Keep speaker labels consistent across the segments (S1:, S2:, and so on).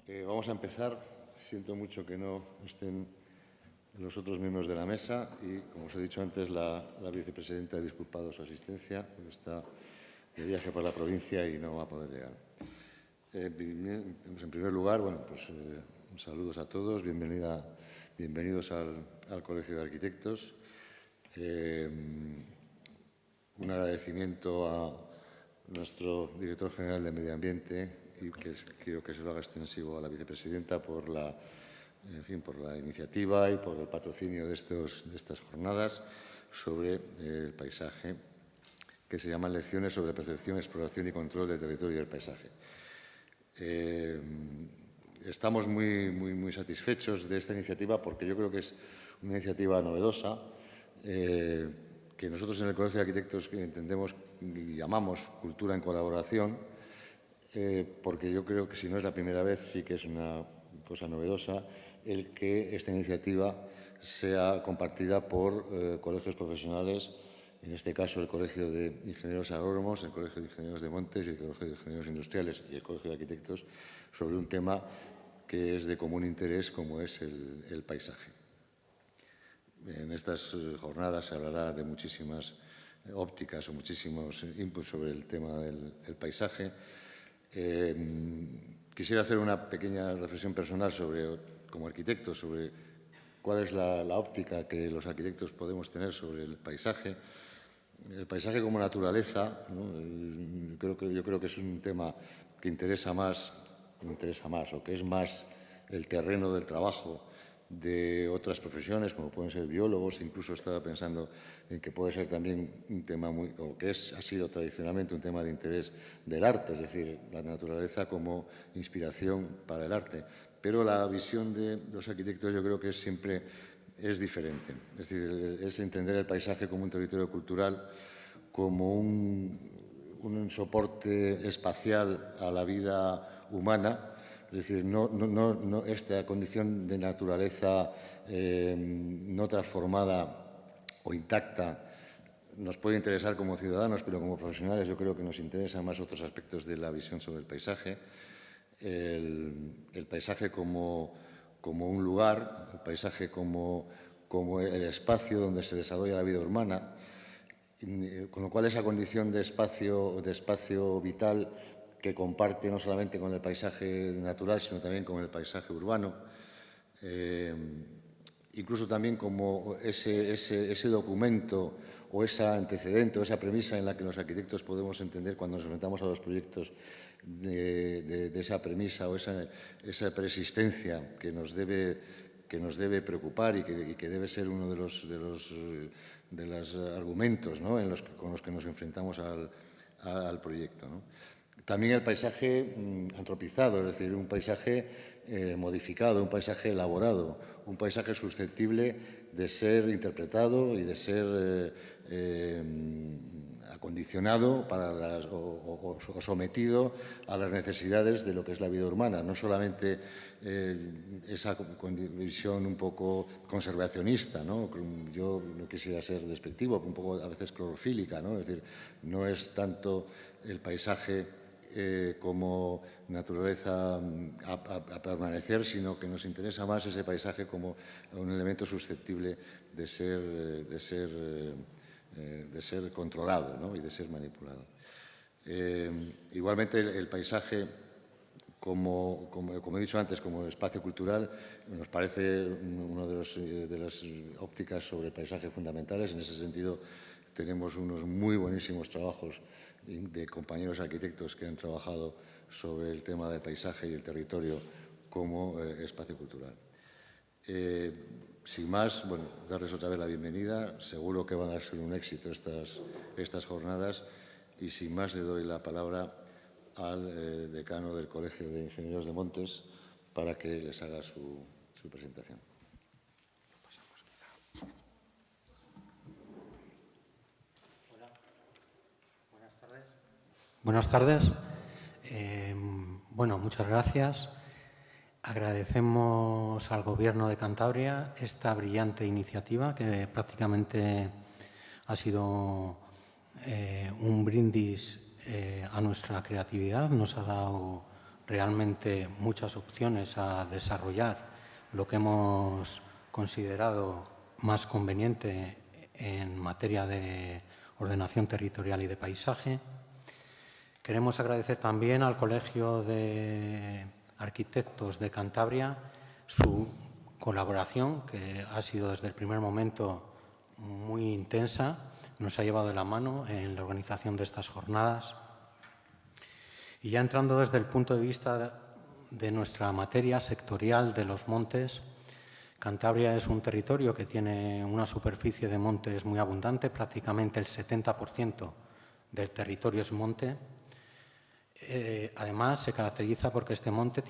S1: Vamos a empezar. Siento mucho que no estén los otros miembros de la mesa y, como os he dicho antes, la vicepresidenta ha disculpado su asistencia, porque está de viaje por la provincia y no va a poder llegar. En primer lugar, saludos a todos, bienvenidos al Colegio de Arquitectos. Un agradecimiento a nuestro director general de Medio Ambiente y que quiero que se lo haga extensivo a la vicepresidenta por la iniciativa y por el patrocinio de estas jornadas sobre el paisaje, que se llaman Lecciones sobre percepción, exploración y control del territorio y del paisaje. Estamos muy satisfechos de esta iniciativa porque yo creo que es una iniciativa novedosa, que nosotros en el Colegio de Arquitectos entendemos y llamamos cultura en colaboración, porque yo creo que si no es la primera vez sí que es una cosa novedosa el que esta iniciativa sea compartida por colegios profesionales, en este caso el Colegio de Ingenieros Agrónomos, el Colegio de Ingenieros de Montes y el Colegio de Ingenieros Industriales y el Colegio de Arquitectos, sobre un tema que es de común interés como es el paisaje. En estas jornadas se hablará de muchísimas ópticas o muchísimos inputs sobre el tema del paisaje. Quisiera hacer una pequeña reflexión personal como arquitecto sobre cuál es la óptica que los arquitectos podemos tener sobre el paisaje. El paisaje como naturaleza, ¿no? Yo creo que es un tema que me interesa más, o que es más el terreno del trabajo de otras profesiones, como pueden ser biólogos. Incluso estaba pensando en que puede ser también un tema ha sido tradicionalmente un tema de interés del arte, es decir, la naturaleza como inspiración para el arte. Pero la visión de los arquitectos yo creo que siempre es diferente. Es decir, es entender el paisaje como un territorio cultural, como un soporte espacial a la vida humana. Es decir, no esta condición de naturaleza no transformada o intacta nos puede interesar como ciudadanos, pero como profesionales yo creo que nos interesan más otros aspectos de la visión sobre el paisaje. El paisaje como un lugar, el paisaje como el espacio donde se desarrolla la vida humana, con lo cual esa condición de espacio vital que comparte no solamente con el paisaje natural, sino también con el paisaje urbano, incluso también como ese documento o ese antecedente o esa premisa en la que los arquitectos podemos entender cuando nos enfrentamos a los proyectos de esa premisa o esa persistencia que nos debe preocupar y que debe ser uno de los argumentos, ¿no?, con los que nos enfrentamos al proyecto, ¿no? También el paisaje antropizado, es decir, un paisaje modificado, un paisaje elaborado, un paisaje susceptible de ser interpretado y de ser acondicionado o sometido a las necesidades de lo que es la vida urbana. No solamente esa visión un poco conservacionista, ¿no? Yo no quisiera ser despectivo, un poco a veces clorofílica, ¿no? Es decir, no es tanto el paisaje como naturaleza a permanecer, sino que nos interesa más ese paisaje como un elemento susceptible de ser controlado, ¿no?, y de ser manipulado. Igualmente, el paisaje, como he dicho antes, como espacio cultural, nos parece una de las ópticas sobre el paisaje fundamentales. En ese sentido, tenemos unos muy buenísimos trabajos de compañeros arquitectos que han trabajado sobre el tema del paisaje y el territorio como espacio cultural. Sin más, darles otra vez la bienvenida. Seguro que van a ser un éxito estas jornadas y sin más le doy la palabra al decano del Colegio de Ingenieros de Montes para que les haga su presentación.
S2: Buenas tardes. Muchas gracias. Agradecemos al Gobierno de Cantabria esta brillante iniciativa que prácticamente ha sido un brindis a nuestra creatividad. Nos ha dado realmente muchas opciones a desarrollar lo que hemos considerado más conveniente en materia de ordenación territorial y de paisaje. Queremos agradecer también al Colegio de Arquitectos de Cantabria su colaboración, que ha sido desde el primer momento muy intensa, nos ha llevado de la mano en la organización de estas jornadas. Y ya entrando desde el punto de vista de nuestra materia sectorial de los montes, Cantabria es un territorio que tiene una superficie de montes muy abundante, prácticamente el 70% del territorio es monte. Además, se caracteriza porque este monte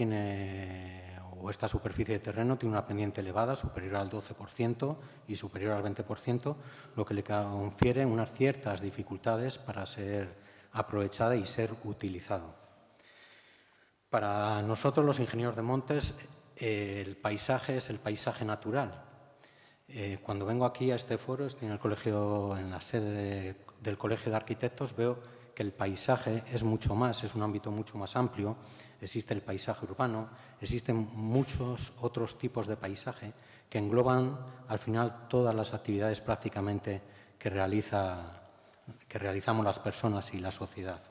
S2: esta superficie de terreno tiene una pendiente elevada, superior al 12% y superior al 20%, lo que le confiere unas ciertas dificultades para ser aprovechada y ser utilizado. Para nosotros, los ingenieros de montes, el paisaje es el paisaje natural. Cuando vengo aquí a este foro, estoy en la sede del Colegio de Arquitectos, veo que el paisaje es mucho más, es un ámbito mucho más amplio. Existe el paisaje urbano, existen muchos otros tipos de paisaje que engloban al final todas las actividades prácticamente que realizamos las personas y la sociedad.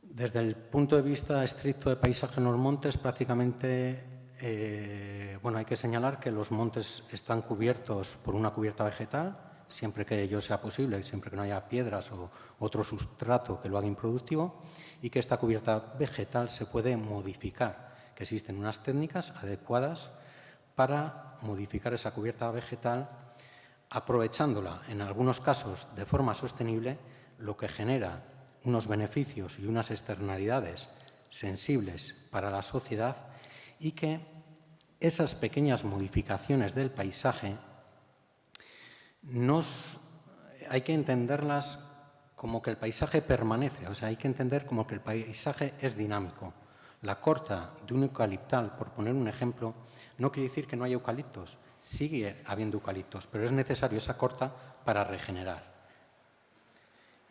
S2: Desde el punto de vista estricto de paisaje en los montes, prácticamente hay que señalar que los montes están cubiertos por una cubierta vegetal, siempre que ello sea posible, siempre que no haya piedras o otro sustrato que lo haga improductivo, y que esta cubierta vegetal se puede modificar, que existen unas técnicas adecuadas para modificar esa cubierta vegetal, aprovechándola en algunos casos de forma sostenible, lo que genera unos beneficios y unas externalidades sensibles para la sociedad, y que esas pequeñas modificaciones del paisaje hay que entenderlas como que el paisaje permanece, o sea, hay que entender como que el paisaje es dinámico. La corta de un eucaliptal, por poner un ejemplo, no quiere decir que no haya eucaliptos, sigue habiendo eucaliptos, pero es necesario esa corta para regenerar.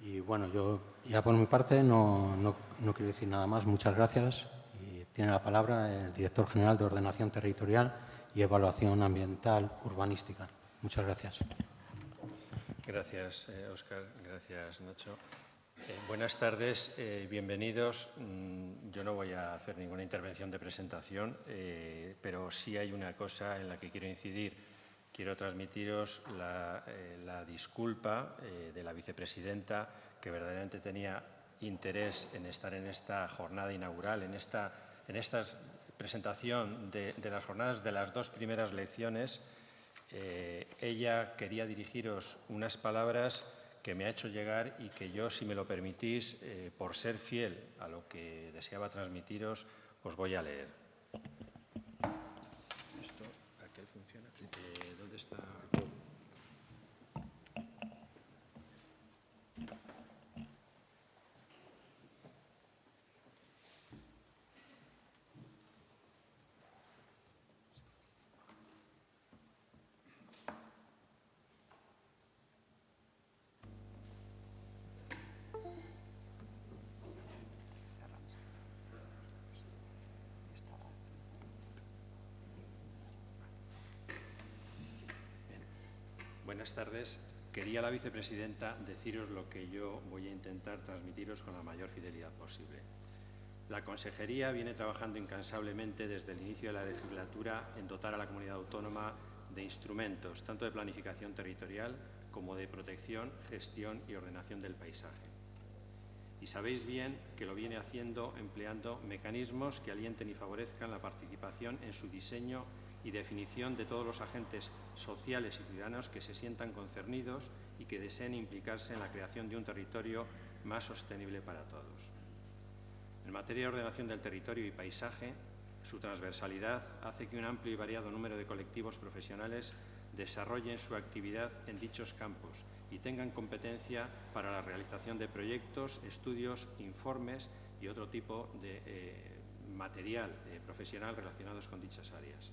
S2: Y bueno, yo ya por mi parte no quiero decir nada más. Muchas gracias. Y tiene la palabra el director general de Ordenación Territorial y Evaluación Ambiental Urbanística. Muchas gracias.
S3: Gracias, Óscar. Gracias, Nacho. Buenas tardes, bienvenidos. Yo no voy a hacer ninguna intervención de presentación, pero sí hay una cosa en la que quiero incidir. Quiero transmitiros la disculpa de la vicepresidenta, que verdaderamente tenía interés en estar en esta jornada inaugural, en esta presentación de las jornadas de las dos primeras lecciones. Ella quería dirigiros unas palabras que me ha hecho llegar y que yo, si me lo permitís, por ser fiel a lo que deseaba transmitiros, os voy a leer. ¿Esto aquel funciona? ¿Dónde está? Buenas tardes. Quería la vicepresidenta deciros lo que yo voy a intentar transmitiros con la mayor fidelidad posible. La Consejería viene trabajando incansablemente desde el inicio de la legislatura en dotar a la comunidad autónoma de instrumentos, tanto de planificación territorial como de protección, gestión y ordenación del paisaje. Y sabéis bien que lo viene haciendo empleando mecanismos que alienten y favorezcan la participación en su diseño y definición de todos los agentes sociales y ciudadanos que se sientan concernidos y que deseen implicarse en la creación de un territorio más sostenible para todos. En materia de ordenación del territorio y paisaje, su transversalidad hace que un amplio y variado número de colectivos profesionales desarrollen su actividad en dichos campos y tengan competencia para la realización de proyectos, estudios, informes y otro tipo de material profesional relacionados con dichas áreas.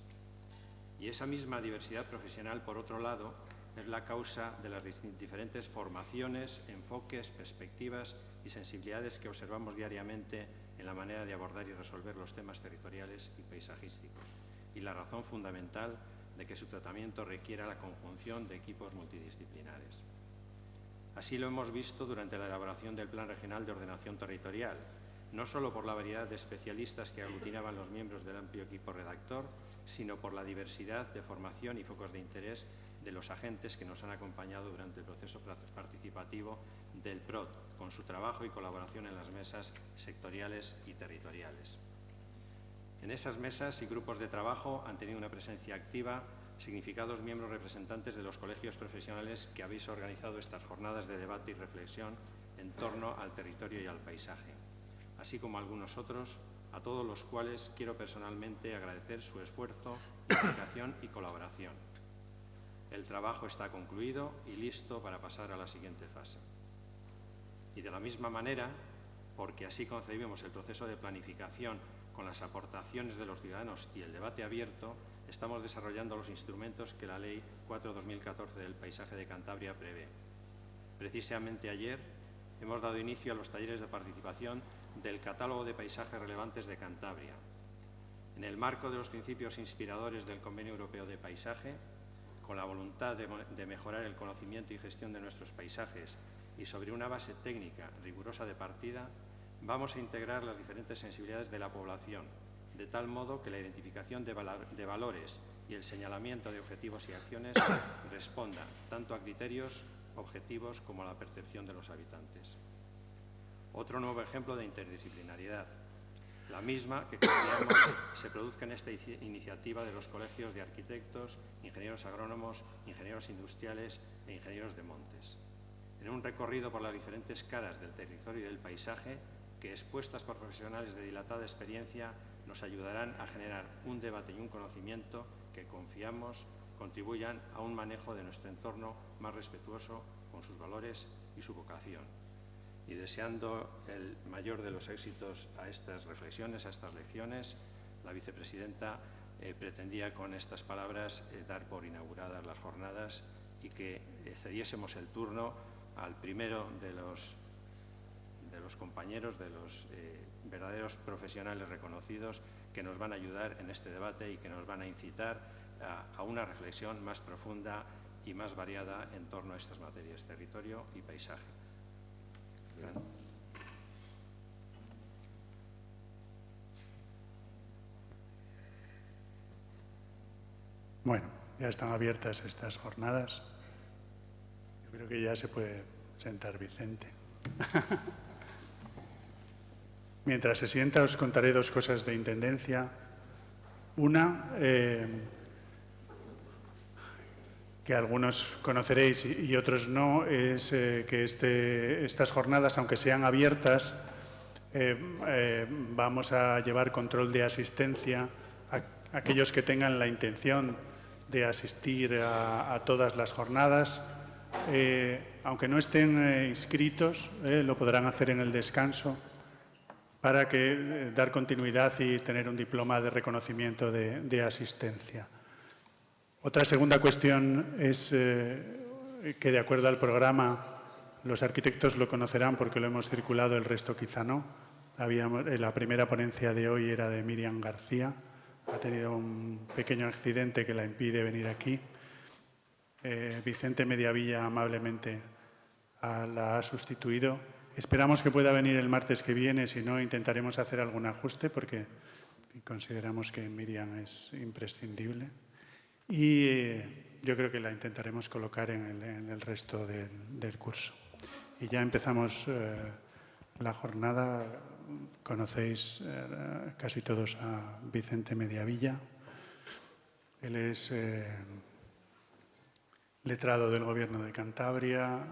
S3: Y esa misma diversidad profesional, por otro lado, es la causa de las diferentes formaciones, enfoques, perspectivas y sensibilidades que observamos diariamente en la manera de abordar y resolver los temas territoriales y paisajísticos, y la razón fundamental de que su tratamiento requiera la conjunción de equipos multidisciplinares. Así lo hemos visto durante la elaboración del Plan Regional de Ordenación Territorial, no solo por la variedad de especialistas que aglutinaban los miembros del amplio equipo redactor, sino por la diversidad de formación y focos de interés de los agentes que nos han acompañado durante el proceso participativo del PROT, con su trabajo y colaboración en las mesas sectoriales y territoriales. En esas mesas y grupos de trabajo han tenido una presencia activa significados miembros representantes de los colegios profesionales que habéis organizado estas jornadas de debate y reflexión en torno al territorio y al paisaje, así como algunos otros, a todos los cuales quiero personalmente agradecer su esfuerzo, implicación y colaboración. El trabajo está concluido y listo para pasar a la siguiente fase. Y de la misma manera, porque así concebimos el proceso de planificación con las aportaciones de los ciudadanos y el debate abierto, estamos desarrollando los instrumentos que la Ley 4/2014 del Paisaje de Cantabria prevé. Precisamente ayer hemos dado inicio a los talleres de participación del Catálogo de Paisajes Relevantes de Cantabria. En el marco de los principios inspiradores del Convenio Europeo de Paisaje, con la voluntad de mejorar el conocimiento y gestión de nuestros paisajes y sobre una base técnica rigurosa de partida, vamos a integrar las diferentes sensibilidades de la población, de tal modo que la identificación de valores y el señalamiento de objetivos y acciones respondan tanto a criterios objetivos como a la percepción de los habitantes. Otro nuevo ejemplo de interdisciplinariedad, la misma que confiamos se produzca en esta iniciativa de los colegios de arquitectos, ingenieros agrónomos, ingenieros industriales e ingenieros de montes. En un recorrido por las diferentes caras del territorio y del paisaje que, expuestas por profesionales de dilatada experiencia, nos ayudarán a generar un debate y un conocimiento que confiamos contribuyan a un manejo de nuestro entorno más respetuoso con sus valores y su vocación. Y deseando el mayor de los éxitos a estas reflexiones, a estas lecciones, la vicepresidenta pretendía con estas palabras dar por inauguradas las jornadas y que cediésemos el turno al primero de los compañeros, de los verdaderos profesionales reconocidos que nos van a ayudar en este debate y que nos van a incitar a una reflexión más profunda y más variada en torno a estas materias, territorio y paisaje.
S4: Bueno, ya están abiertas estas jornadas. Yo creo que ya se puede sentar Vicente. Mientras se sienta, os contaré dos cosas de Intendencia. Una, que algunos conoceréis y otros no, es que estas jornadas, aunque sean abiertas, vamos a llevar control de asistencia a aquellos que tengan la intención de asistir a todas las jornadas. Aunque no estén inscritos, lo podrán hacer en el descanso para dar continuidad y tener un diploma de reconocimiento de asistencia. Otra segunda cuestión es que, de acuerdo al programa, los arquitectos lo conocerán porque lo hemos circulado, el resto quizá no. La primera ponencia de hoy era de Miriam García. Ha tenido un pequeño accidente que la impide venir aquí. Vicente Mediavilla amablemente la ha sustituido. Esperamos que pueda venir el martes que viene, si no intentaremos hacer algún ajuste porque consideramos que Miriam es imprescindible. Y yo creo que la intentaremos colocar en el resto del curso. Y ya empezamos la jornada. Conocéis casi todos a Vicente Mediavilla. Él es letrado del Gobierno de Cantabria,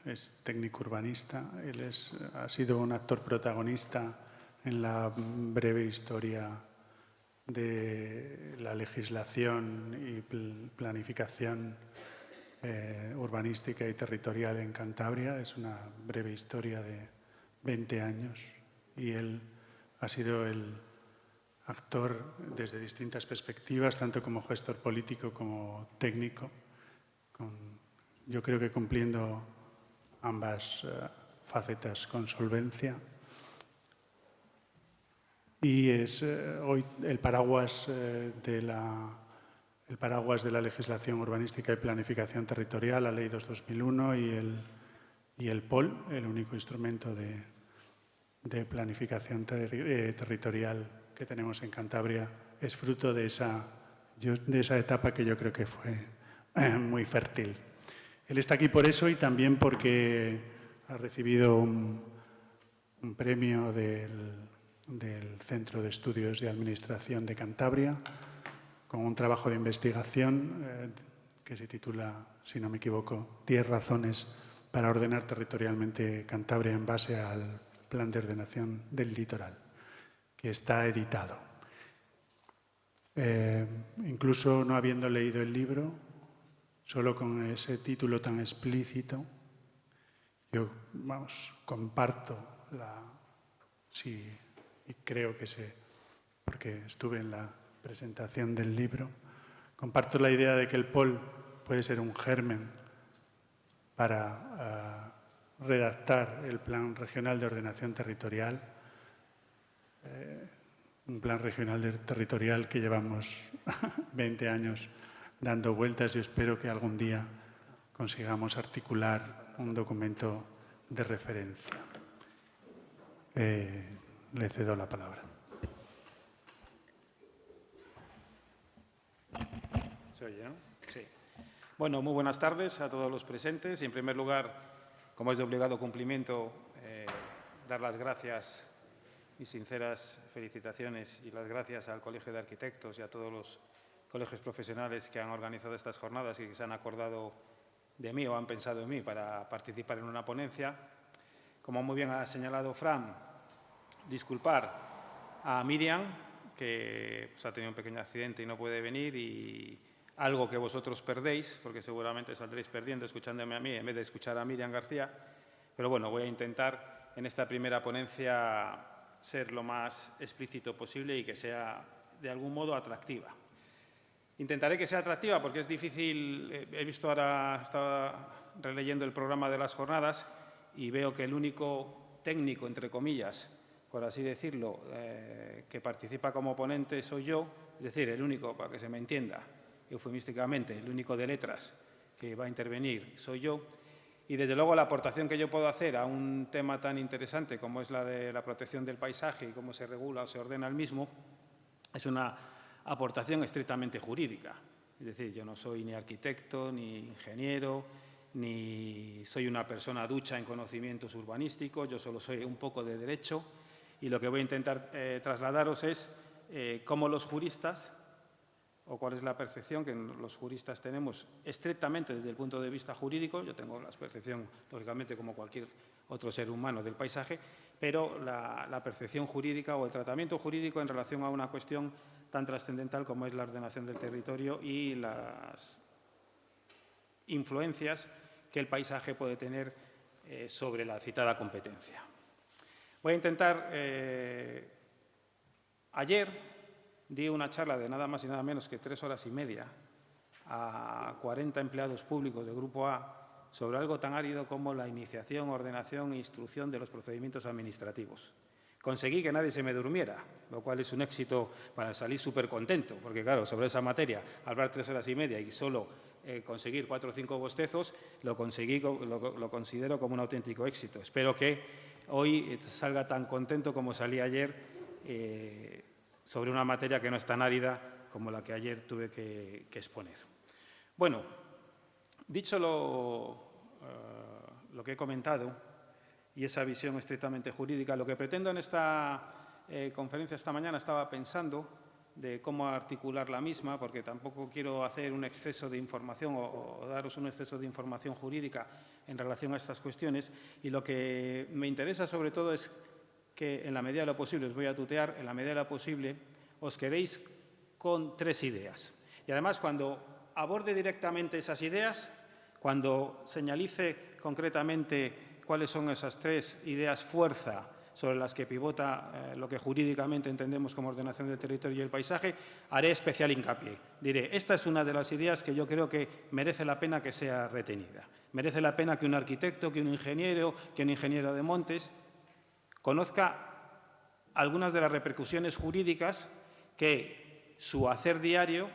S4: es técnico urbanista. Él ha sido un actor protagonista en la breve historia de la legislación y planificación urbanística y territorial en Cantabria. Es una breve historia de 20 años y él ha sido el actor desde distintas perspectivas, tanto como gestor político como técnico, yo creo que cumpliendo ambas facetas con solvencia. y es hoy el paraguas de la legislación urbanística y planificación territorial, la Ley 2/2001 y el POL, el único instrumento de planificación territorial que tenemos en Cantabria, es fruto de esa etapa que yo creo que fue muy fértil. Él está aquí por eso y también porque ha recibido un premio del Centro de Estudios de Administración de Cantabria con un trabajo de investigación que se titula, si no me equivoco, 10 razones para ordenar territorialmente Cantabria en base al Plan de Ordenación del Litoral, que está editado. Incluso no habiendo leído el libro, solo con ese título tan explícito, yo, comparto y creo que sé, porque estuve en la presentación del libro, comparto la idea de que el POL puede ser un germen para redactar el Plan Regional de Ordenación Territorial, un Plan Regional Territorial que llevamos 20 años dando vueltas y espero que algún día consigamos articular un documento de referencia. Le cedo la palabra.
S5: ¿Se oye, no? Sí. Bueno, muy buenas tardes a todos los presentes. Y en primer lugar, como es de obligado cumplimiento, dar las gracias y sinceras felicitaciones y las gracias al Colegio de Arquitectos y a todos los colegios profesionales que han organizado estas jornadas y que se han acordado de mí o han pensado en mí para participar en una ponencia. Como muy bien ha señalado Fran, disculpar a Miriam, que ha tenido un pequeño accidente y no puede venir, y algo que vosotros perdéis, porque seguramente saldréis perdiendo escuchándome a mí en vez de escuchar a Miriam García. Pero bueno, voy a intentar en esta primera ponencia ser lo más explícito posible y que sea de algún modo atractiva. Intentaré que sea atractiva porque es difícil. He visto ahora, estaba releyendo el programa de las jornadas y veo que el único técnico, entre comillas, por así decirlo, que participa como ponente soy yo, es decir, el único, para que se me entienda, eufemísticamente, el único de letras que va a intervenir soy yo. Y desde luego la aportación que yo puedo hacer a un tema tan interesante como es la de la protección del paisaje y cómo se regula o se ordena el mismo, es una aportación estrictamente jurídica. Es decir, yo no soy ni arquitecto, ni ingeniero, ni soy una persona ducha en conocimientos urbanísticos, yo solo soy un poco de derecho y lo que voy a intentar trasladaros es cómo los juristas, o cuál es la percepción que los juristas tenemos estrictamente desde el punto de vista jurídico. Yo tengo la percepción, lógicamente, como cualquier otro ser humano del paisaje, pero la percepción jurídica o el tratamiento jurídico en relación a una cuestión tan trascendental como es la ordenación del territorio y las influencias que el paisaje puede tener sobre la citada competencia. Voy a intentar… ayer di una charla de nada más y nada menos que 3 horas y media a 40 empleados públicos del Grupo A sobre algo tan árido como la iniciación, ordenación e instrucción de los procedimientos administrativos. Conseguí que nadie se me durmiera, lo cual es un éxito para salir súper contento, porque claro, sobre esa materia, hablar 3 horas y media y solo conseguir 4 o 5 bostezos, lo considero como un auténtico éxito. Espero que hoy salga tan contento como salí ayer sobre una materia que no es tan árida como la que ayer tuve que exponer. Bueno, dicho lo que he comentado y esa visión estrictamente jurídica, lo que pretendo en esta conferencia esta mañana, estaba pensando de cómo articular la misma, porque tampoco quiero hacer un exceso de información o daros un exceso de información jurídica en relación a estas cuestiones, y lo que me interesa sobre todo es que en la medida de lo posible, os voy a tutear, en la medida de lo posible os quedéis con 3 ideas. Y además, cuando aborde directamente esas ideas, cuando señalice concretamente cuáles son esas 3 ideas fuerza sobre las que pivota lo que jurídicamente entendemos como ordenación del territorio y el paisaje, haré especial hincapié. Diré, esta es una de las ideas que yo creo que merece la pena que sea retenida. Merece la pena que un arquitecto, que un ingeniero de montes conozca algunas de las repercusiones jurídicas que su hacer diario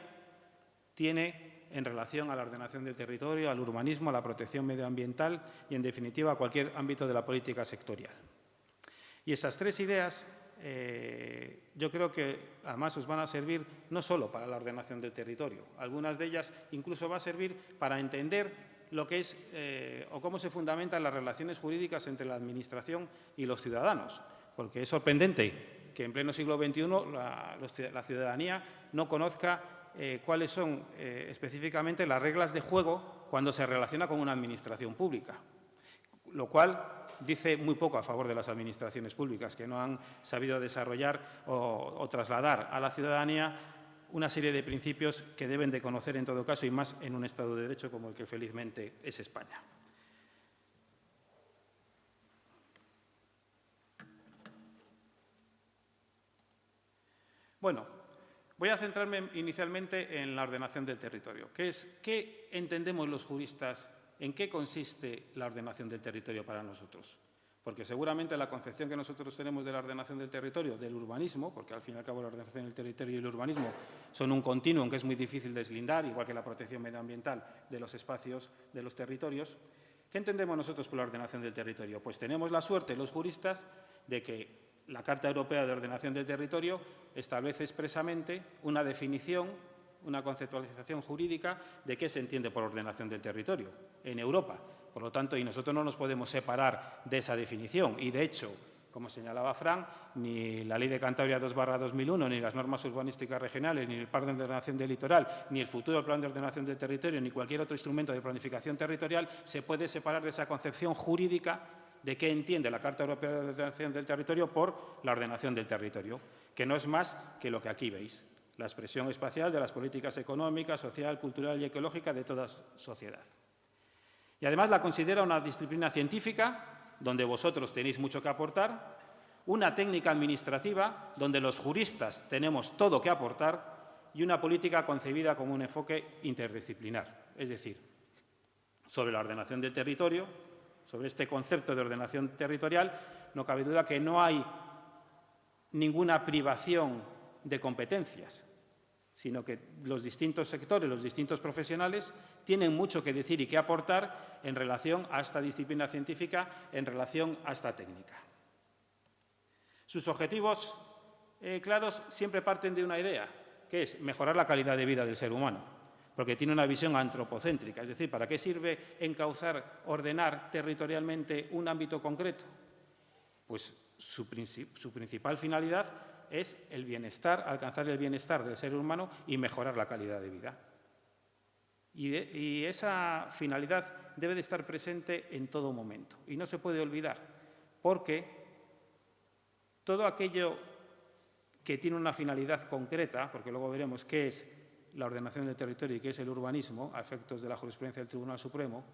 S5: tiene en relación a la ordenación del territorio, al urbanismo, a la protección medioambiental y, en definitiva, a cualquier ámbito de la política sectorial. Y esas tres ideas yo creo que además os van a servir no solo para la ordenación del territorio, algunas de ellas incluso va a servir para entender lo que es o cómo se fundamentan las relaciones jurídicas entre la Administración y los ciudadanos, porque es sorprendente que en pleno siglo XXI la ciudadanía no conozca cuáles son específicamente las reglas de juego cuando se relaciona con una administración pública, lo cual dice muy poco a favor de las administraciones públicas, que no han sabido desarrollar o trasladar a la ciudadanía una serie de principios que deben de conocer en todo caso, y más en un Estado de Derecho como el que felizmente es España. Bueno, voy a centrarme inicialmente en la ordenación del territorio. ¿Qué entendemos los juristas? ¿En qué consiste la ordenación del territorio para nosotros? Porque seguramente la concepción que nosotros tenemos de la ordenación del territorio, del urbanismo, porque al fin y al cabo la ordenación del territorio y el urbanismo son un continuum que es muy difícil deslindar, igual que la protección medioambiental de los espacios de los territorios. ¿Qué entendemos nosotros por la ordenación del territorio? Pues tenemos la suerte, los juristas, de que la Carta Europea de Ordenación del Territorio establece expresamente una definición, una conceptualización jurídica de qué se entiende por ordenación del territorio en Europa. Por lo tanto, y nosotros no nos podemos separar de esa definición. Y, de hecho, como señalaba Fran, ni la Ley de Cantabria 2/2001, ni las normas urbanísticas regionales, ni el Plan de Ordenación del Litoral, ni el futuro Plan de Ordenación del Territorio, ni cualquier otro instrumento de planificación territorial se puede separar de esa concepción jurídica de qué entiende la Carta Europea de Ordenación del Territorio por la ordenación del territorio, que no es más que lo que aquí veis, la expresión espacial de las políticas económicas, social, cultural y ecológica de toda sociedad. Y además la considera una disciplina científica, donde vosotros tenéis mucho que aportar, una técnica administrativa, donde los juristas tenemos todo que aportar, y una política concebida como un enfoque interdisciplinar, es decir, sobre la ordenación del territorio, sobre este concepto de ordenación territorial, no cabe duda que no hay ninguna privación de competencias, sino que los distintos sectores, los distintos profesionales, tienen mucho que decir y que aportar en relación a esta disciplina científica, en relación a esta técnica. Sus objetivos claros siempre parten de una idea, que es mejorar la calidad de vida del ser humano, porque tiene una visión antropocéntrica, es decir, ¿para qué sirve encauzar, ordenar territorialmente un ámbito concreto? Pues su principal finalidad es el bienestar, alcanzar el bienestar del ser humano y mejorar la calidad de vida. Y esa finalidad debe de estar presente en todo momento y no se puede olvidar, porque todo aquello que tiene una finalidad concreta, porque luego veremos qué es la ordenación del territorio y qué es el urbanismo, a efectos de la jurisprudencia del Tribunal Supremo,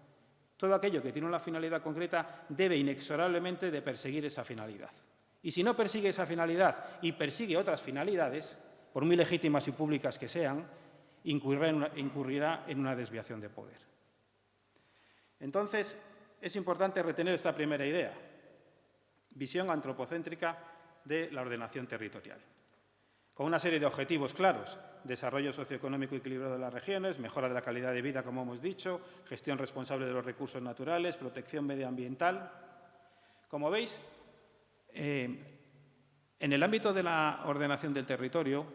S5: todo aquello que tiene una finalidad concreta debe inexorablemente de perseguir esa finalidad. Y si no persigue esa finalidad y persigue otras finalidades, por muy legítimas y públicas que sean, incurrirá en una desviación de poder. Entonces, es importante retener esta primera idea, visión antropocéntrica de la ordenación territorial, con una serie de objetivos claros: desarrollo socioeconómico equilibrado de las regiones, mejora de la calidad de vida, como hemos dicho, gestión responsable de los recursos naturales, protección medioambiental. Como veis, en el ámbito de la ordenación del territorio,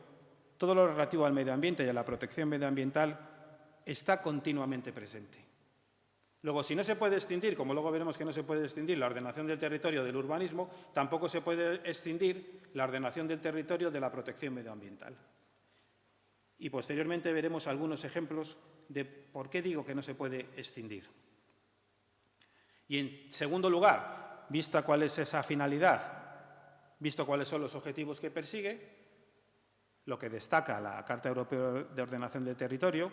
S5: todo lo relativo al medio ambiente y a la protección medioambiental está continuamente presente. Luego, si no se puede extinguir, como luego veremos que no se puede extinguir la ordenación del territorio del urbanismo, tampoco se puede extinguir la ordenación del territorio de la protección medioambiental. Y posteriormente veremos algunos ejemplos de por qué digo que no se puede extinguir. Y en segundo lugar, vista cuál es esa finalidad, visto cuáles son los objetivos que persigue, lo que destaca la Carta Europea de Ordenación del Territorio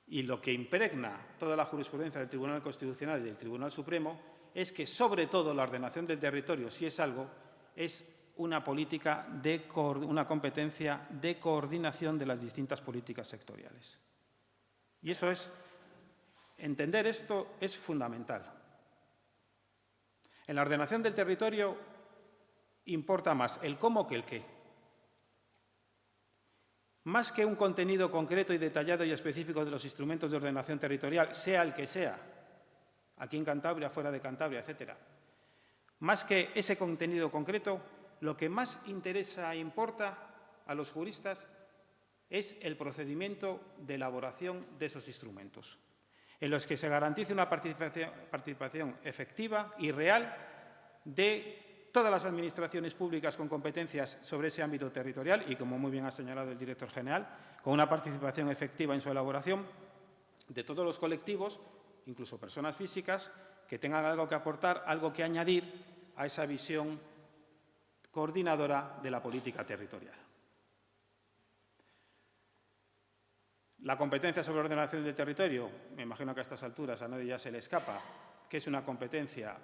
S5: y lo que impregna toda la jurisprudencia del Tribunal Constitucional y del Tribunal Supremo es que, sobre todo, la ordenación del territorio, si es algo, es una política una competencia de coordinación de las distintas políticas sectoriales. Y eso es, entender esto es fundamental. En la ordenación del territorio importa más el cómo que el qué. Más que un contenido concreto y detallado y específico de los instrumentos de ordenación territorial, sea el que sea, aquí en Cantabria, fuera de Cantabria, etcétera. Más que ese contenido concreto, lo que más interesa e importa a los juristas es el procedimiento de elaboración de esos instrumentos, en los que se garantice una participación efectiva y real de todas las administraciones públicas con competencias sobre ese ámbito territorial y, como muy bien ha señalado el director general, con una participación efectiva en su elaboración de todos los colectivos, incluso personas físicas, que tengan algo que aportar, algo que añadir a esa visión coordinadora de la política territorial. La competencia sobre ordenación del territorio, me imagino que a estas alturas a nadie ya se le escapa, que es una competencia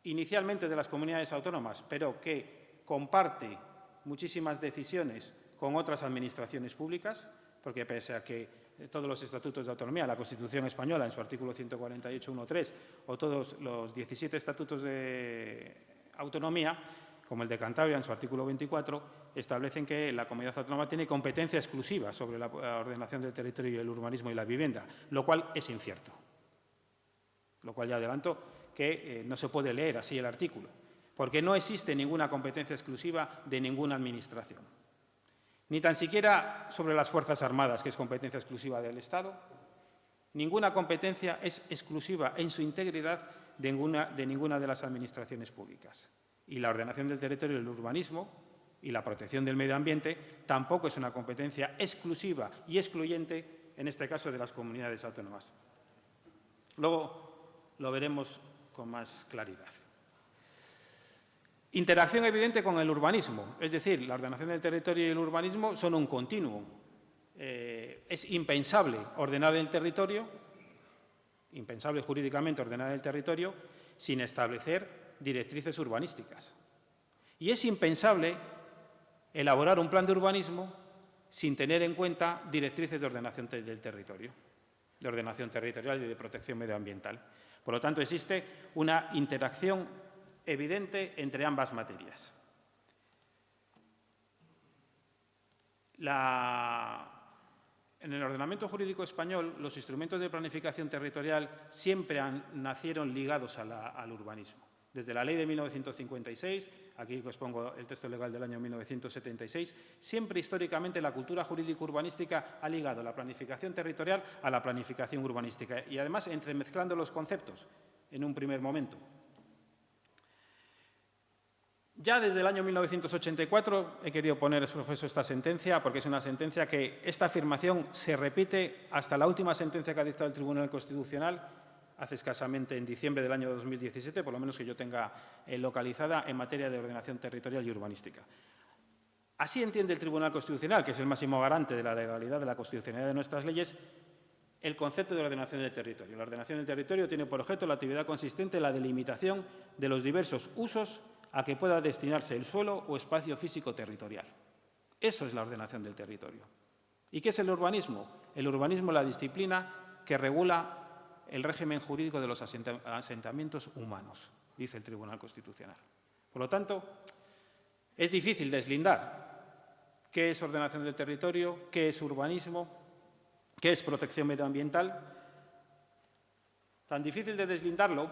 S5: inicialmente de las comunidades autónomas, pero que comparte muchísimas decisiones con otras administraciones públicas, porque pese a que todos los estatutos de autonomía, la Constitución española en su artículo 148.1.3 o todos los 17 estatutos de autonomía, como el de Cantabria en su artículo 24, establecen que la comunidad autónoma tiene competencia exclusiva sobre la ordenación del territorio y el urbanismo y la vivienda, lo cual es incierto. Lo cual ya adelanto que no se puede leer así el artículo, porque no existe ninguna competencia exclusiva de ninguna administración. Ni tan siquiera sobre las Fuerzas Armadas, que es competencia exclusiva del Estado. Ninguna competencia es exclusiva en su integridad de ninguna de las administraciones públicas. Y la ordenación del territorio y el urbanismo y la protección del medio ambiente tampoco es una competencia exclusiva y excluyente, en este caso, de las comunidades autónomas. Luego lo veremos con más claridad. Interacción evidente con el urbanismo, es decir, la ordenación del territorio y el urbanismo son un continuum. Es impensable ordenar el territorio, impensable jurídicamente ordenar el territorio sin establecer directrices urbanísticas. Y es impensable elaborar un plan de urbanismo sin tener en cuenta directrices de ordenación del territorio, de ordenación territorial y de protección medioambiental. Por lo tanto, existe una interacción evidente entre ambas materias. En el ordenamiento jurídico español, los instrumentos de planificación territorial siempre nacieron ligados al urbanismo. Desde la Ley de 1956, aquí os pongo el texto legal del año 1976, siempre históricamente la cultura jurídico-urbanística ha ligado la planificación territorial a la planificación urbanística y además entremezclando los conceptos en un primer momento. Ya desde el año 1984 he querido poner exprofeso esta sentencia porque es una sentencia que esta afirmación se repite hasta la última sentencia que ha dictado el Tribunal Constitucional hace escasamente en diciembre del año 2017, por lo menos que yo tenga localizada en materia de ordenación territorial y urbanística. Así entiende el Tribunal Constitucional, que es el máximo garante de la legalidad, de la constitucionalidad de nuestras leyes, el concepto de ordenación del territorio. La ordenación del territorio tiene por objeto la actividad consistente en la delimitación de los diversos usos a que pueda destinarse el suelo o espacio físico territorial. Eso es la ordenación del territorio. ¿Y qué es el urbanismo? El urbanismo es la disciplina que regula el régimen jurídico de los asentamientos humanos, dice el Tribunal Constitucional. Por lo tanto, es difícil deslindar qué es ordenación del territorio, qué es urbanismo, qué es protección medioambiental. Tan difícil de deslindarlo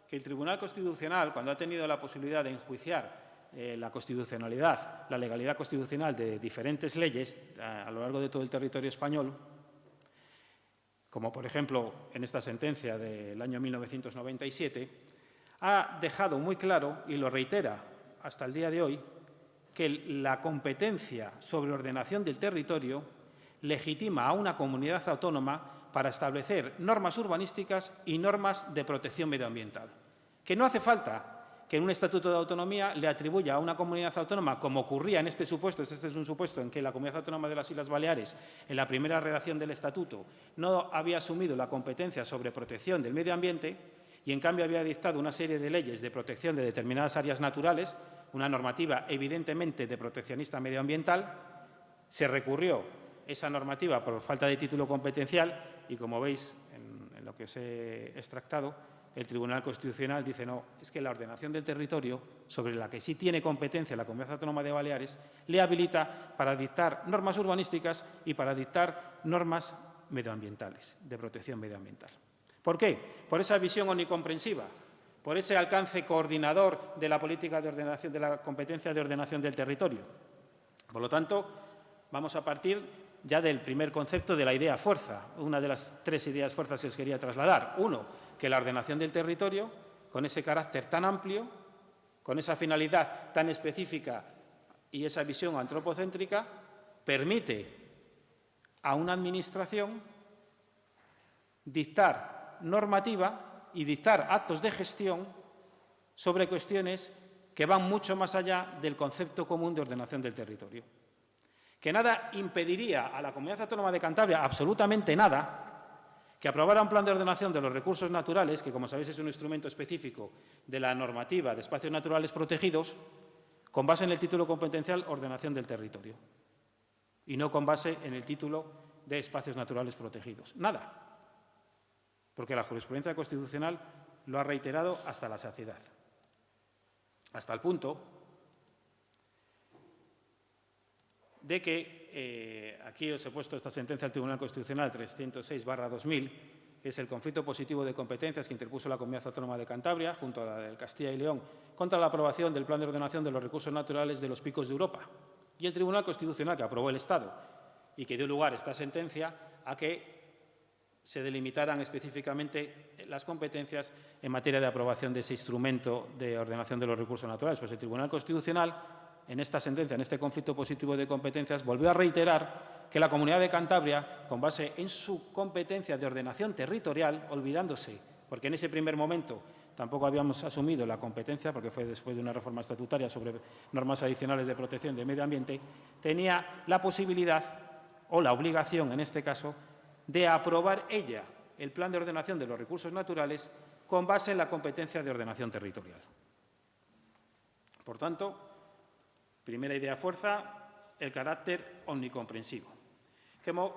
S5: que el Tribunal Constitucional, cuando ha tenido la posibilidad de enjuiciar la constitucionalidad, la legalidad constitucional de diferentes leyes a lo largo de todo el territorio español, como por ejemplo en esta sentencia del año 1997, ha dejado muy claro, y lo reitera hasta el día de hoy, que la competencia sobre ordenación del territorio legitima a una comunidad autónoma para establecer normas urbanísticas y normas de protección medioambiental. Que no hace falta que en un estatuto de autonomía le atribuya a una comunidad autónoma, como ocurría en este supuesto, este es un supuesto en que la Comunidad Autónoma de las Islas Baleares, en la primera redacción del estatuto, no había asumido la competencia sobre protección del medio ambiente y, en cambio, había dictado una serie de leyes de protección de determinadas áreas naturales, una normativa evidentemente de proteccionista medioambiental. Se recurrió esa normativa por falta de título competencial y, como veis en lo que os he extractado, el Tribunal Constitucional dice no, es que la ordenación del territorio, sobre la que sí tiene competencia la Comunidad Autónoma de Baleares, le habilita para dictar normas urbanísticas y para dictar normas medioambientales, de protección medioambiental. ¿Por qué? Por esa visión omnicomprensiva, por ese alcance coordinador de la política de ordenación, de la competencia de ordenación del territorio. Por lo tanto, vamos a partir ya del primer concepto de la idea fuerza, una de las 3 ideas fuerzas que os quería trasladar. Uno, que la ordenación del territorio, con ese carácter tan amplio, con esa finalidad tan específica y esa visión antropocéntrica, permite a una administración dictar normativa y dictar actos de gestión sobre cuestiones que van mucho más allá del concepto común de ordenación del territorio. Que nada impediría a la Comunidad Autónoma de Cantabria, absolutamente nada, que aprobara un plan de ordenación de los recursos naturales, que como sabéis es un instrumento específico de la normativa de espacios naturales protegidos, con base en el título competencial Ordenación del Territorio y no con base en el título de espacios naturales protegidos. Nada, porque la jurisprudencia constitucional lo ha reiterado hasta la saciedad, hasta el punto de que aquí os he puesto esta sentencia del Tribunal Constitucional 306/2000, que es el conflicto positivo de competencias que interpuso la Comunidad Autónoma de Cantabria, junto a la del Castilla y León, contra la aprobación del Plan de Ordenación de los Recursos Naturales de los Picos de Europa. Y el Tribunal Constitucional, que aprobó el Estado y que dio lugar a esta sentencia a que se delimitaran específicamente las competencias en materia de aprobación de ese instrumento de ordenación de los recursos naturales. Pues el Tribunal Constitucional, en esta sentencia, en este conflicto positivo de competencias, volvió a reiterar que la Comunidad de Cantabria, con base en su competencia de ordenación territorial, olvidándose, porque en ese primer momento tampoco habíamos asumido la competencia, porque fue después de una reforma estatutaria sobre normas adicionales de protección del medio ambiente, tenía la posibilidad, o la obligación en este caso, de aprobar ella el plan de ordenación de los recursos naturales con base en la competencia de ordenación territorial. Por tanto, primera idea fuerza, el carácter omnicomprensivo.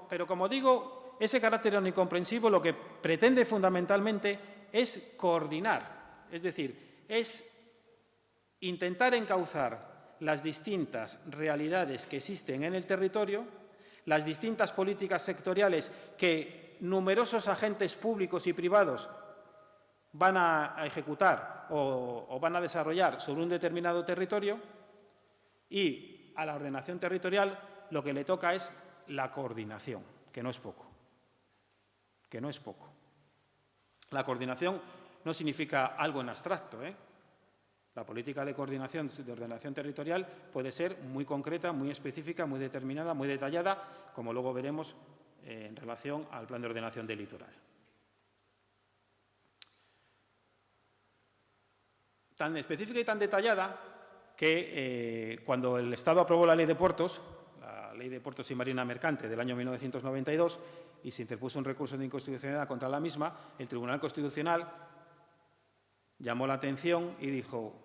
S5: Pero como digo, ese carácter omnicomprensivo lo que pretende fundamentalmente es coordinar, es decir, es intentar encauzar las distintas realidades que existen en el territorio, las distintas políticas sectoriales que numerosos agentes públicos y privados van a ejecutar o van a desarrollar sobre un determinado territorio, y a la ordenación territorial lo que le toca es la coordinación, que no es poco. Que no es poco. La coordinación no significa algo en abstracto, La política de coordinación de ordenación territorial puede ser muy concreta, muy específica, muy determinada, muy detallada, como luego veremos en relación al plan de ordenación del litoral. Tan específica y tan detallada que cuando el Estado aprobó la Ley de Puertos, la Ley de Puertos y Marina Mercante del año 1992, y se interpuso un recurso de inconstitucionalidad contra la misma, el Tribunal Constitucional llamó la atención y dijo: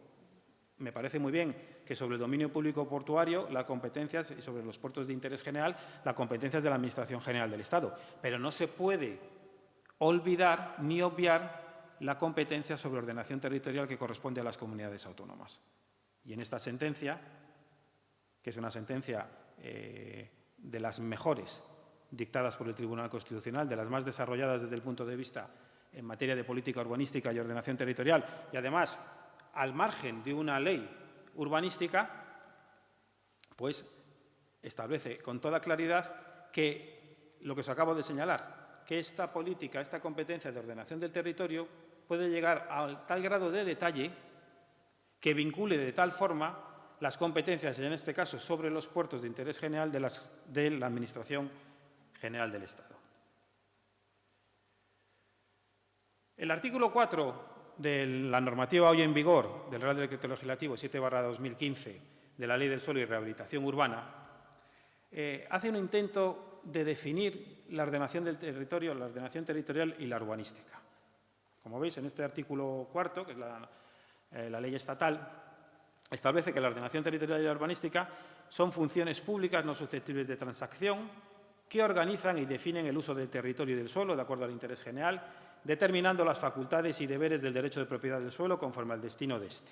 S5: me parece muy bien que sobre el dominio público portuario las competencias, y sobre los puertos de interés general, las competencias de la Administración General del Estado, pero no se puede olvidar ni obviar la competencia sobre ordenación territorial que corresponde a las comunidades autónomas. Y en esta sentencia, que es una sentencia de las mejores dictadas por el Tribunal Constitucional, de las más desarrolladas desde el punto de vista en materia de política urbanística y ordenación territorial, y además al margen de una ley urbanística, pues establece con toda claridad que lo que os acabo de señalar, que esta política, esta competencia de ordenación del territorio puede llegar a tal grado de detalle que vincule de tal forma las competencias, y en este caso sobre los puertos de interés general de la Administración General del Estado. El artículo 4 de la normativa hoy en vigor del Real Decreto Legislativo 7/2015 de la Ley del Suelo y Rehabilitación Urbana hace un intento de definir la ordenación del territorio, la ordenación territorial y la urbanística. Como veis, en este artículo 4, que es la ley estatal, establece que la ordenación territorial y la urbanística son funciones públicas no susceptibles de transacción que organizan y definen el uso del territorio y del suelo de acuerdo al interés general determinando las facultades y deberes del derecho de propiedad del suelo conforme al destino de éste.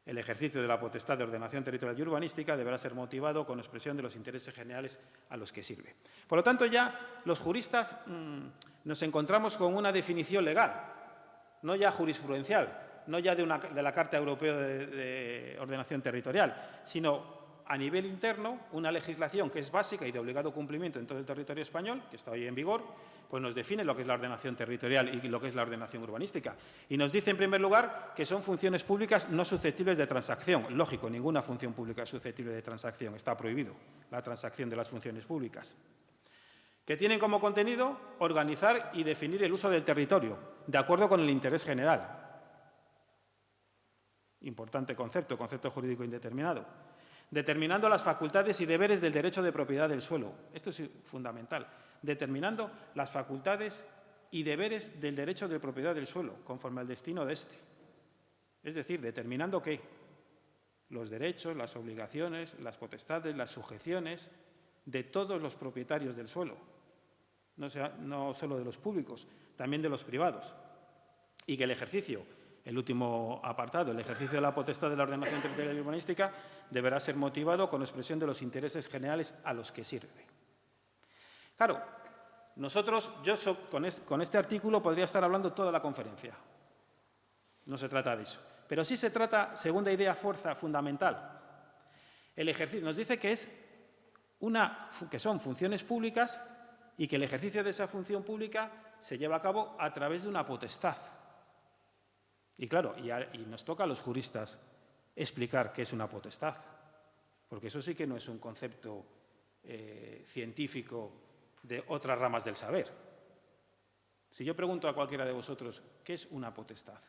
S5: El ejercicio de la potestad de ordenación territorial y urbanística deberá ser motivado con expresión de los intereses generales a los que sirve. Por lo tanto, ya los juristas nos encontramos con una definición legal, no ya jurisprudencial, no ya de la Carta Europea de Ordenación Territorial, sino a nivel interno, una legislación que es básica y de obligado cumplimiento en todo el territorio español, que está hoy en vigor, pues nos define lo que es la ordenación territorial y lo que es la ordenación urbanística. Y nos dice, en primer lugar, que son funciones públicas no susceptibles de transacción. Lógico, ninguna función pública es susceptible de transacción. Está prohibido la transacción de las funciones públicas. Que tienen como contenido organizar y definir el uso del territorio, de acuerdo con el interés general. Importante concepto jurídico indeterminado. Determinando las facultades y deberes del derecho de propiedad del suelo. Esto es fundamental. Determinando las facultades y deberes del derecho de propiedad del suelo, conforme al destino de éste. Es decir, determinando ¿qué? Los derechos, las obligaciones, las potestades, las sujeciones de todos los propietarios del suelo. No solo de los públicos, también de los privados. Y que el ejercicio, el último apartado, el ejercicio de la potestad de la ordenación territorial y urbanística deberá ser motivado con expresión de los intereses generales a los que sirve. Claro, con este artículo podría estar hablando toda la conferencia. No se trata de eso. Pero sí se trata, segunda idea, fuerza fundamental. El ejercicio nos dice que son funciones públicas y que el ejercicio de esa función pública se lleva a cabo a través de una potestad. Y claro, y nos toca a los juristas explicar qué es una potestad, porque eso sí que no es un concepto científico de otras ramas del saber. Si yo pregunto a cualquiera de vosotros, ¿qué es una potestad?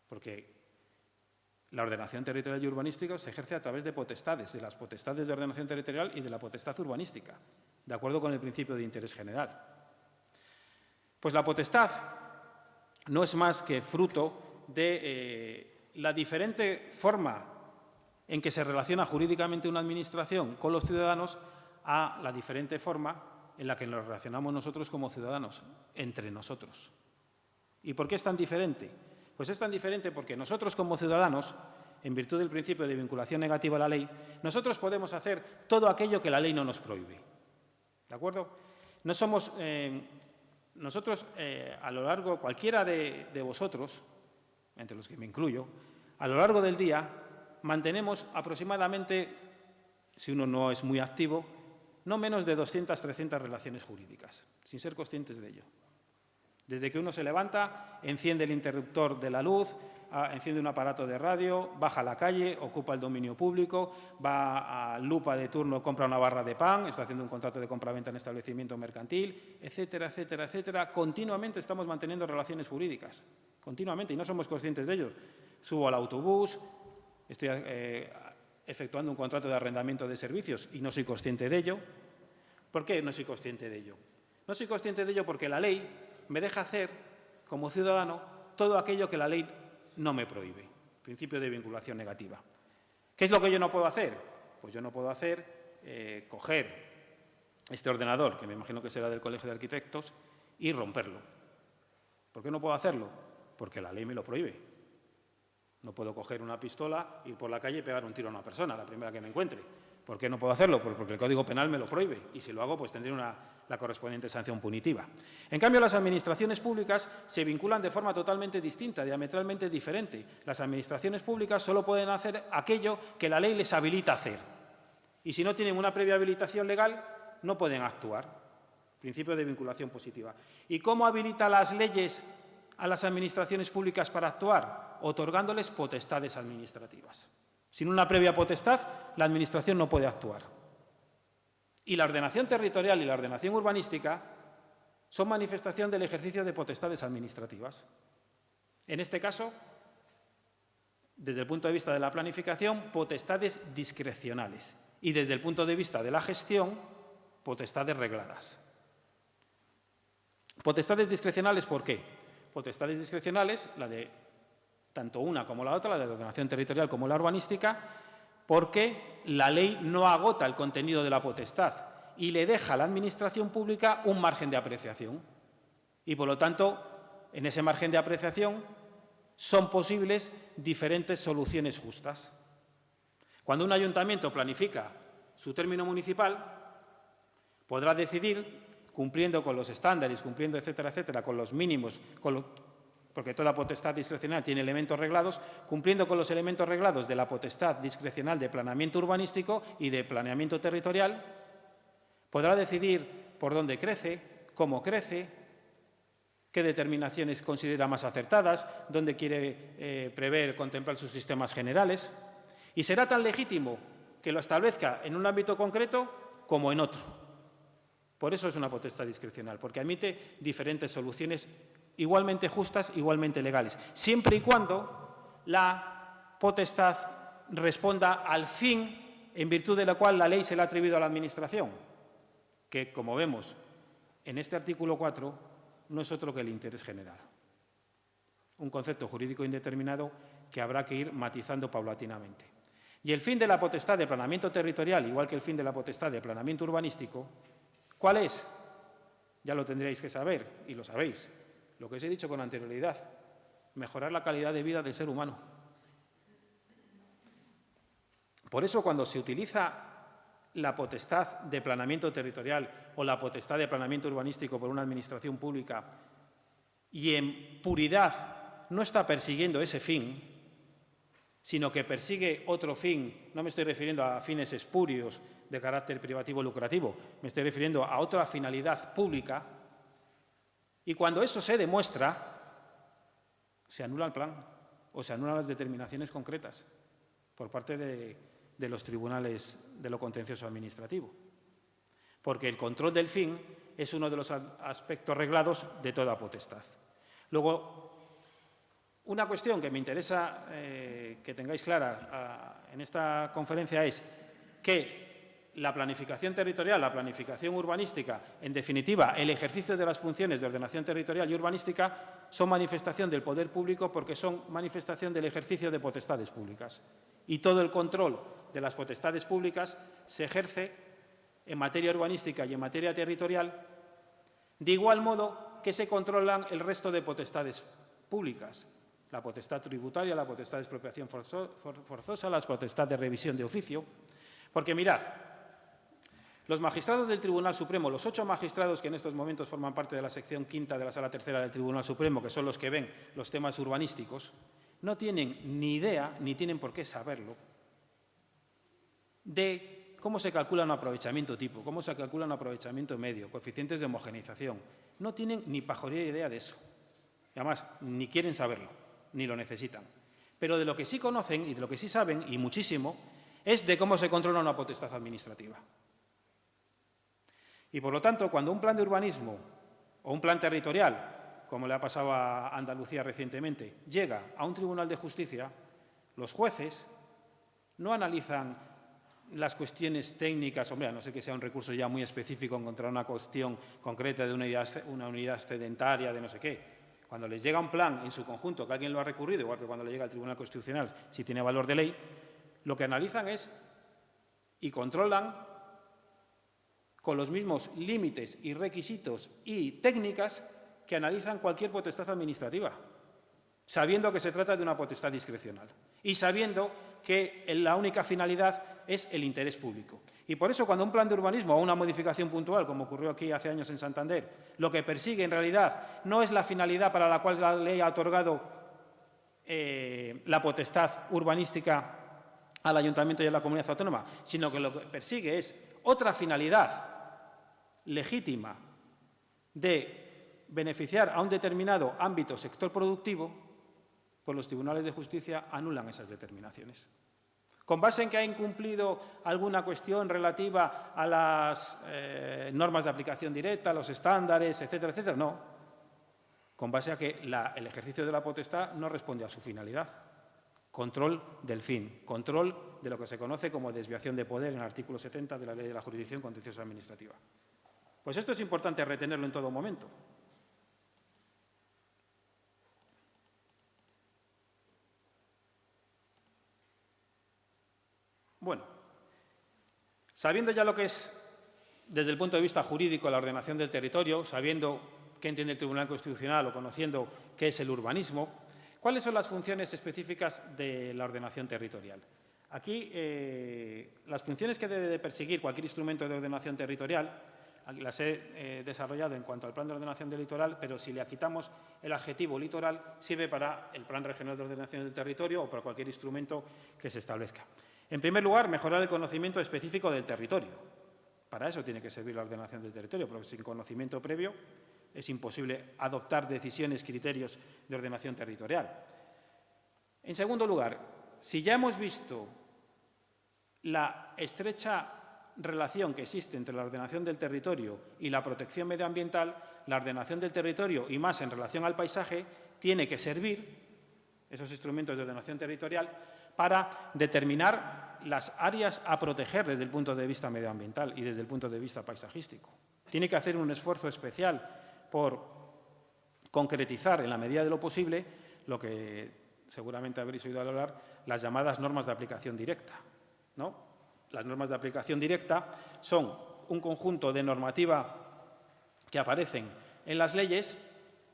S5: Porque la ordenación territorial y urbanística se ejerce a través de potestades, de las potestades de ordenación territorial y de la potestad urbanística, de acuerdo con el principio de interés general. Pues la potestad no es más que fruto de la diferente forma en que se relaciona jurídicamente una administración con los ciudadanos a la diferente forma en la que nos relacionamos nosotros como ciudadanos, entre nosotros. ¿Y por qué es tan diferente? Pues es tan diferente porque nosotros como ciudadanos, en virtud del principio de vinculación negativa a la ley, nosotros podemos hacer todo aquello que la ley no nos prohíbe. ¿De acuerdo? No somos, nosotros a lo largo, cualquiera de vosotros, entre los que me incluyo, a lo largo del día mantenemos aproximadamente, si uno no es muy activo, no menos de 200, 300 relaciones jurídicas, sin ser conscientes de ello. Desde que uno se levanta, enciende el interruptor de la luz, enciende un aparato de radio, baja a la calle, ocupa el dominio público, va a lupa de turno, compra una barra de pan, está haciendo un contrato de compraventa en establecimiento mercantil, etcétera, etcétera, etcétera. Continuamente estamos manteniendo relaciones jurídicas, continuamente, y no somos conscientes de ello. Subo al autobús, estoy efectuando un contrato de arrendamiento de servicios y no soy consciente de ello. ¿Por qué no soy consciente de ello? No soy consciente de ello porque la ley me deja hacer, como ciudadano, todo aquello que la ley no me prohíbe. Principio de vinculación negativa. ¿Qué es lo que yo no puedo hacer? Pues yo no puedo hacer coger este ordenador, que me imagino que será del Colegio de Arquitectos, y romperlo. ¿Por qué no puedo hacerlo? Porque la ley me lo prohíbe. No puedo coger una pistola, ir por la calle y pegar un tiro a una persona, la primera que me encuentre. ¿Por qué no puedo hacerlo? Pues porque el Código Penal me lo prohíbe y si lo hago pues tendré la correspondiente sanción punitiva. En cambio, las administraciones públicas se vinculan de forma totalmente distinta, diametralmente diferente. Las administraciones públicas solo pueden hacer aquello que la ley les habilita a hacer. Y si no tienen una previa habilitación legal, no pueden actuar. Principio de vinculación positiva. ¿Y cómo habilita las leyes a las administraciones públicas para actuar? Otorgándoles potestades administrativas. Sin una previa potestad, la Administración no puede actuar. Y la ordenación territorial y la ordenación urbanística son manifestación del ejercicio de potestades administrativas. En este caso, desde el punto de vista de la planificación, potestades discrecionales. Y desde el punto de vista de la gestión, potestades regladas. Potestades discrecionales, ¿por qué? Potestades discrecionales, la de tanto una como la otra, la de la ordenación territorial como la urbanística, porque la ley no agota el contenido de la potestad y le deja a la administración pública un margen de apreciación. Y, por lo tanto, en ese margen de apreciación son posibles diferentes soluciones justas. Cuando un ayuntamiento planifica su término municipal, podrá decidir, cumpliendo con los estándares, cumpliendo, etcétera, etcétera, con los mínimos, porque toda potestad discrecional tiene elementos reglados, cumpliendo con los elementos reglados de la potestad discrecional de planeamiento urbanístico y de planeamiento territorial, podrá decidir por dónde crece, cómo crece, qué determinaciones considera más acertadas, dónde quiere prever, contemplar sus sistemas generales, y será tan legítimo que lo establezca en un ámbito concreto como en otro. Por eso es una potestad discrecional, porque admite diferentes soluciones igualmente justas, igualmente legales, siempre y cuando la potestad responda al fin en virtud de la cual la ley se le ha atribuido a la Administración, que, como vemos en este artículo 4, no es otro que el interés general. Un concepto jurídico indeterminado que habrá que ir matizando paulatinamente. Y el fin de la potestad de planeamiento territorial, igual que el fin de la potestad de planeamiento urbanístico, ¿cuál es? Ya lo tendréis que saber, y lo sabéis. Lo que os he dicho con anterioridad, mejorar la calidad de vida del ser humano. Por eso, cuando se utiliza la potestad de planeamiento territorial o la potestad de planeamiento urbanístico por una administración pública y en puridad no está persiguiendo ese fin, sino que persigue otro fin, no me estoy refiriendo a fines espurios de carácter privativo lucrativo, me estoy refiriendo a otra finalidad pública, y cuando eso se demuestra, se anula el plan o se anulan las determinaciones concretas por parte de los tribunales de lo contencioso administrativo. Porque el control del fin es uno de los aspectos reglados de toda potestad. Luego, una cuestión que me interesa que tengáis clara en esta conferencia es que la planificación territorial, la planificación urbanística, en definitiva, el ejercicio de las funciones de ordenación territorial y urbanística son manifestación del poder público porque son manifestación del ejercicio de potestades públicas. Y todo el control de las potestades públicas se ejerce en materia urbanística y en materia territorial, de igual modo que se controlan el resto de potestades públicas. La potestad tributaria, la potestad de expropiación forzosa, la potestad de revisión de oficio. Porque mirad, los magistrados del Tribunal Supremo, los 8 magistrados que en estos momentos forman parte de la sección 5ª de la Sala Tercera del Tribunal Supremo, que son los que ven los temas urbanísticos, no tienen ni idea, ni tienen por qué saberlo, de cómo se calcula un aprovechamiento tipo, cómo se calcula un aprovechamiento medio, coeficientes de homogeneización. No tienen ni pajolera idea de eso. Y además, ni quieren saberlo, ni lo necesitan. Pero de lo que sí conocen y de lo que sí saben, y muchísimo, es de cómo se controla una potestad administrativa. Y, por lo tanto, cuando un plan de urbanismo o un plan territorial, como le ha pasado a Andalucía recientemente, llega a un tribunal de justicia, los jueces no analizan las cuestiones técnicas, hombre, a no ser que sea un recurso ya muy específico, encontrar una cuestión concreta de una unidad excedentaria de no sé qué. Cuando les llega un plan en su conjunto, que alguien lo ha recurrido, igual que cuando le llega al Tribunal Constitucional, si tiene valor de ley, lo que analizan es y controlan con los mismos límites y requisitos y técnicas que analizan cualquier potestad administrativa, sabiendo que se trata de una potestad discrecional y sabiendo que la única finalidad es el interés público. Y por eso, cuando un plan de urbanismo o una modificación puntual, como ocurrió aquí hace años en Santander, lo que persigue en realidad no es la finalidad para la cual la ley ha otorgado la potestad urbanística al Ayuntamiento y a la Comunidad Autónoma, sino que lo que persigue es otra finalidad legítima de beneficiar a un determinado ámbito, sector productivo, pues los tribunales de justicia anulan esas determinaciones. ¿Con base en que ha incumplido alguna cuestión relativa a las normas de aplicación directa, los estándares, etcétera, etcétera? No. Con base a que el ejercicio de la potestad no responde a su finalidad. Control del fin, control de lo que se conoce como desviación de poder en el artículo 70 de la Ley de la Jurisdicción Contenciosa Administrativa. Pues esto es importante retenerlo en todo momento. Bueno, sabiendo ya lo que es, desde el punto de vista jurídico, la ordenación del territorio, sabiendo qué entiende el Tribunal Constitucional o conociendo qué es el urbanismo, ¿cuáles son las funciones específicas de la ordenación territorial? Aquí, las funciones que debe de perseguir cualquier instrumento de ordenación territorial, aquí las he desarrollado en cuanto al Plan de Ordenación del Litoral, pero si le quitamos el adjetivo litoral, sirve para el Plan Regional de Ordenación del Territorio o para cualquier instrumento que se establezca. En primer lugar, mejorar el conocimiento específico del territorio. Para eso tiene que servir la ordenación del territorio, porque sin conocimiento previo es imposible adoptar decisiones, criterios de ordenación territorial. En segundo lugar, si ya hemos visto la estrecha relación que existe entre la ordenación del territorio y la protección medioambiental, la ordenación del territorio, y más en relación al paisaje, tiene que servir, esos instrumentos de ordenación territorial, para determinar las áreas a proteger desde el punto de vista medioambiental y desde el punto de vista paisajístico. Tiene que hacer un esfuerzo especial por concretizar en la medida de lo posible lo que seguramente habréis oído hablar, las llamadas normas de aplicación directa, ¿no? Las normas de aplicación directa son un conjunto de normativa que aparecen en las leyes.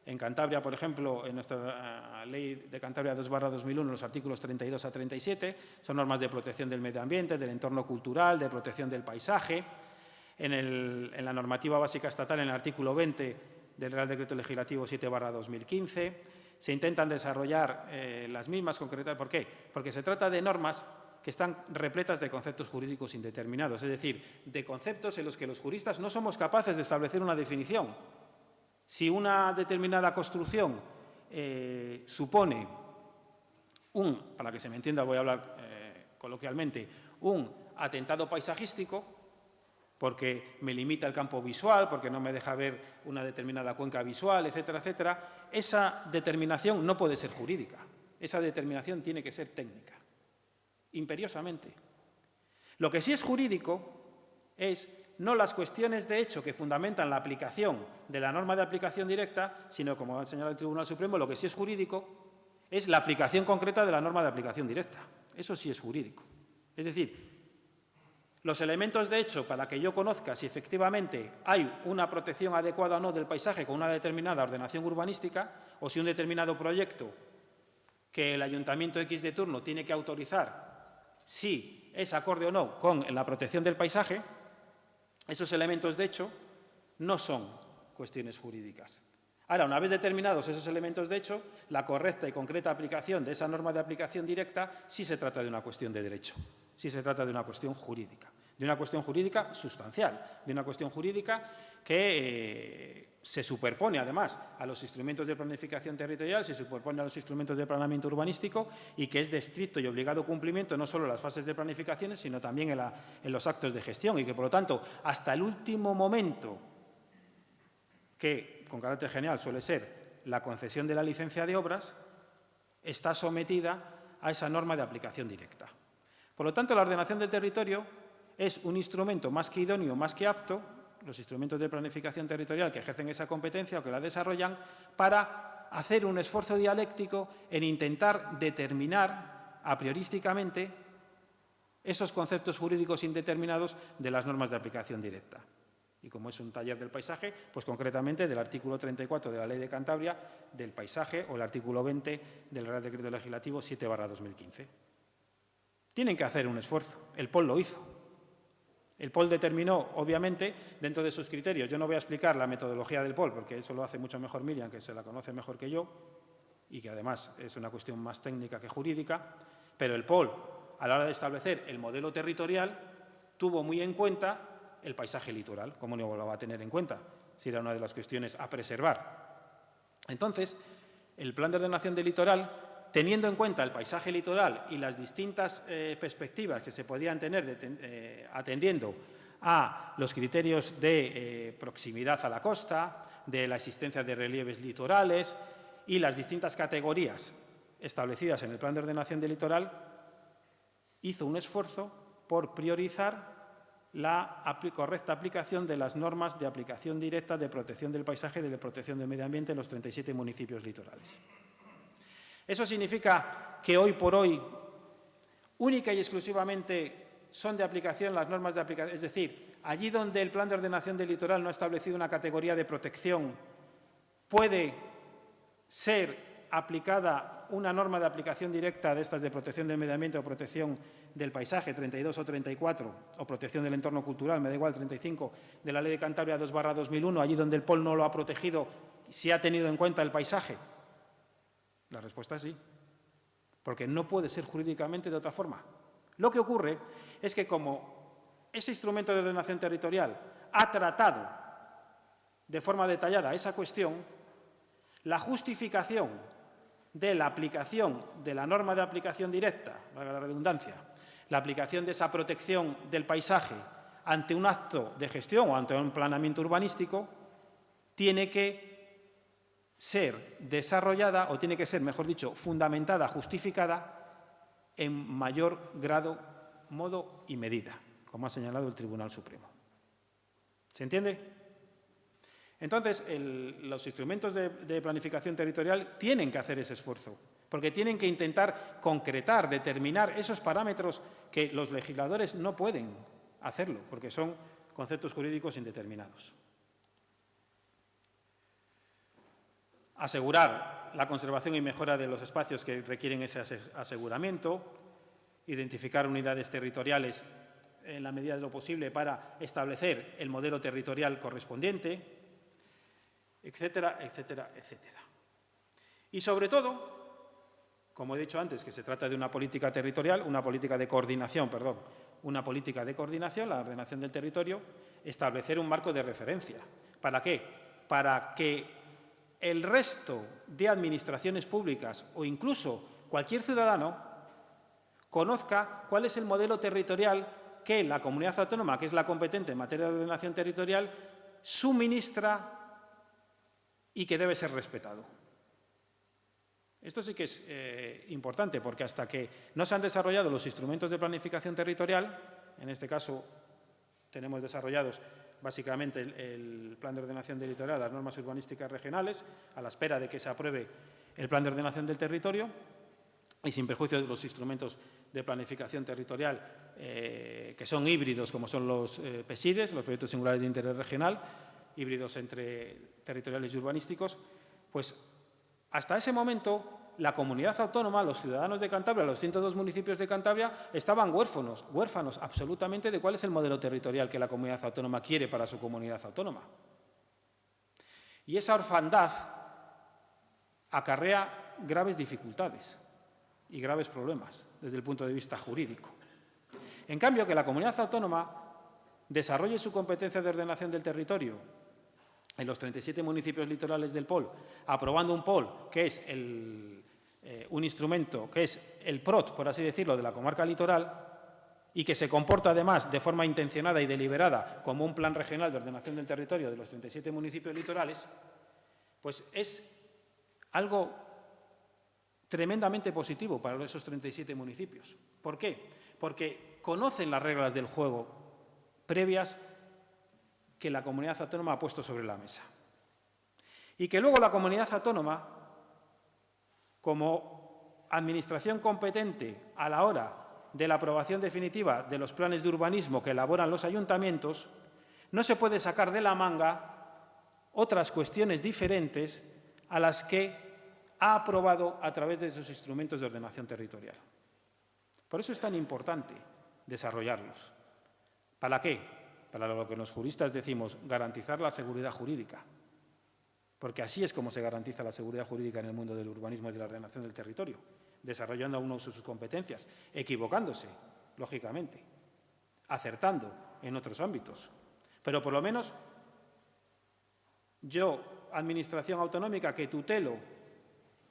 S5: En Cantabria, por ejemplo, en nuestra Ley de Cantabria 2/2001, los artículos 32 a 37, son normas de protección del medio ambiente, del entorno cultural, de protección del paisaje. En la normativa básica estatal, en el artículo 20 del Real Decreto Legislativo 7/2015, se intentan desarrollar las mismas concretas. ¿Por qué? Porque se trata de normas que están repletas de conceptos jurídicos indeterminados, es decir, de conceptos en los que los juristas no somos capaces de establecer una definición. Si una determinada construcción supone para que se me entienda, voy a hablar coloquialmente, un atentado paisajístico, porque me limita el campo visual, porque no me deja ver una determinada cuenca visual, etcétera, etcétera, esa determinación no puede ser jurídica, esa determinación tiene que ser técnica, imperiosamente. Lo que sí es jurídico es no las cuestiones de hecho que fundamentan la aplicación de la norma de aplicación directa, sino, como ha señalado el Tribunal Supremo, lo que sí es jurídico es la aplicación concreta de la norma de aplicación directa. Eso sí es jurídico. Es decir, los elementos de hecho para que yo conozca si efectivamente hay una protección adecuada o no del paisaje con una determinada ordenación urbanística, o si un determinado proyecto que el Ayuntamiento X de turno tiene que autorizar, si es acorde o no con la protección del paisaje, esos elementos de hecho no son cuestiones jurídicas. Ahora, una vez determinados esos elementos de hecho, la correcta y concreta aplicación de esa norma de aplicación directa sí se trata de una cuestión de derecho, sí se trata de una cuestión jurídica, sustancial, de una cuestión jurídica que se superpone además a los instrumentos de planificación territorial, se superpone a los instrumentos de planeamiento urbanístico y que es de estricto y obligado cumplimiento no solo en las fases de planificación, sino también en los actos de gestión, y que, por lo tanto, hasta el último momento, que con carácter general suele ser la concesión de la licencia de obras, está sometida a esa norma de aplicación directa. Por lo tanto, la ordenación del territorio es un instrumento más que idóneo, más que apto, los instrumentos de planificación territorial que ejercen esa competencia o que la desarrollan, para hacer un esfuerzo dialéctico en intentar determinar a priorísticamente esos conceptos jurídicos indeterminados de las normas de aplicación directa. Y como es un taller del paisaje, pues concretamente del artículo 34 de la Ley de Cantabria del paisaje o el artículo 20 del Real Decreto Legislativo 7/2015. Tienen que hacer un esfuerzo. El POL lo hizo. El POL determinó, obviamente, dentro de sus criterios. Yo no voy a explicar la metodología del POL, porque eso lo hace mucho mejor Miriam, que se la conoce mejor que yo, y que además es una cuestión más técnica que jurídica, pero el POL, a la hora de establecer el modelo territorial, tuvo muy en cuenta el paisaje litoral. ¿Cómo no lo va a tener en cuenta? Si era una de las cuestiones a preservar. Entonces, el Plan de Ordenación del Litoral, teniendo en cuenta el paisaje litoral y las distintas perspectivas que se podían tener atendiendo a los criterios de proximidad a la costa, de la existencia de relieves litorales y las distintas categorías establecidas en el Plan de Ordenación del Litoral, hizo un esfuerzo por priorizar la correcta aplicación de las normas de aplicación directa de protección del paisaje y de protección del medio ambiente en los 37 municipios litorales. Eso significa que hoy por hoy, única y exclusivamente, son de aplicación las normas de aplicación, es decir, allí donde el Plan de Ordenación del Litoral no ha establecido una categoría de protección puede ser aplicada una norma de aplicación directa de estas de protección del medio ambiente o protección del paisaje, 32 o 34, o protección del entorno cultural, me da igual, 35, de la Ley de Cantabria 2/2001, allí donde el POL no lo ha protegido, si ha tenido en cuenta el paisaje? La respuesta es sí, porque no puede ser jurídicamente de otra forma. Lo que ocurre es que como ese instrumento de ordenación territorial ha tratado de forma detallada esa cuestión, la justificación de la aplicación de la norma de aplicación directa, valga la redundancia, la aplicación de esa protección del paisaje ante un acto de gestión o ante un planeamiento urbanístico, tiene que ser desarrollada, o tiene que ser, mejor dicho, fundamentada, justificada en mayor grado, modo y medida, como ha señalado el Tribunal Supremo. ¿Se entiende? Entonces, los instrumentos de planificación territorial tienen que hacer ese esfuerzo, porque tienen que intentar concretar, determinar esos parámetros que los legisladores no pueden hacerlo, porque son conceptos jurídicos indeterminados. Asegurar la conservación y mejora de los espacios que requieren ese aseguramiento, identificar unidades territoriales en la medida de lo posible para establecer el modelo territorial correspondiente, etcétera, etcétera, etcétera. Y sobre todo, como he dicho antes, que se trata de una política territorial, una política de coordinación, la ordenación del territorio, establecer un marco de referencia. ¿Para qué? Para que el resto de administraciones públicas o incluso cualquier ciudadano conozca cuál es el modelo territorial que la comunidad autónoma, que es la competente en materia de ordenación territorial, suministra y que debe ser respetado. Esto sí que es importante, porque hasta que no se han desarrollado los instrumentos de planificación territorial, en este caso tenemos desarrollados básicamente el Plan de Ordenación Territorial, las normas urbanísticas regionales, a la espera de que se apruebe el Plan de Ordenación del Territorio, y sin perjuicio de los instrumentos de planificación territorial que son híbridos, como son los PSIDES, los proyectos singulares de interés regional, híbridos entre territoriales y urbanísticos, pues hasta ese momento la comunidad autónoma, los ciudadanos de Cantabria, los 102 municipios de Cantabria, estaban huérfanos absolutamente de cuál es el modelo territorial que la comunidad autónoma quiere para su comunidad autónoma. Y esa orfandad acarrea graves dificultades y graves problemas desde el punto de vista jurídico. En cambio, que la comunidad autónoma desarrolle su competencia de ordenación del territorio en los 37 municipios litorales del POL, aprobando un POL que es un instrumento que es el PROT, por así decirlo, de la comarca litoral, y que se comporta además de forma intencionada y deliberada como un plan regional de ordenación del territorio de los 37 municipios litorales, pues es algo tremendamente positivo para esos 37 municipios. ¿Por qué? Porque conocen las reglas del juego previas que la comunidad autónoma ha puesto sobre la mesa. Y que luego la comunidad autónoma, como administración competente a la hora de la aprobación definitiva de los planes de urbanismo que elaboran los ayuntamientos, no se puede sacar de la manga otras cuestiones diferentes a las que ha aprobado a través de esos instrumentos de ordenación territorial. Por eso es tan importante desarrollarlos. ¿Para qué? Para lo que los juristas decimos, garantizar la seguridad jurídica. Porque así es como se garantiza la seguridad jurídica en el mundo del urbanismo y de la ordenación del territorio, desarrollando uno de sus competencias, equivocándose, lógicamente, acertando en otros ámbitos. Pero por lo menos yo, administración autonómica que tutelo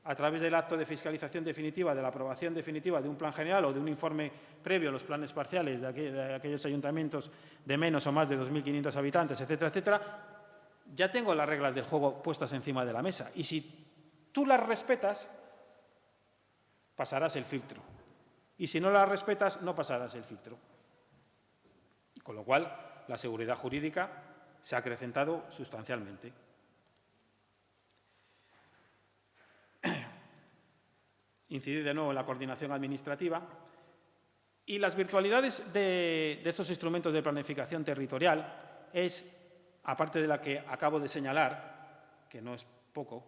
S5: a través del acto de fiscalización definitiva, de la aprobación definitiva de un plan general o de un informe previo a los planes parciales de aquellos ayuntamientos de menos o más de 2.500 habitantes, etcétera, etcétera, ya tengo las reglas del juego puestas encima de la mesa. Y si tú las respetas, pasarás el filtro. Y si no las respetas, no pasarás el filtro. Con lo cual, la seguridad jurídica se ha acrecentado sustancialmente. Incidir de nuevo en la coordinación administrativa y las virtualidades de estos instrumentos de planificación territorial es, aparte de la que acabo de señalar, que no es poco,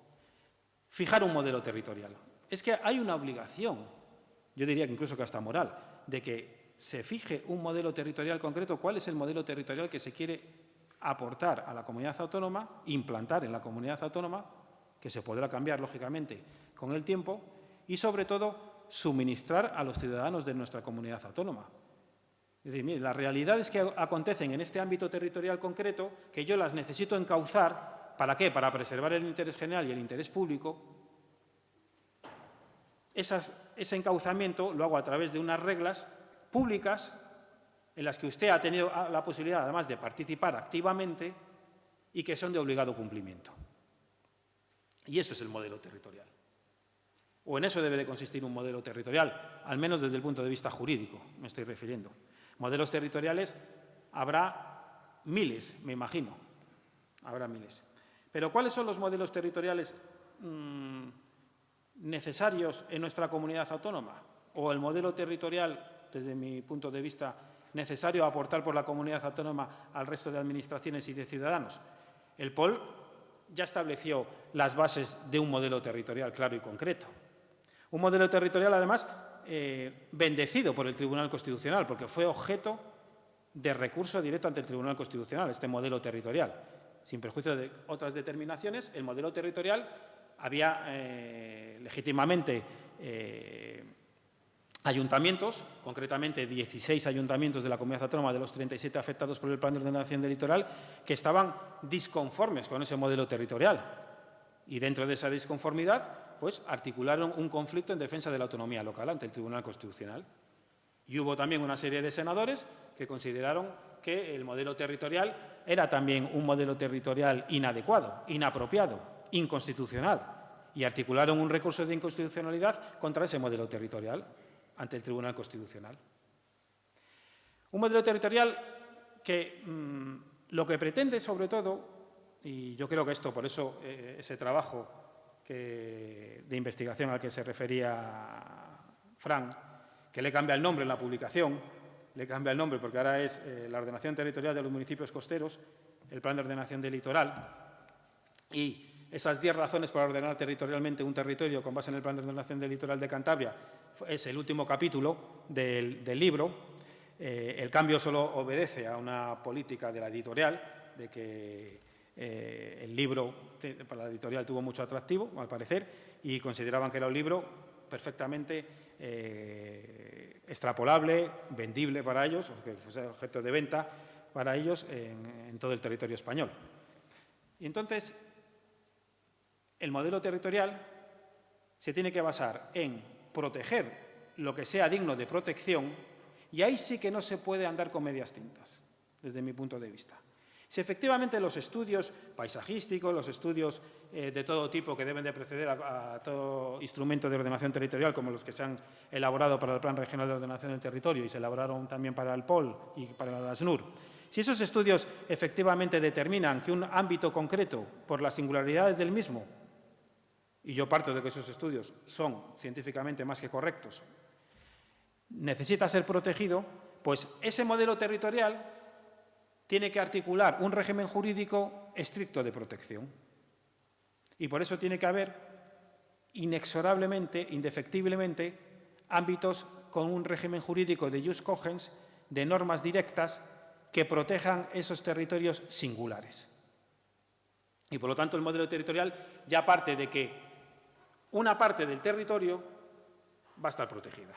S5: fijar un modelo territorial. Es que hay una obligación, yo diría que incluso que hasta moral, de que se fije un modelo territorial concreto. ¿Cuál es el modelo territorial que se quiere aportar a la comunidad autónoma, implantar en la comunidad autónoma, que se podrá cambiar, lógicamente, con el tiempo, y, sobre todo, suministrar a los ciudadanos de nuestra comunidad autónoma? Es decir, mire, las realidades que acontecen en este ámbito territorial concreto, que yo las necesito encauzar, ¿para qué? Para preservar el interés general y el interés público. Ese encauzamiento lo hago a través de unas reglas públicas en las que usted ha tenido la posibilidad, además, de participar activamente y que son de obligado cumplimiento. Y eso es el modelo territorial. O en eso debe de consistir un modelo territorial, al menos desde el punto de vista jurídico, me estoy refiriendo. Modelos territoriales habrá miles, me imagino. Habrá miles. Pero ¿cuáles son los modelos territoriales necesarios en nuestra comunidad autónoma? ¿O el modelo territorial, desde mi punto de vista, necesario a aportar por la comunidad autónoma al resto de administraciones y de ciudadanos? El POL ya estableció las bases de un modelo territorial claro y concreto. Un modelo territorial, además, bendecido por el Tribunal Constitucional, porque fue objeto de recurso directo ante el Tribunal Constitucional, este modelo territorial. Sin perjuicio de otras determinaciones, el modelo territorial había legítimamente ayuntamientos, concretamente 16 ayuntamientos de la Comunidad Autónoma de los 37 afectados por el Plan de Ordenación del Litoral, que estaban disconformes con ese modelo territorial. Y dentro de esa disconformidad, pues articularon un conflicto en defensa de la autonomía local ante el Tribunal Constitucional. Y hubo también una serie de senadores que consideraron que el modelo territorial era también un modelo territorial inadecuado, inapropiado, inconstitucional, y articularon un recurso de inconstitucionalidad contra ese modelo territorial ante el Tribunal Constitucional. Un modelo territorial que lo que pretende, sobre todo, y yo creo que esto, por eso ese trabajo de investigación al que se refería Fran, que le cambia el nombre en la publicación, le cambia el nombre porque ahora es la ordenación territorial de los municipios costeros, el Plan de Ordenación del Litoral, y esas 10 razones para ordenar territorialmente un territorio con base en el Plan de Ordenación del Litoral de Cantabria es el último capítulo del libro. El cambio solo obedece a una política de la editorial, de que el libro para la editorial tuvo mucho atractivo, al parecer, y consideraban que era un libro perfectamente extrapolable, vendible para ellos, o que fuese objeto de venta para ellos en todo el territorio español. Y entonces, el modelo territorial se tiene que basar en proteger lo que sea digno de protección, y ahí sí que no se puede andar con medias tintas, desde mi punto de vista. Si efectivamente los estudios paisajísticos, los estudios de todo tipo que deben de preceder a todo instrumento de ordenación territorial, como los que se han elaborado para el Plan Regional de Ordenación del Territorio y se elaboraron también para el POL y para la ASNUR, si esos estudios efectivamente determinan que un ámbito concreto, por las singularidades del mismo, y yo parto de que esos estudios son científicamente más que correctos, necesita ser protegido, pues ese modelo territorial tiene que articular un régimen jurídico estricto de protección. Y por eso tiene que haber inexorablemente, indefectiblemente, ámbitos con un régimen jurídico de jus cogens, de normas directas que protejan esos territorios singulares. Y por lo tanto el modelo territorial ya parte de que una parte del territorio va a estar protegida.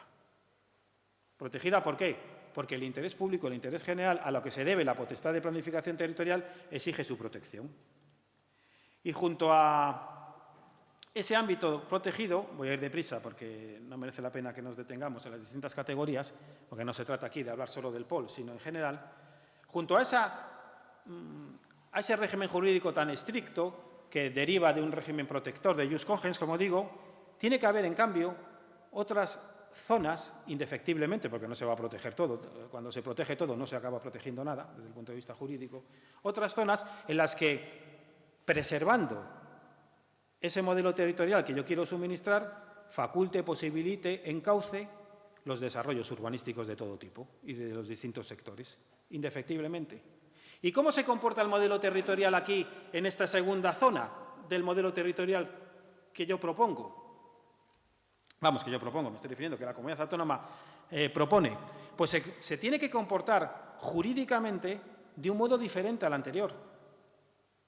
S5: ¿Protegida por qué? Porque el interés público, el interés general, a lo que se debe la potestad de planificación territorial, exige su protección. Y junto a ese ámbito protegido, voy a ir deprisa porque no merece la pena que nos detengamos en las distintas categorías, porque no se trata aquí de hablar solo del POL, sino en general, junto a ese régimen jurídico tan estricto que deriva de un régimen protector de jus cogens, como digo, tiene que haber, en cambio, otras zonas, indefectiblemente, porque no se va a proteger todo, cuando se protege todo no se acaba protegiendo nada desde el punto de vista jurídico, otras zonas en las que, preservando ese modelo territorial que yo quiero suministrar, faculte, posibilite, encauce los desarrollos urbanísticos de todo tipo y de los distintos sectores, indefectiblemente. ¿Y cómo se comporta el modelo territorial aquí, en esta segunda zona del modelo territorial que yo propongo, me estoy refiriendo, que la comunidad autónoma propone, pues se tiene que comportar jurídicamente de un modo diferente al anterior.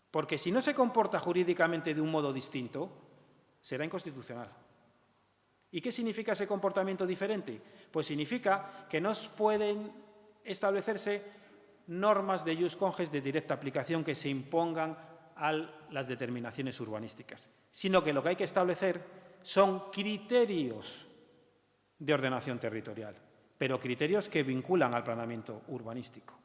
S5: Porque si no se comporta jurídicamente de un modo distinto, será inconstitucional. ¿Y qué significa ese comportamiento diferente? Pues significa que no pueden establecerse normas de ius cogens de directa aplicación que se impongan a las determinaciones urbanísticas, sino que lo que hay que establecer son criterios de ordenación territorial, pero criterios que vinculan al planeamiento urbanístico.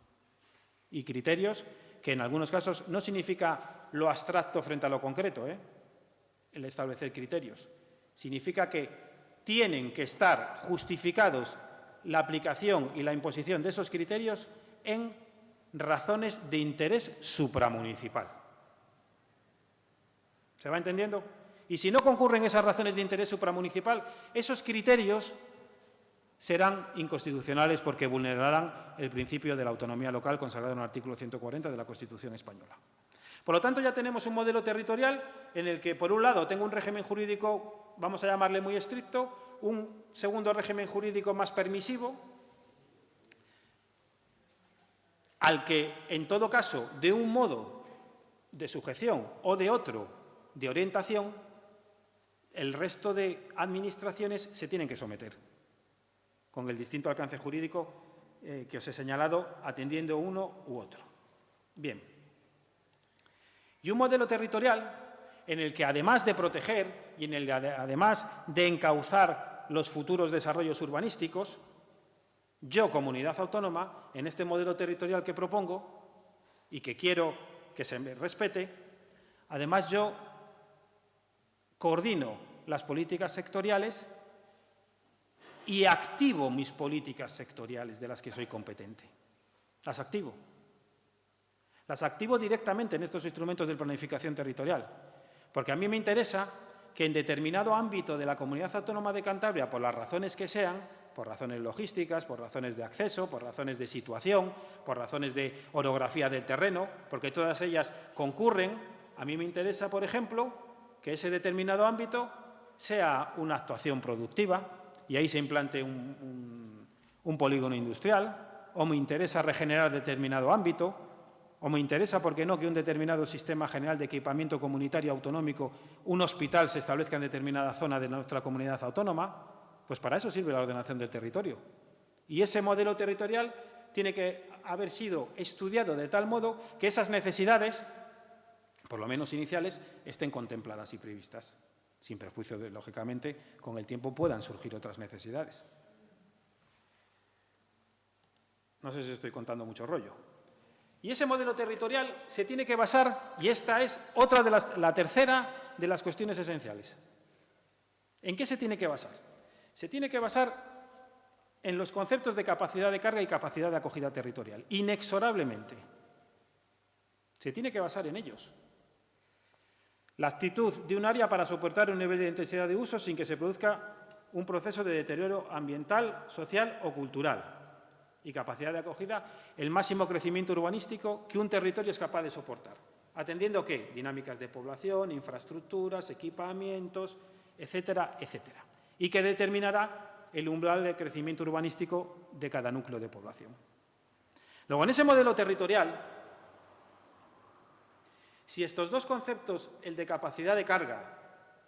S5: Y criterios que en algunos casos no significa lo abstracto frente a lo concreto, el establecer criterios. Significa que tienen que estar justificados la aplicación y la imposición de esos criterios en razones de interés supramunicipal. ¿Se va entendiendo? Y si no concurren esas razones de interés supramunicipal, esos criterios serán inconstitucionales porque vulnerarán el principio de la autonomía local consagrado en el artículo 140 de la Constitución española. Por lo tanto, ya tenemos un modelo territorial en el que, por un lado, tengo un régimen jurídico, vamos a llamarle muy estricto, un segundo régimen jurídico más permisivo, al que, en todo caso, de un modo de sujeción o de otro de orientación, el resto de administraciones se tienen que someter, con el distinto alcance jurídico que os he señalado, atendiendo uno u otro. Bien. Y un modelo territorial en el que, además de proteger y en el que, además de encauzar los futuros desarrollos urbanísticos, yo, comunidad autónoma, en este modelo territorial que propongo y que quiero que se me respete, además yo coordino las políticas sectoriales y activo mis políticas sectoriales de las que soy competente. Las activo. Las activo directamente en estos instrumentos de planificación territorial, porque a mí me interesa que en determinado ámbito de la Comunidad Autónoma de Cantabria, por las razones que sean, por razones logísticas, por razones de acceso, por razones de situación, por razones de orografía del terreno, porque todas ellas concurren, a mí me interesa, por ejemplo, que ese determinado ámbito sea una actuación productiva y ahí se implante un polígono industrial, o me interesa regenerar determinado ámbito, o me interesa, ¿por qué no?, que un determinado sistema general de equipamiento comunitario autonómico, un hospital, se establezca en determinada zona de nuestra comunidad autónoma. Pues para eso sirve la ordenación del territorio. Y ese modelo territorial tiene que haber sido estudiado de tal modo que esas necesidades, por lo menos iniciales, estén contempladas y previstas, sin perjuicio de, lógicamente, con el tiempo puedan surgir otras necesidades. No sé si estoy contando mucho rollo. Y ese modelo territorial se tiene que basar, y esta es otra de la tercera de las cuestiones esenciales. ¿En qué se tiene que basar? Se tiene que basar en los conceptos de capacidad de carga y capacidad de acogida territorial, inexorablemente. Se tiene que basar en ellos. La actitud de un área para soportar un nivel de intensidad de uso sin que se produzca un proceso de deterioro ambiental, social o cultural. Y capacidad de acogida, el máximo crecimiento urbanístico que un territorio es capaz de soportar. ¿Atendiendo qué? Dinámicas de población, infraestructuras, equipamientos, etcétera, etcétera. Y que determinará el umbral de crecimiento urbanístico de cada núcleo de población. Luego, en ese modelo territorial, si estos dos conceptos, el de capacidad de carga,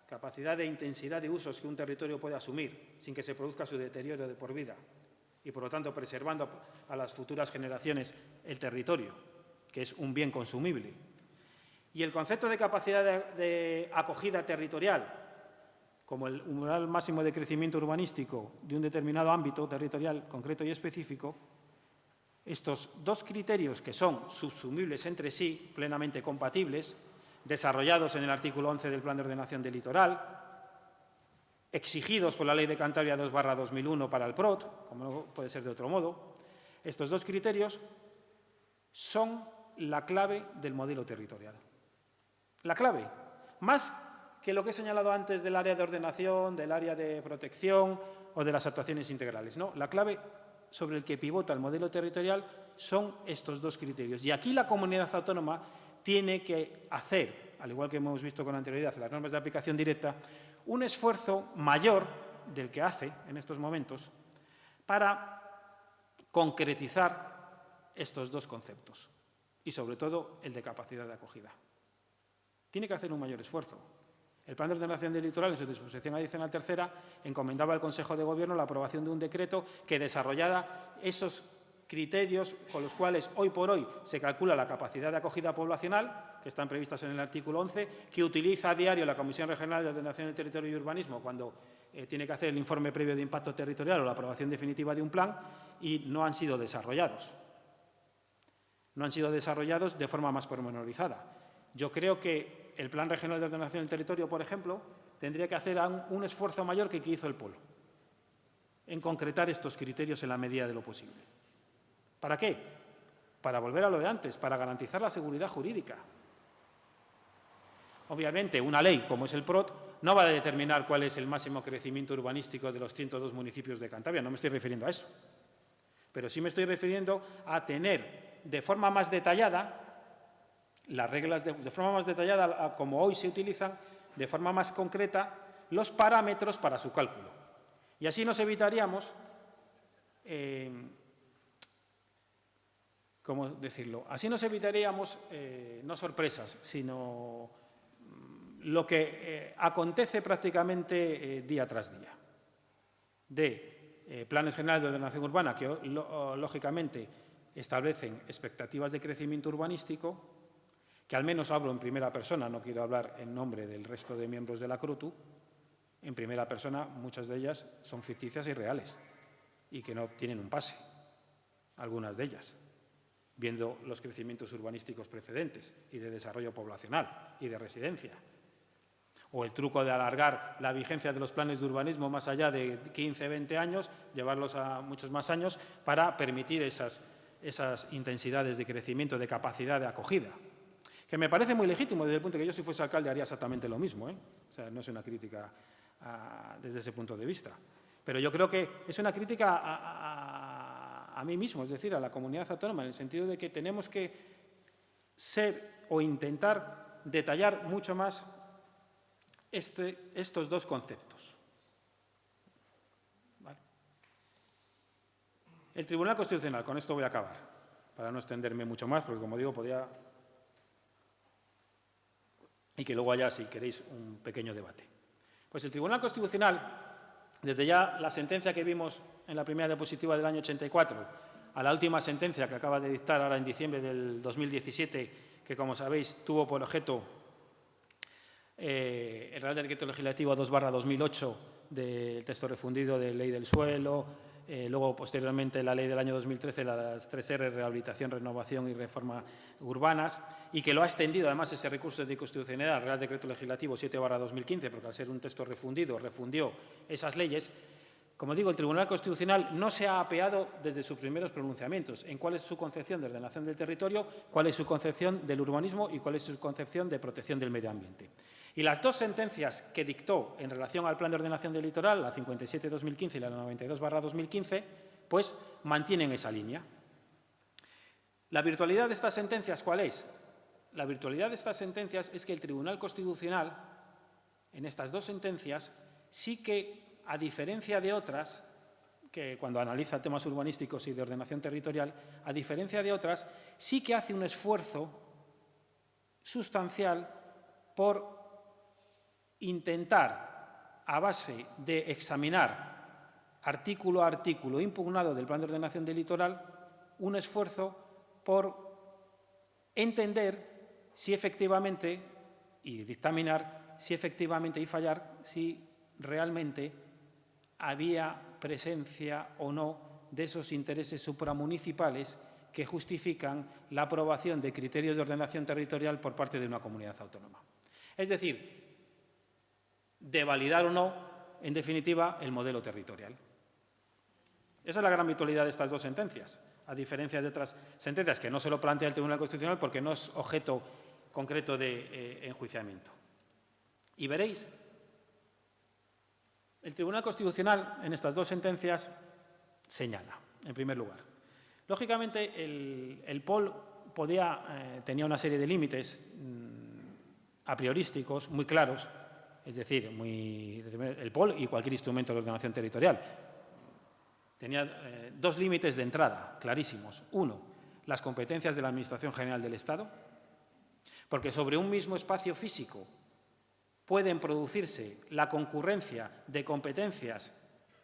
S5: capacidad de intensidad de usos que un territorio puede asumir sin que se produzca su deterioro de por vida, y por lo tanto preservando a las futuras generaciones el territorio, que es un bien consumible, y el concepto de capacidad de acogida territorial, como el umbral máximo de crecimiento urbanístico de un determinado ámbito territorial concreto y específico, estos dos criterios que son subsumibles entre sí, plenamente compatibles, desarrollados en el artículo 11 del Plan de Ordenación del Litoral, exigidos por la Ley de Cantabria 2/2001 para el PROT, como no puede ser de otro modo, estos dos criterios son la clave del modelo territorial. La clave, más que lo que he señalado antes del área de ordenación, del área de protección o de las actuaciones integrales. No, la clave sobre el que pivota el modelo territorial son estos dos criterios. Y aquí la comunidad autónoma tiene que hacer al igual que hemos visto con anterioridad las normas de aplicación directa, un esfuerzo mayor del que hace en estos momentos para concretizar estos dos conceptos y, sobre todo, el de capacidad de acogida. Tiene que hacer un mayor esfuerzo. El Plan de Ordenación del Litoral, en su disposición adicional tercera, encomendaba al Consejo de Gobierno la aprobación de un decreto que desarrollara esos criterios con los cuales hoy por hoy se calcula la capacidad de acogida poblacional, que están previstas en el artículo 11, que utiliza a diario la Comisión Regional de Ordenación del Territorio y Urbanismo cuando tiene que hacer el informe previo de impacto territorial o la aprobación definitiva de un plan, y no han sido desarrollados. No han sido desarrollados de forma más pormenorizada. Yo creo que el Plan Regional de Ordenación del Territorio, por ejemplo, tendría que hacer un esfuerzo mayor que hizo el POL en concretar estos criterios en la medida de lo posible. ¿Para qué? Para volver a lo de antes, para garantizar la seguridad jurídica. Obviamente, una ley como es el PROT no va a determinar cuál es el máximo crecimiento urbanístico de los 102 municipios de Cantabria, no me estoy refiriendo a eso. Pero sí me estoy refiriendo a tener de forma más detallada las reglas, de forma más detallada, como hoy se utilizan, de forma más concreta, los parámetros para su cálculo. Y así nos evitaríamos, ¿cómo decirlo? Así nos evitaríamos no sorpresas, sino lo que acontece prácticamente día tras día. De planes generales de ordenación urbana que, lógicamente, establecen expectativas de crecimiento urbanístico, que al menos hablo en primera persona, no quiero hablar en nombre del resto de miembros de la CRUTU, en primera persona muchas de ellas son ficticias y reales y que no tienen un pase, algunas de ellas, viendo los crecimientos urbanísticos precedentes y de desarrollo poblacional y de residencia. O el truco de alargar la vigencia de los planes de urbanismo más allá de 15, 20 años, llevarlos a muchos más años para permitir esas intensidades de crecimiento, de capacidad de acogida. Que me parece muy legítimo desde el punto de que yo, si fuese alcalde, haría exactamente lo mismo, ¿eh? O sea, no es una crítica desde ese punto de vista. Pero yo creo que es una crítica a mí mismo, es decir, a la comunidad autónoma, en el sentido de que tenemos que ser o intentar detallar mucho más estos dos conceptos. ¿Vale? El Tribunal Constitucional, con esto voy a acabar, para no extenderme mucho más, porque, como digo, podía... y que luego haya, si queréis, un pequeño debate. Pues el Tribunal Constitucional, desde ya la sentencia que vimos en la primera diapositiva del año 84, a la última sentencia que acaba de dictar ahora en diciembre del 2017, que, como sabéis, tuvo por objeto el Real Decreto Legislativo 2/2008 del texto refundido de Ley del Suelo, luego, posteriormente, la ley del año 2013, las 3R, rehabilitación, renovación y reforma urbanas, y que lo ha extendido, además, ese recurso de inconstitucionalidad al Real Decreto Legislativo 7/2015, porque al ser un texto refundido, refundió esas leyes. Como digo, el Tribunal Constitucional no se ha apeado desde sus primeros pronunciamientos en cuál es su concepción de ordenación del territorio, cuál es su concepción del urbanismo y cuál es su concepción de protección del medio ambiente. Y las dos sentencias que dictó en relación al Plan de Ordenación del Litoral, la 57/2015 y la 92/2015, pues mantienen esa línea. ¿La virtualidad de estas sentencias cuál es? La virtualidad de estas sentencias es que el Tribunal Constitucional, en estas dos sentencias, sí que, a diferencia de otras, que cuando analiza temas urbanísticos y de ordenación territorial, a diferencia de otras, sí que hace un esfuerzo sustancial por intentar, a base de examinar artículo a artículo impugnado del Plan de Ordenación del Litoral, un esfuerzo por entender si efectivamente, y dictaminar si efectivamente y fallar, si realmente había presencia o no de esos intereses supramunicipales que justifican la aprobación de criterios de ordenación territorial por parte de una comunidad autónoma. Es decir, de validar o no, en definitiva, el modelo territorial. Esa es la gran virtualidad de estas dos sentencias, a diferencia de otras sentencias que no se lo plantea el Tribunal Constitucional porque no es objeto concreto de enjuiciamiento. Y veréis, el Tribunal Constitucional en estas dos sentencias señala, en primer lugar. Lógicamente, el POL tenía una serie de límites a priorísticos, muy claros, es decir, el POL y cualquier instrumento de ordenación territorial. Tenía dos límites de entrada clarísimos. Uno, las competencias de la Administración General del Estado, porque sobre un mismo espacio físico pueden producirse la concurrencia de competencias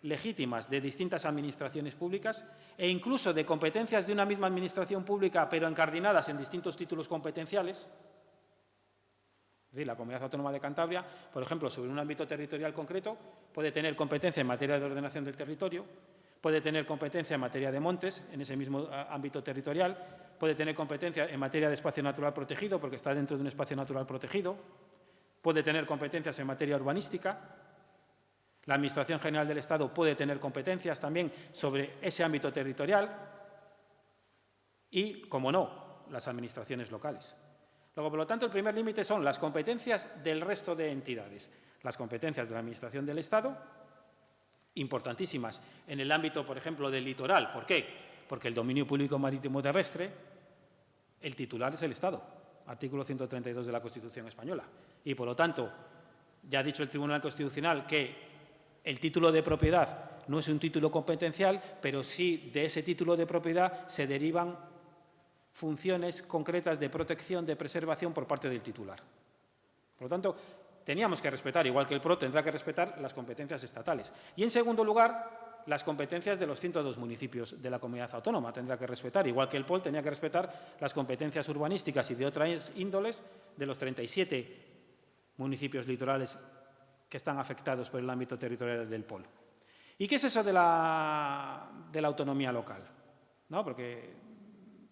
S5: legítimas de distintas administraciones públicas e incluso de competencias de una misma administración pública, pero encardinadas en distintos títulos competenciales. Es decir, la Comunidad Autónoma de Cantabria, por ejemplo, sobre un ámbito territorial concreto, puede tener competencia en materia de ordenación del territorio, puede tener competencia en materia de montes, en ese mismo ámbito territorial, puede tener competencia en materia de espacio natural protegido, porque está dentro de un espacio natural protegido, puede tener competencias en materia urbanística. La Administración General del Estado puede tener competencias también sobre ese ámbito territorial y, como no, las administraciones locales. Luego, por lo tanto, el primer límite son las competencias del resto de entidades. Las competencias de la Administración del Estado, importantísimas en el ámbito, por ejemplo, del litoral. ¿Por qué? Porque el dominio público marítimo terrestre, el titular es el Estado, artículo 132 de la Constitución española. Y, por lo tanto, ya ha dicho el Tribunal Constitucional que el título de propiedad no es un título competencial, pero sí de ese título de propiedad se derivan funciones concretas de protección, de preservación por parte del titular. Por lo tanto, teníamos que respetar, igual que el PRO tendrá que respetar las competencias estatales. Y, en segundo lugar, las competencias de los 102 municipios de la comunidad autónoma tendrá que respetar, igual que el POL tenía que respetar las competencias urbanísticas y de otras índoles de los 37 municipios litorales que están afectados por el ámbito territorial del POL. ¿Y qué es eso de la autonomía local? ¿No? Porque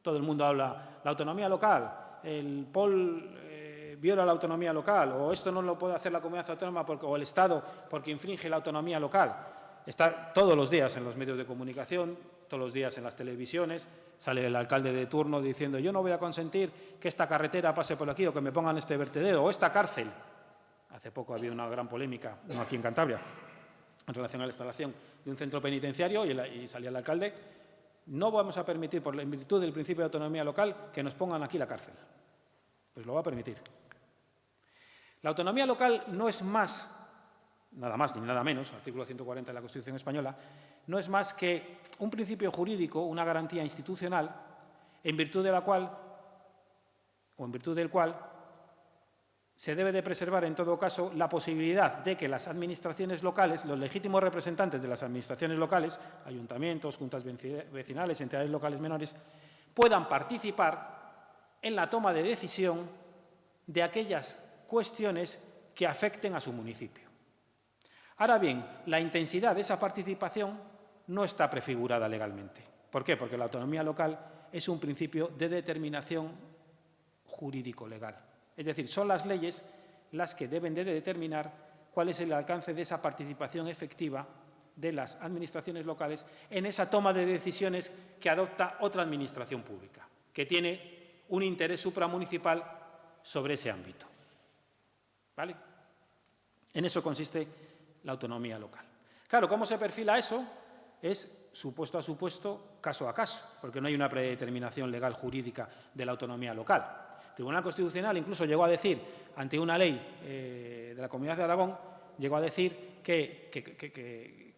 S5: todo el mundo habla, la autonomía local, el POL viola la autonomía local, o esto no lo puede hacer la comunidad autónoma o el Estado porque infringe la autonomía local. Está todos los días en los medios de comunicación, todos los días en las televisiones, sale el alcalde de turno diciendo yo no voy a consentir que esta carretera pase por aquí o que me pongan este vertedero o esta cárcel. Hace poco había una gran polémica, aquí en Cantabria, en relación a la instalación de un centro penitenciario y salía el alcalde. No vamos a permitir, en virtud del principio de autonomía local, que nos pongan aquí la cárcel. Pues lo va a permitir. La autonomía local no es más, nada más ni nada menos, artículo 140 de la Constitución española, no es más que un principio jurídico, una garantía institucional, en virtud de la cual, o en virtud del cual, se debe de preservar en todo caso la posibilidad de que las administraciones locales, los legítimos representantes de las administraciones locales, ayuntamientos, juntas vecinales, entidades locales menores, puedan participar en la toma de decisión de aquellas cuestiones que afecten a su municipio. Ahora bien, la intensidad de esa participación no está prefigurada legalmente. ¿Por qué? Porque la autonomía local es un principio de determinación jurídico-legal. Es decir, son las leyes las que deben de determinar cuál es el alcance de esa participación efectiva de las administraciones locales en esa toma de decisiones que adopta otra administración pública, que tiene un interés supramunicipal sobre ese ámbito. ¿Vale? En eso consiste la autonomía local. Claro, ¿cómo se perfila eso? Es supuesto a supuesto, caso a caso, porque no hay una predeterminación legal jurídica de la autonomía local. El Tribunal Constitucional incluso llegó a decir, ante una ley de la Comunidad de Aragón, llegó a decir que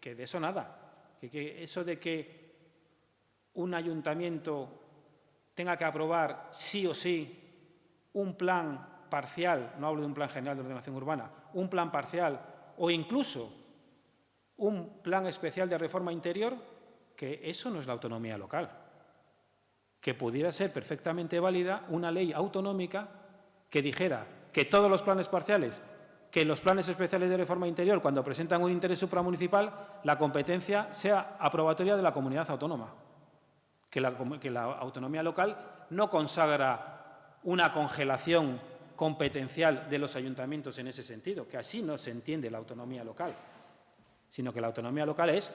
S5: de eso nada, que eso de que un ayuntamiento tenga que aprobar sí o sí un plan parcial, no hablo de un plan general de ordenación urbana, un plan parcial o incluso un plan especial de reforma interior, que eso no es la autonomía local. Que pudiera ser perfectamente válida una ley autonómica que dijera que todos los planes parciales, que los planes especiales de reforma interior, cuando presentan un interés supramunicipal, la competencia sea aprobatoria de la comunidad autónoma. Que la autonomía local no consagra una congelación competencial de los ayuntamientos en ese sentido, que así no se entiende la autonomía local, sino que la autonomía local es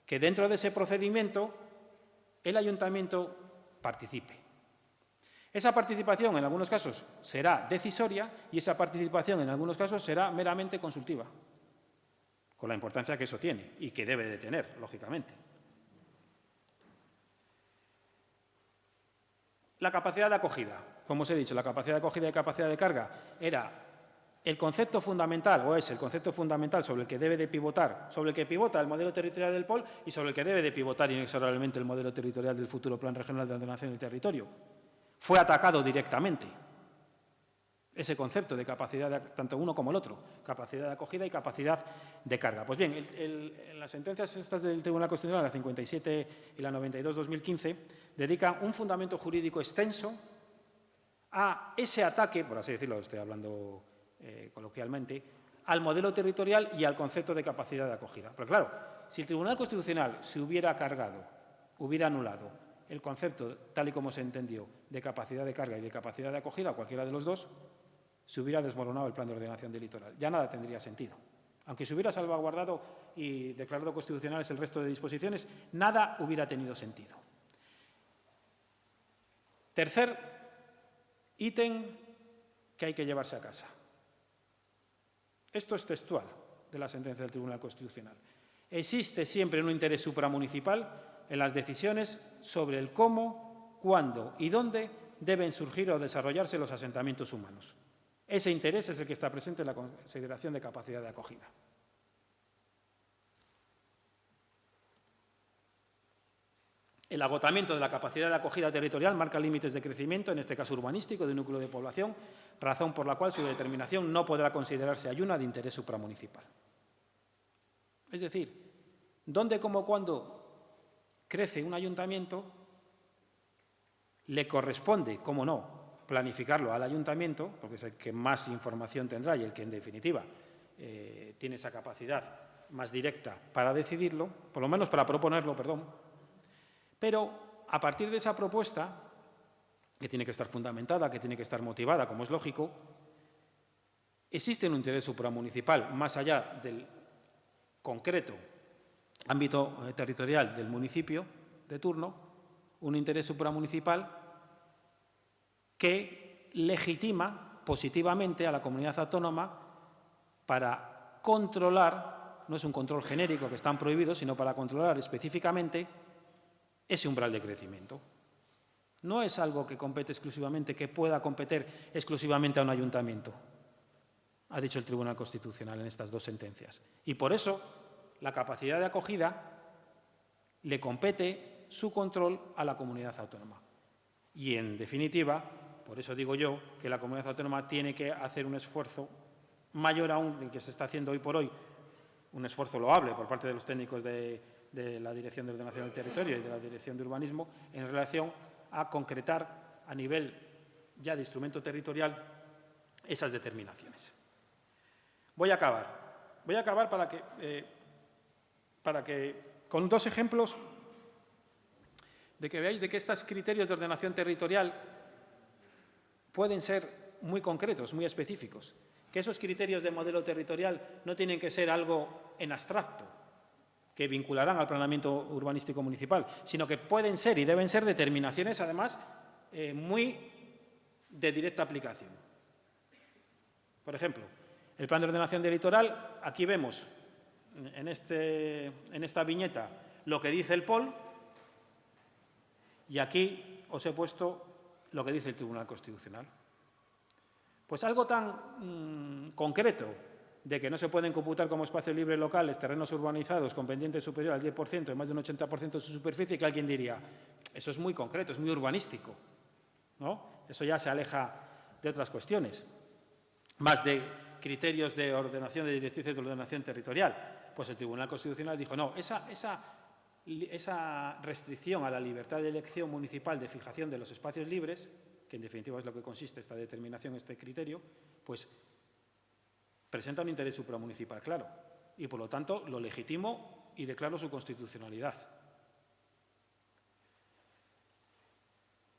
S5: que dentro de ese procedimiento el ayuntamiento participe. Esa participación en algunos casos será decisoria y esa participación en algunos casos será meramente consultiva, con la importancia que eso tiene y que debe de tener, lógicamente. La capacidad de acogida. Como os he dicho, la capacidad de acogida y capacidad de carga era el concepto fundamental, o es el concepto fundamental sobre el que debe de pivotar, sobre el que pivota el modelo territorial del POL y sobre el que debe de pivotar inexorablemente el modelo territorial del futuro Plan Regional de Ordenación del Territorio. Fue atacado directamente ese concepto de capacidad, tanto uno como el otro, capacidad de acogida y capacidad de carga. Pues bien, en las sentencias estas del Tribunal Constitucional, la 57 y la 92-2015, dedican un fundamento jurídico extenso a ese ataque, por así decirlo, estoy hablando coloquialmente, al modelo territorial y al concepto de capacidad de acogida. Pero claro, si el Tribunal Constitucional se hubiera cargado, hubiera anulado el concepto, tal y como se entendió, de capacidad de carga y de capacidad de acogida, cualquiera de los dos, se hubiera desmoronado el Plan de Ordenación del Litoral. Ya nada tendría sentido. Aunque se hubiera salvaguardado y declarado constitucionales el resto de disposiciones, nada hubiera tenido sentido. Tercer ítem que hay que llevarse a casa. Esto es textual de la sentencia del Tribunal Constitucional. Existe siempre un interés supramunicipal en las decisiones sobre el cómo, cuándo y dónde deben surgir o desarrollarse los asentamientos humanos. Ese interés es el que está presente en la consideración de capacidad de acogida. El agotamiento de la capacidad de acogida territorial marca límites de crecimiento, en este caso urbanístico, de un núcleo de población, razón por la cual su determinación no podrá considerarse ayuna de interés supramunicipal. Es decir, dónde, cómo, cuándo crece un ayuntamiento, le corresponde, cómo no, planificarlo al ayuntamiento, porque es el que más información tendrá y el que, en definitiva, tiene esa capacidad más directa para decidirlo, por lo menos para proponerlo, perdón. Pero, a partir de esa propuesta, que tiene que estar fundamentada, que tiene que estar motivada, como es lógico, existe un interés supramunicipal más allá del concreto ámbito territorial del municipio de turno, un interés supramunicipal que legitima positivamente a la comunidad autónoma para controlar, no es un control genérico que están prohibidos, sino para controlar específicamente ese umbral de crecimiento. No es algo que compete exclusivamente, que pueda competir exclusivamente a un ayuntamiento, ha dicho el Tribunal Constitucional en estas dos sentencias. Y por eso la capacidad de acogida le compete su control a la comunidad autónoma. Y, en definitiva, por eso digo yo que la comunidad autónoma tiene que hacer un esfuerzo mayor aún del que se está haciendo hoy por hoy, un esfuerzo loable por parte de los técnicos de la Dirección de Ordenación del Territorio y de la Dirección de Urbanismo en relación a concretar a nivel ya de instrumento territorial esas determinaciones. Voy a acabar para que con dos ejemplos de que veáis de que estos criterios de ordenación territorial pueden ser muy concretos, muy específicos, que esos criterios de modelo territorial no tienen que ser algo en abstracto, que vincularán al planeamiento urbanístico municipal, sino que pueden ser y deben ser determinaciones, además, muy de directa aplicación. Por ejemplo, el Plan de Ordenación del Litoral, aquí vemos en esta viñeta lo que dice el POL y aquí os he puesto lo que dice el Tribunal Constitucional. Pues algo tan concreto de que no se pueden computar como espacio libre locales terrenos urbanizados con pendiente superior al 10%, más de un 80% de su superficie, que alguien diría, eso es muy concreto, es muy urbanístico, ¿no? Eso ya se aleja de otras cuestiones, más de criterios de ordenación, de directrices de ordenación territorial. Pues el Tribunal Constitucional dijo, no, esa restricción a la libertad de elección municipal de fijación de los espacios libres, que en definitiva es lo que consiste esta determinación, este criterio, pues presenta un interés supramunicipal claro y, por lo tanto, lo legitimo y declaro su constitucionalidad.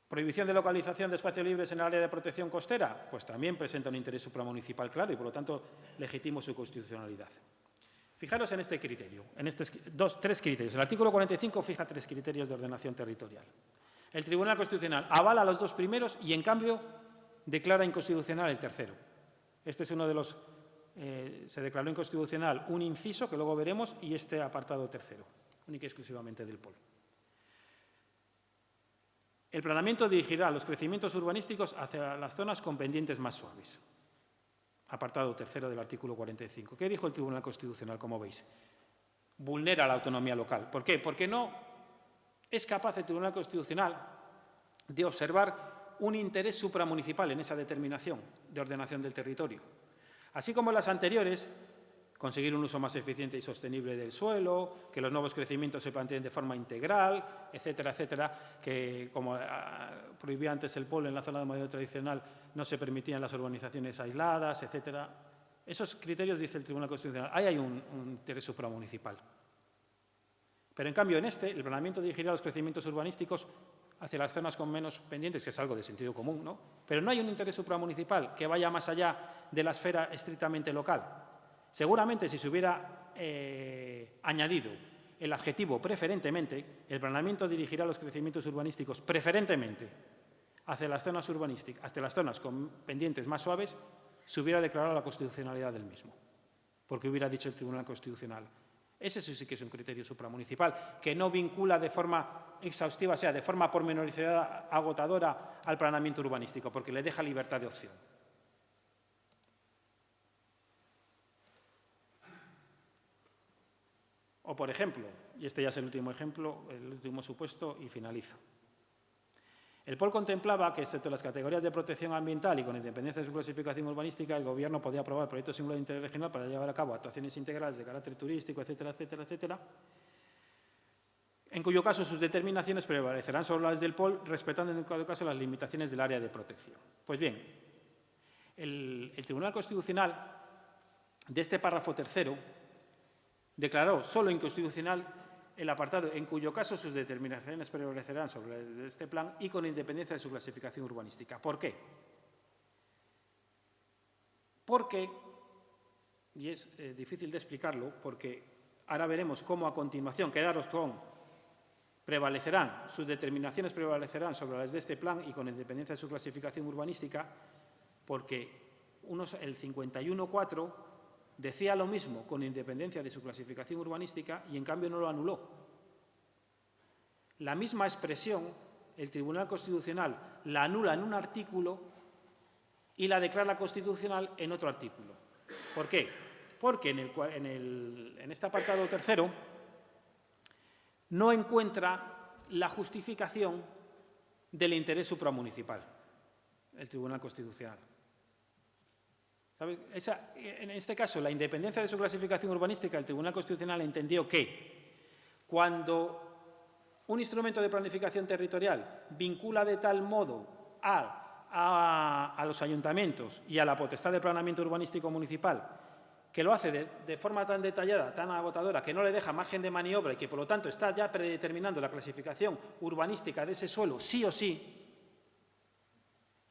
S5: ¿Prohibición de localización de espacios libres en el área de protección costera? Pues también presenta un interés supramunicipal claro y, por lo tanto, legitimo su constitucionalidad. Fijaros en este criterio, en estos tres criterios. El artículo 45 fija 3 criterios de ordenación territorial. El Tribunal Constitucional avala los 2 primeros y, en cambio, declara inconstitucional el tercero. Este es uno de los... se declaró inconstitucional un inciso, que luego veremos, y este apartado tercero, única y exclusivamente del POL. El planeamiento dirigirá los crecimientos urbanísticos hacia las zonas con pendientes más suaves. Apartado tercero del artículo 45. ¿Qué dijo el Tribunal Constitucional, como veis? Vulnera la autonomía local. ¿Por qué? Porque no es capaz el Tribunal Constitucional de observar un interés supramunicipal en esa determinación de ordenación del territorio. Así como las anteriores, conseguir un uso más eficiente y sostenible del suelo, que los nuevos crecimientos se planteen de forma integral, etcétera, etcétera, que como prohibía antes el polo en la zona de modelo tradicional, no se permitían las urbanizaciones aisladas, etcétera. Esos criterios, dice el Tribunal Constitucional, ahí hay un interés supramunicipal. Pero en cambio, en el planeamiento dirigirá los crecimientos urbanísticos hacia las zonas con menos pendientes, que es algo de sentido común, ¿no? Pero no hay un interés supramunicipal que vaya más allá de la esfera estrictamente local. Seguramente, si se hubiera añadido el adjetivo preferentemente, el planeamiento dirigirá los crecimientos urbanísticos preferentemente hacia las zonas urbanísticas, hacia las zonas con pendientes más suaves, se hubiera declarado la constitucionalidad del mismo, porque hubiera dicho el Tribunal Constitucional. Ese sí que es un criterio supramunicipal, que no vincula de forma exhaustiva, o sea, de forma pormenorizada, agotadora al planeamiento urbanístico, porque le deja libertad de opción. O, por ejemplo, y este ya es el último ejemplo, el último supuesto, y finalizo. El POL contemplaba que, excepto las categorías de protección ambiental y con independencia de su clasificación urbanística, el Gobierno podía aprobar proyectos singulares de interés regional para llevar a cabo actuaciones integrales de carácter turístico, etcétera, etcétera, etcétera, en cuyo caso sus determinaciones prevalecerán sobre las del POL, respetando en cada caso las limitaciones del área de protección. Pues bien, el Tribunal Constitucional, de este párrafo tercero, declaró solo inconstitucional el apartado en cuyo caso sus determinaciones prevalecerán sobre este plan y con independencia de su clasificación urbanística. ¿Por qué? Porque, y es difícil de explicarlo, porque ahora veremos cómo a continuación, quedaros con prevalecerán, sus determinaciones prevalecerán sobre las de este plan y con independencia de su clasificación urbanística, porque el 51.4 decía lo mismo con independencia de su clasificación urbanística y en cambio no lo anuló. La misma expresión, el Tribunal Constitucional la anula en un artículo y la declara constitucional en otro artículo. ¿Por qué? Porque en este apartado tercero no encuentra la justificación del interés supramunicipal, el Tribunal Constitucional. ¿Sabes? En este caso, la independencia de su clasificación urbanística, el Tribunal Constitucional entendió que cuando un instrumento de planificación territorial vincula de tal modo a los ayuntamientos y a la potestad de planeamiento urbanístico municipal, que lo hace de forma tan detallada, tan agotadora, que no le deja margen de maniobra y que, por lo tanto, está ya predeterminando la clasificación urbanística de ese suelo, sí o sí,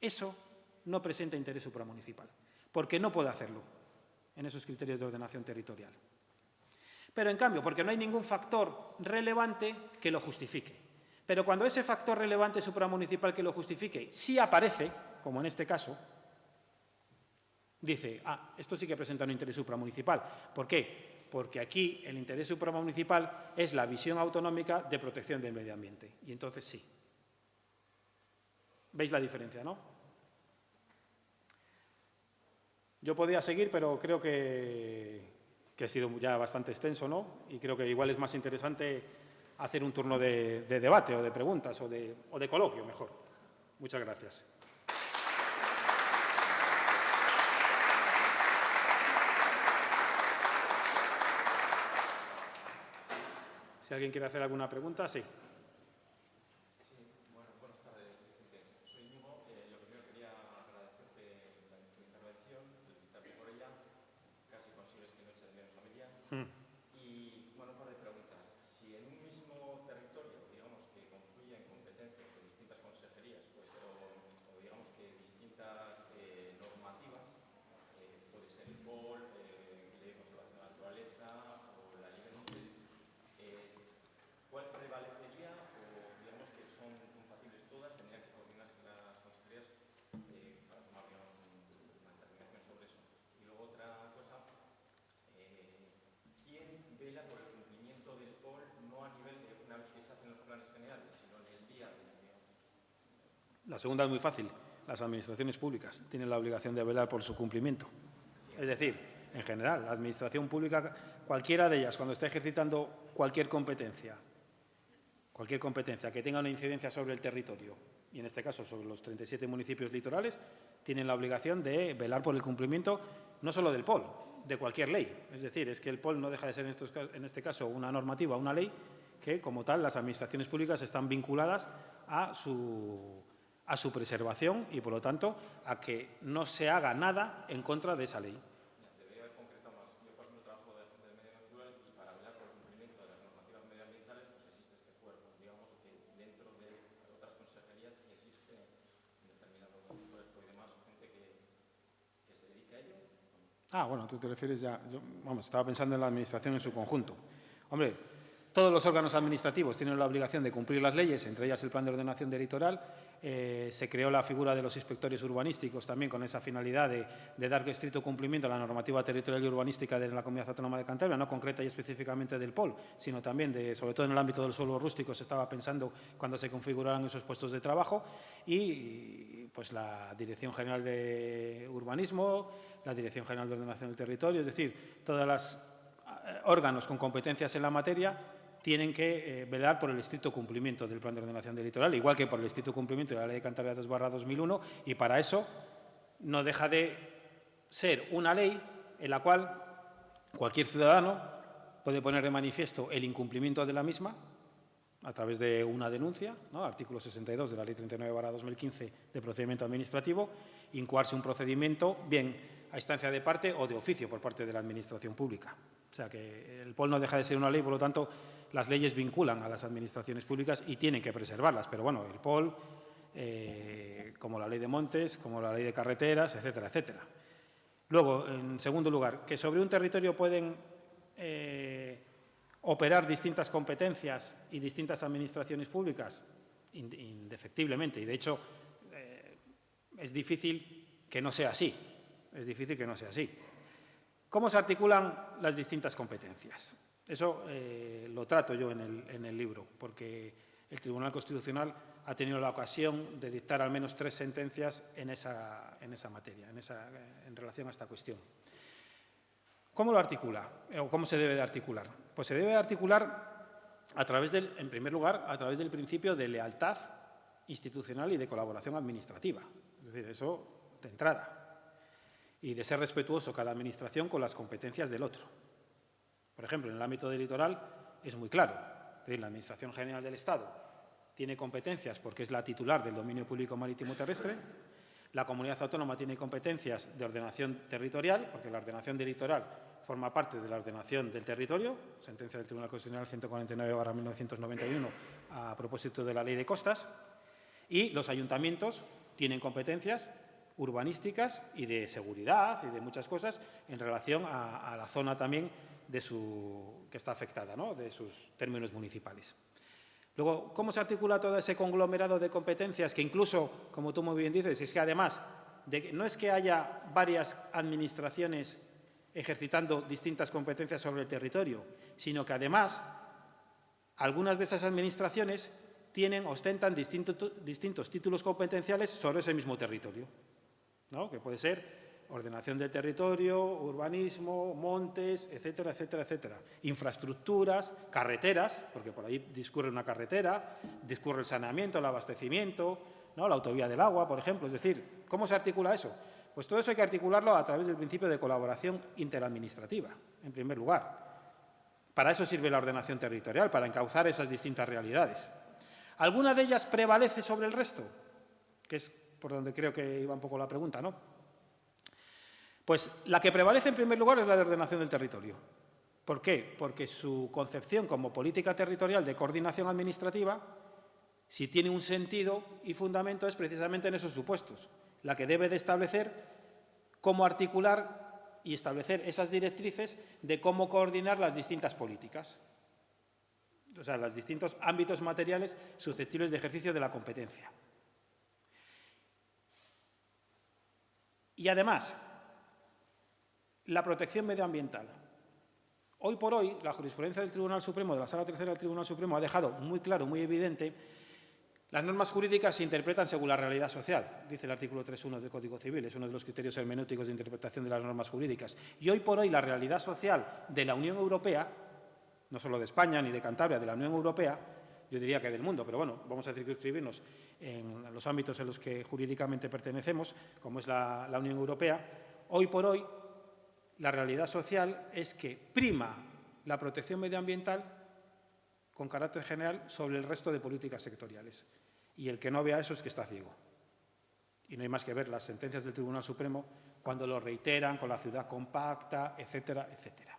S5: eso no presenta interés supramunicipal, porque no puede hacerlo en esos criterios de ordenación territorial. Pero, en cambio, porque no hay ningún factor relevante que lo justifique. Pero cuando ese factor relevante supramunicipal que lo justifique sí aparece, como en este caso, dice, esto sí que presenta un interés supramunicipal. ¿Por qué? Porque aquí el interés supramunicipal es la visión autonómica de protección del medio ambiente. Y entonces sí. ¿Veis la diferencia, no? Yo podía seguir, pero creo que ha sido ya bastante extenso, ¿no? Y creo que igual es más interesante hacer un turno de debate o de preguntas o de coloquio, mejor. Muchas gracias. Si alguien quiere hacer alguna pregunta, sí.
S6: Y, bueno, un par de preguntas. Si en un mismo territorio, digamos, que confluyen competencias de distintas consejerías, pues, o digamos que distintas normativas, puede ser el POL, Ley de Conservación de la Naturaleza o la Ley de Montes, ¿cuál prevalecería
S5: La segunda es muy fácil. Las administraciones públicas tienen la obligación de velar por su cumplimiento. Es decir, en general, la administración pública, cualquiera de ellas, cuando está ejercitando cualquier competencia que tenga una incidencia sobre el territorio, y en este caso sobre los 37 municipios litorales, tienen la obligación de velar por el cumplimiento no solo del POL, de cualquier ley. Es decir, es que el POL no deja de ser en este caso una normativa, una ley, que como tal las administraciones públicas están vinculadas a su preservación y, por lo tanto, a que no se haga nada en contra de esa ley.
S6: Debería haber concretado más. Yo, por ejemplo, trabajo de medio natural y para velar por el cumplimiento de las normativas medioambientales, pues existe este cuerpo. Digamos que dentro de otras consejerías existe determinados cuerpos y demás, gente que se dedica a ello.
S5: Bueno, tú te refieres ya... estaba pensando en la administración en su conjunto. Hombre, todos los órganos administrativos tienen la obligación de cumplir las leyes, entre ellas el Plan de Ordenación del Litoral. Se creó la figura de los inspectores urbanísticos también con esa finalidad de dar estricto cumplimiento a la normativa territorial y urbanística de la Comunidad Autónoma de Cantabria, no concreta y específicamente del POL, sino también, sobre todo en el ámbito del suelo rústico, se estaba pensando cuando se configuraran esos puestos de trabajo, y pues la Dirección General de Urbanismo, la Dirección General de Ordenación del Territorio, es decir, todos los órganos con competencias en la materia tienen que velar por el estricto cumplimiento del Plan de Ordenación del Litoral, igual que por el estricto cumplimiento de la Ley de Cantabria 2/2001, y para eso no deja de ser una ley en la cual cualquier ciudadano puede poner de manifiesto el incumplimiento de la misma a través de una denuncia, ¿no? Artículo 62 de la Ley 39/2015 de procedimiento administrativo, incoarse un procedimiento, bien a instancia de parte o de oficio por parte de la Administración pública. O sea que el POL no deja de ser una ley, por lo tanto, las leyes vinculan a las administraciones públicas y tienen que preservarlas. Pero bueno, el POL, como la Ley de Montes, como la Ley de Carreteras, etcétera, etcétera. Luego, en segundo lugar, que sobre un territorio pueden operar distintas competencias y distintas administraciones públicas, indefectiblemente. Y, de hecho, es difícil que no sea así. Es difícil que no sea así. ¿Cómo se articulan las distintas competencias? Eso lo trato yo en el libro, porque el Tribunal Constitucional ha tenido la ocasión de dictar al menos 3 sentencias en esa materia, en relación a esta cuestión. ¿Cómo lo articula? ¿O cómo se debe de articular? Pues se debe de articular en primer lugar, a través del principio de lealtad institucional y de colaboración administrativa. Es decir, eso de entrada. Y de ser respetuoso cada administración con las competencias del otro. Por ejemplo, en el ámbito del litoral es muy claro. Es decir, la Administración General del Estado tiene competencias porque es la titular del dominio público marítimo terrestre. La Comunidad Autónoma tiene competencias de ordenación territorial, porque la ordenación del litoral forma parte de la ordenación del territorio, sentencia del Tribunal Constitucional 149/1991 a propósito de la Ley de Costas. Y los ayuntamientos tienen competencias urbanísticas y de seguridad y de muchas cosas en relación a la zona también que está afectada, ¿no? De sus términos municipales. Luego, ¿cómo se articula todo ese conglomerado de competencias que incluso, como tú muy bien dices, es que además no es que haya varias administraciones ejercitando distintas competencias sobre el territorio, sino que además algunas de esas administraciones ostentan distintos títulos competenciales sobre ese mismo territorio, ¿no? Que puede ser ordenación del territorio, urbanismo, montes, etcétera, etcétera, etcétera. Infraestructuras, carreteras, porque por ahí discurre una carretera, discurre el saneamiento, el abastecimiento, ¿no? La autovía del agua, por ejemplo. Es decir, ¿cómo se articula eso? Pues todo eso hay que articularlo a través del principio de colaboración interadministrativa, en primer lugar. Para eso sirve la ordenación territorial, para encauzar esas distintas realidades. ¿Alguna de ellas prevalece sobre el resto? Que es por donde creo que iba un poco la pregunta, ¿no? Pues la que prevalece en primer lugar es la de ordenación del territorio. ¿Por qué? Porque su concepción como política territorial de coordinación administrativa, si tiene un sentido y fundamento, es precisamente en esos supuestos, la que debe de establecer cómo articular y establecer esas directrices de cómo coordinar las distintas políticas. O sea, los distintos ámbitos materiales susceptibles de ejercicio de la competencia. Y además, la protección medioambiental. Hoy por hoy, la jurisprudencia del Tribunal Supremo, de la Sala Tercera del Tribunal Supremo, ha dejado muy claro, muy evidente, Las normas jurídicas se interpretan según la realidad social, dice el artículo 3.1 del Código Civil, es uno de los criterios hermenéuticos de interpretación de las normas jurídicas. Y hoy por hoy la realidad social de la Unión Europea, no solo de España ni de Cantabria, de la Unión Europea, yo diría que del mundo, pero bueno, vamos a circunscribirnos en los ámbitos en los que jurídicamente pertenecemos, como es la Unión Europea, hoy por hoy la realidad social es que prima la protección medioambiental con carácter general sobre el resto de políticas sectoriales. Y el que no vea eso es que está ciego. Y no hay más que ver las sentencias del Tribunal Supremo cuando lo reiteran con la ciudad compacta, etcétera, etcétera.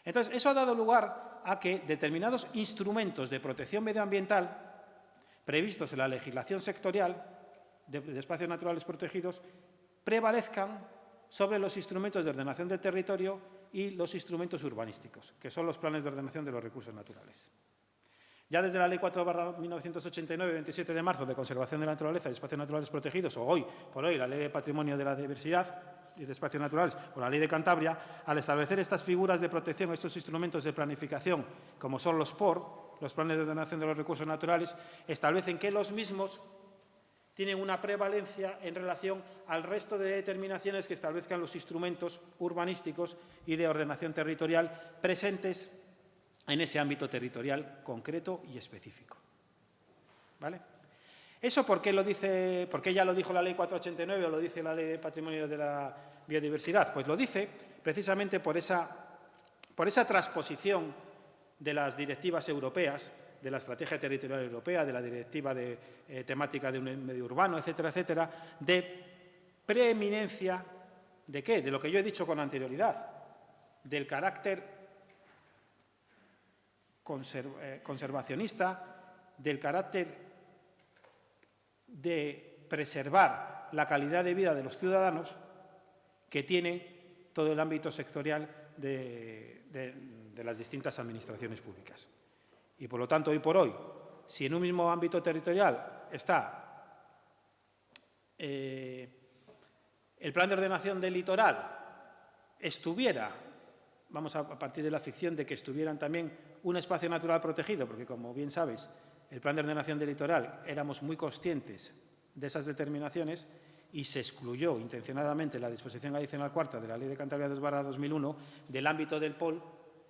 S5: Entonces, eso ha dado lugar a que determinados instrumentos de protección medioambiental previstos en la legislación sectorial de espacios naturales protegidos prevalezcan sobre los instrumentos de ordenación del territorio y los instrumentos urbanísticos, que son los planes de ordenación de los recursos naturales. Ya desde la Ley 4/1989, 27 de marzo, de conservación de la naturaleza y espacios naturales protegidos, o hoy por hoy la Ley de Patrimonio de la Diversidad y de Espacios Naturales, o la Ley de Cantabria, al establecer estas figuras de protección, estos instrumentos de planificación, como son los POR, los planes de ordenación de los recursos naturales, establecen que los mismos tienen una prevalencia en relación al resto de determinaciones que establezcan los instrumentos urbanísticos y de ordenación territorial presentes en ese ámbito territorial concreto y específico. ¿Vale? ¿Eso por qué ya lo dijo la Ley 489 o lo dice la Ley de Patrimonio de la Biodiversidad? Pues lo dice precisamente por esa transposición de las directivas europeas, de la Estrategia Territorial Europea, de la Directiva de Temática de un Medio Urbano, etcétera, etcétera, de preeminencia ¿de qué? De lo que yo he dicho con anterioridad, del carácter conservacionista, del carácter de preservar la calidad de vida de los ciudadanos que tiene todo el ámbito sectorial de las distintas administraciones públicas. Y, por lo tanto, hoy por hoy, si en un mismo ámbito territorial está el plan de ordenación del litoral, estuviera, vamos a partir de la ficción de que estuvieran también un espacio natural protegido, porque, como bien sabes, el plan de ordenación del litoral éramos muy conscientes de esas determinaciones y se excluyó intencionadamente la disposición adicional cuarta de la Ley de Cantabria 2/2001 del ámbito del POL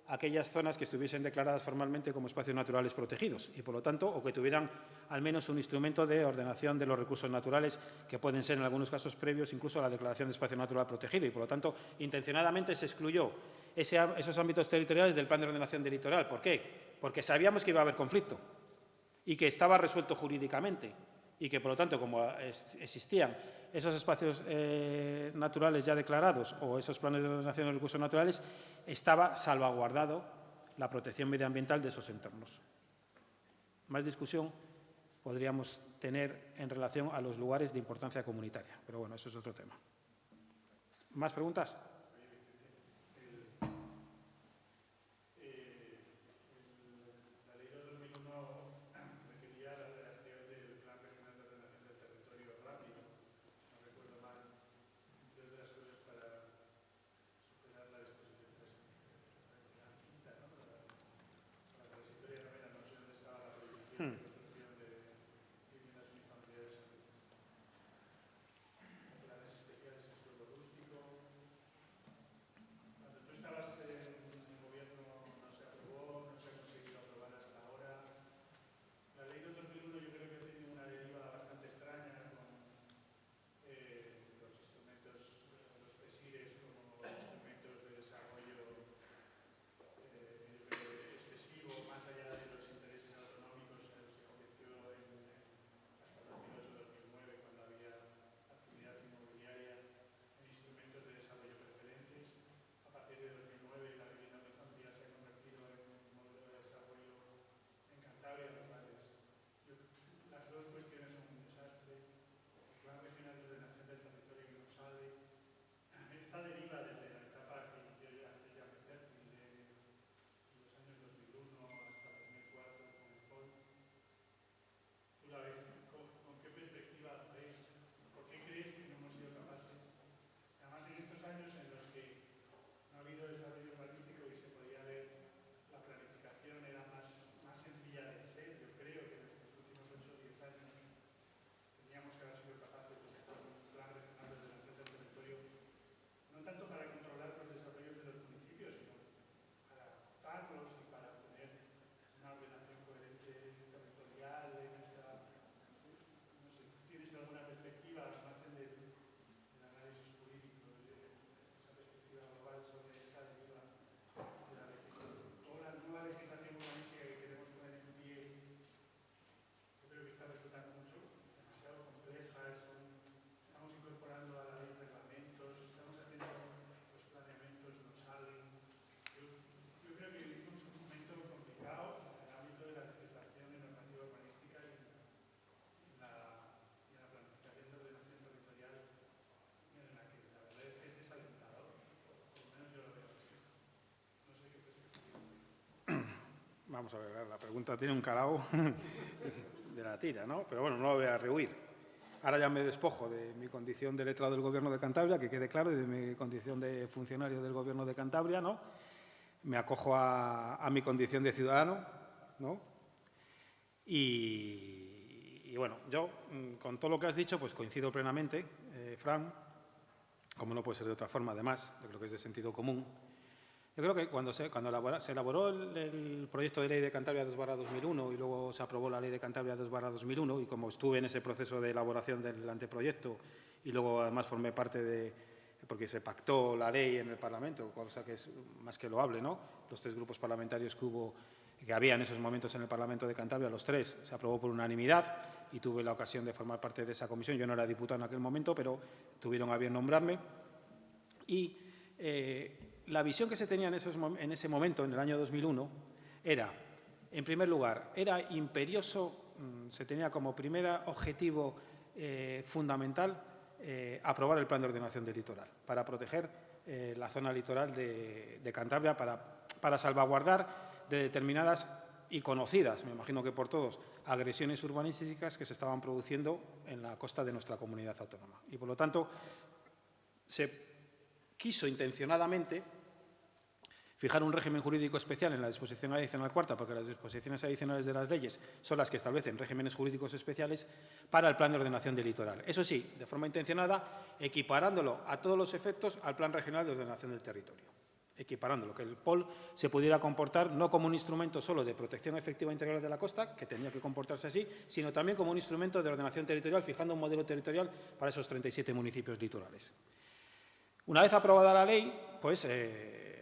S5: aquellas zonas que estuviesen declaradas formalmente como espacios naturales protegidos y, por lo tanto, o que tuvieran al menos un instrumento de ordenación de los recursos naturales que pueden ser, en algunos casos, previos incluso a la declaración de espacio natural protegido y, por lo tanto, intencionadamente se excluyó esos ámbitos territoriales del plan de ordenación del litoral. ¿Por qué? Porque sabíamos que iba a haber conflicto y que estaba resuelto jurídicamente y que, por lo tanto, como existían esos espacios naturales ya declarados o esos planes de ordenación de los recursos naturales, estaba salvaguardado la protección medioambiental de esos entornos. Más discusión podríamos tener en relación a los lugares de importancia comunitaria, pero bueno, eso es otro tema. ¿Más preguntas? Vamos a ver, la pregunta tiene un calado de la tira, ¿no? Pero bueno, no lo voy a rehuir. Ahora ya me despojo de mi condición de letrado del Gobierno de Cantabria, que quede claro, y de mi condición de funcionario del Gobierno de Cantabria, ¿no? Me acojo a mi condición de ciudadano, ¿no? Y bueno, yo con todo lo que has dicho, pues coincido plenamente, Fran, como no puede ser de otra forma, además, yo creo que es de sentido común. Yo creo que cuando se elaboró el proyecto de ley de Cantabria 2/2001 y luego se aprobó la ley de Cantabria 2/2001, y como estuve en ese proceso de elaboración del anteproyecto y luego además formé parte de, porque se pactó la ley en el Parlamento, cosa que es más que loable, ¿no? Los 3 grupos parlamentarios que había en esos momentos en el Parlamento de Cantabria, los 3, se aprobó por unanimidad y tuve la ocasión de formar parte de esa comisión. Yo no era diputado en aquel momento, pero tuvieron a bien nombrarme. Y la visión que se tenía en ese momento, en el año 2001, era, en primer lugar, era imperioso, se tenía como primer objetivo fundamental aprobar el Plan de Ordenación del Litoral para proteger la zona litoral de Cantabria, para salvaguardar de determinadas y conocidas, me imagino que por todos, agresiones urbanísticas que se estaban produciendo en la costa de nuestra comunidad autónoma. Y, por lo tanto, se quiso intencionadamente fijar un régimen jurídico especial en la disposición adicional 4ª, porque las disposiciones adicionales de las leyes son las que establecen regímenes jurídicos especiales para el Plan de Ordenación del Litoral. Eso sí, de forma intencionada, equiparándolo a todos los efectos al Plan Regional de Ordenación del Territorio. Equiparándolo, que el POL se pudiera comportar no como un instrumento solo de protección efectiva integral de la costa, que tenía que comportarse así, sino también como un instrumento de ordenación territorial, fijando un modelo territorial para esos 37 municipios litorales. Una vez aprobada la ley, pues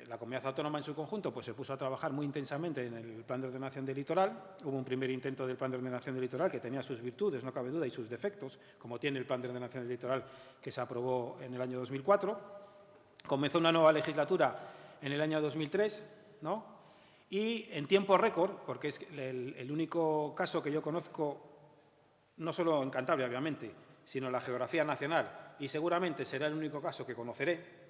S5: la comunidad autónoma en su conjunto pues, se puso a trabajar muy intensamente en el Plan de Ordenación del Litoral. Hubo un primer intento del Plan de Ordenación del Litoral que tenía sus virtudes, no cabe duda, y sus defectos, como tiene el Plan de Ordenación del Litoral que se aprobó en el año 2004. Comenzó una nueva legislatura en el año 2003, ¿no? Y en tiempo récord, porque es el único caso que yo conozco, no solo en Cantabria, obviamente, sino en la geografía nacional, y seguramente será el único caso que conoceré,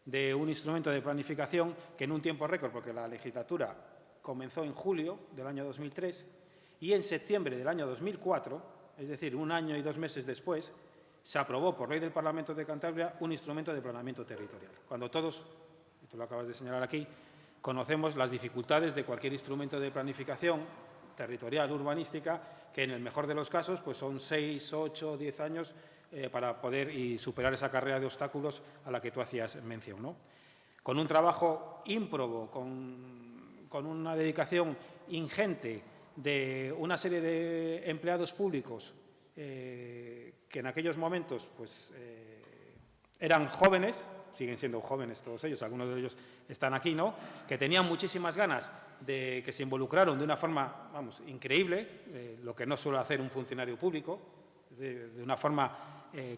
S5: de un instrumento de planificación que en un tiempo récord, porque la legislatura comenzó en julio del año 2003 y en septiembre del año 2004, es decir, 1 año y 2 meses después, se aprobó por ley del Parlamento de Cantabria un instrumento de planeamiento territorial. Cuando todos, y tú lo acabas de señalar aquí, conocemos las dificultades de cualquier instrumento de planificación territorial, urbanística, que en el mejor de los casos pues son 6, 8, 10 años para poder y superar esa carrera de obstáculos a la que tú hacías mención, ¿no? Con un trabajo ímprobo, con una dedicación ingente de una serie de empleados públicos que en aquellos momentos pues, eran jóvenes, siguen siendo jóvenes todos ellos, algunos de ellos están aquí, ¿no? Que tenían muchísimas ganas de que se involucraron de una forma, vamos, increíble, lo que no suele hacer un funcionario público, de una forma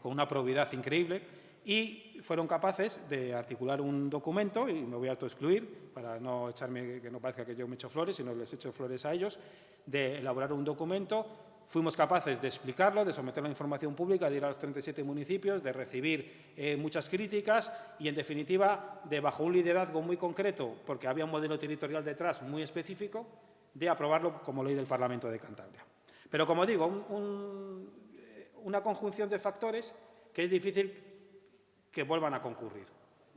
S5: con una probidad increíble, y fueron capaces de articular un documento, y me voy a autoexcluir para no echarme, que no parezca que yo me echo flores, sino les echo flores a ellos, de elaborar un documento. Fuimos capaces de explicarlo, de someterlo a información pública, de ir a los 37 municipios, de recibir muchas críticas y, en definitiva, de bajo un liderazgo muy concreto, porque había un modelo territorial detrás muy específico, de aprobarlo como ley del Parlamento de Cantabria. Pero, como digo, una conjunción de factores que es difícil que vuelvan a concurrir,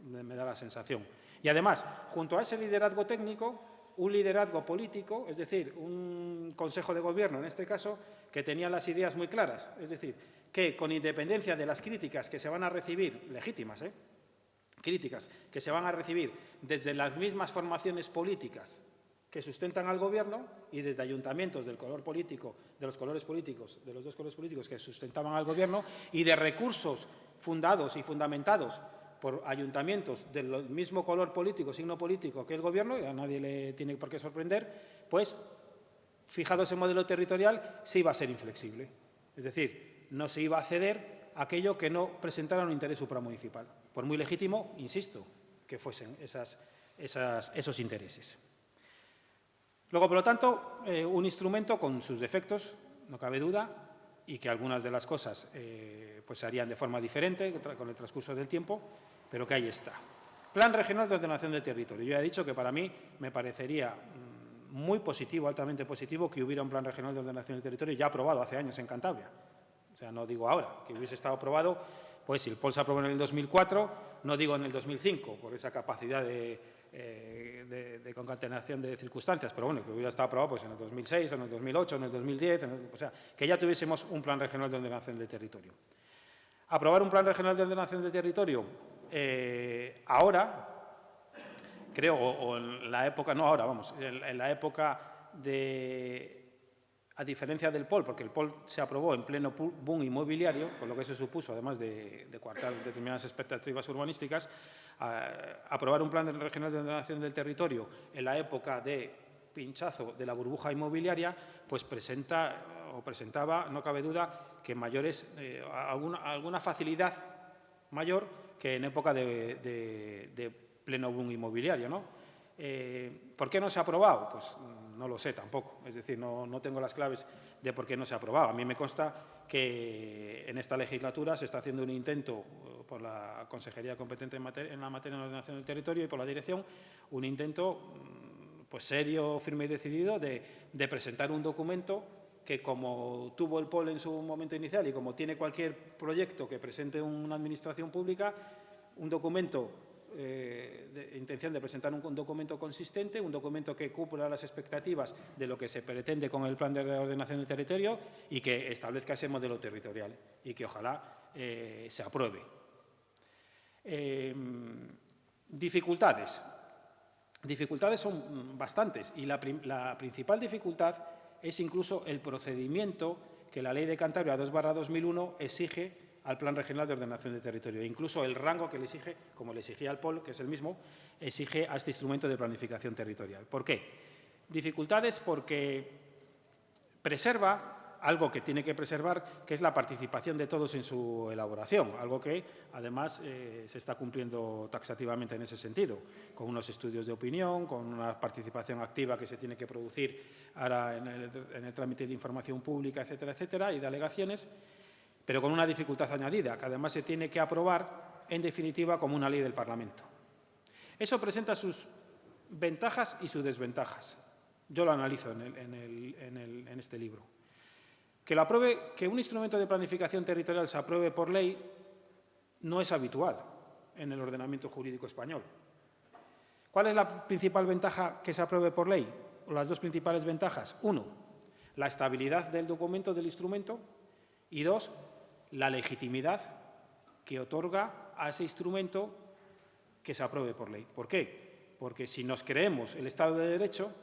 S5: me da la sensación. Y, además, junto a ese liderazgo técnico, un liderazgo político, es decir, un Consejo de Gobierno, en este caso, que tenía las ideas muy claras. Es decir, que con independencia de las críticas que se van a recibir, legítimas, críticas que se van a recibir desde las mismas formaciones políticas que sustentan al Gobierno y desde ayuntamientos del color político, de los colores políticos, de los dos colores políticos que sustentaban al Gobierno, y de recursos fundados y fundamentados por ayuntamientos del mismo color político, signo político que el Gobierno, y a nadie le tiene por qué sorprender, pues, fijado ese modelo territorial, se iba a ser inflexible. Es decir, no se iba a ceder a aquello que no presentara un interés supramunicipal, por muy legítimo, insisto, que fuesen esos intereses. Luego, por lo tanto, un instrumento con sus defectos, no cabe duda, y que algunas de las cosas pues se harían de forma diferente con el transcurso del tiempo, pero que ahí está. Plan Regional de Ordenación del Territorio. Yo ya he dicho que para mí me parecería muy positivo, altamente positivo, que hubiera un plan regional de ordenación del territorio ya aprobado hace años en Cantabria. O sea, no digo ahora, que hubiese estado aprobado, pues si el POL se aprobó en el 2004, no digo en el 2005, por esa capacidad de concatenación de circunstancias, pero bueno, que hubiera estado aprobado pues en el 2006, en el 2008, en el 2010, o sea, que ya tuviésemos un plan regional de ordenación del territorio. Aprobar un plan regional de ordenación del territorio ahora, creo, o en la época, no ahora, vamos, en la época de, a diferencia del POL, porque el POL se aprobó en pleno boom inmobiliario, con lo que eso supuso, además de coartar determinadas expectativas urbanísticas, aprobar un plan regional de ordenación del territorio en la época de pinchazo de la burbuja inmobiliaria, pues presentaba, no cabe duda, que alguna facilidad mayor que en época de pleno boom inmobiliario, ¿no? ¿Por qué no se ha aprobado? Pues no lo sé tampoco, es decir, no tengo las claves de por qué no se ha aprobado. A mí me consta que en esta legislatura se está haciendo un intento por la Consejería competente en la materia de ordenación del territorio y por la Dirección, un intento pues serio, firme y decidido de presentar un documento que, como tuvo el POL en su momento inicial y como tiene cualquier proyecto que presente una administración pública, un documento de intención de presentar un documento consistente, un documento que cumpla las expectativas de lo que se pretende con el plan de ordenación del territorio y que establezca ese modelo territorial y que ojalá se apruebe. Dificultades. Dificultades son bastantes y la principal dificultad es incluso el procedimiento que la Ley de Cantabria 2/2001 exige al Plan Regional de Ordenación del Territorio. Incluso el rango que le exige, como le exigía al POL, que es el mismo, exige a este instrumento de planificación territorial. ¿Por qué? Dificultades porque preserva algo que tiene que preservar, que es la participación de todos en su elaboración, algo que además se está cumpliendo taxativamente en ese sentido, con unos estudios de opinión, con una participación activa que se tiene que producir ahora en el trámite de información pública, etcétera, etcétera, y de alegaciones, pero con una dificultad añadida, que además se tiene que aprobar, en definitiva, como una ley del Parlamento. Eso presenta sus ventajas y sus desventajas. Yo lo analizo en este libro. Que un instrumento de planificación territorial se apruebe por ley no es habitual en el ordenamiento jurídico español. ¿Cuál es la principal ventaja que se apruebe por ley? O las dos principales ventajas. Uno, la estabilidad del documento, del instrumento. Y dos, la legitimidad que otorga a ese instrumento que se apruebe por ley. ¿Por qué? Porque si nos creemos el Estado de Derecho,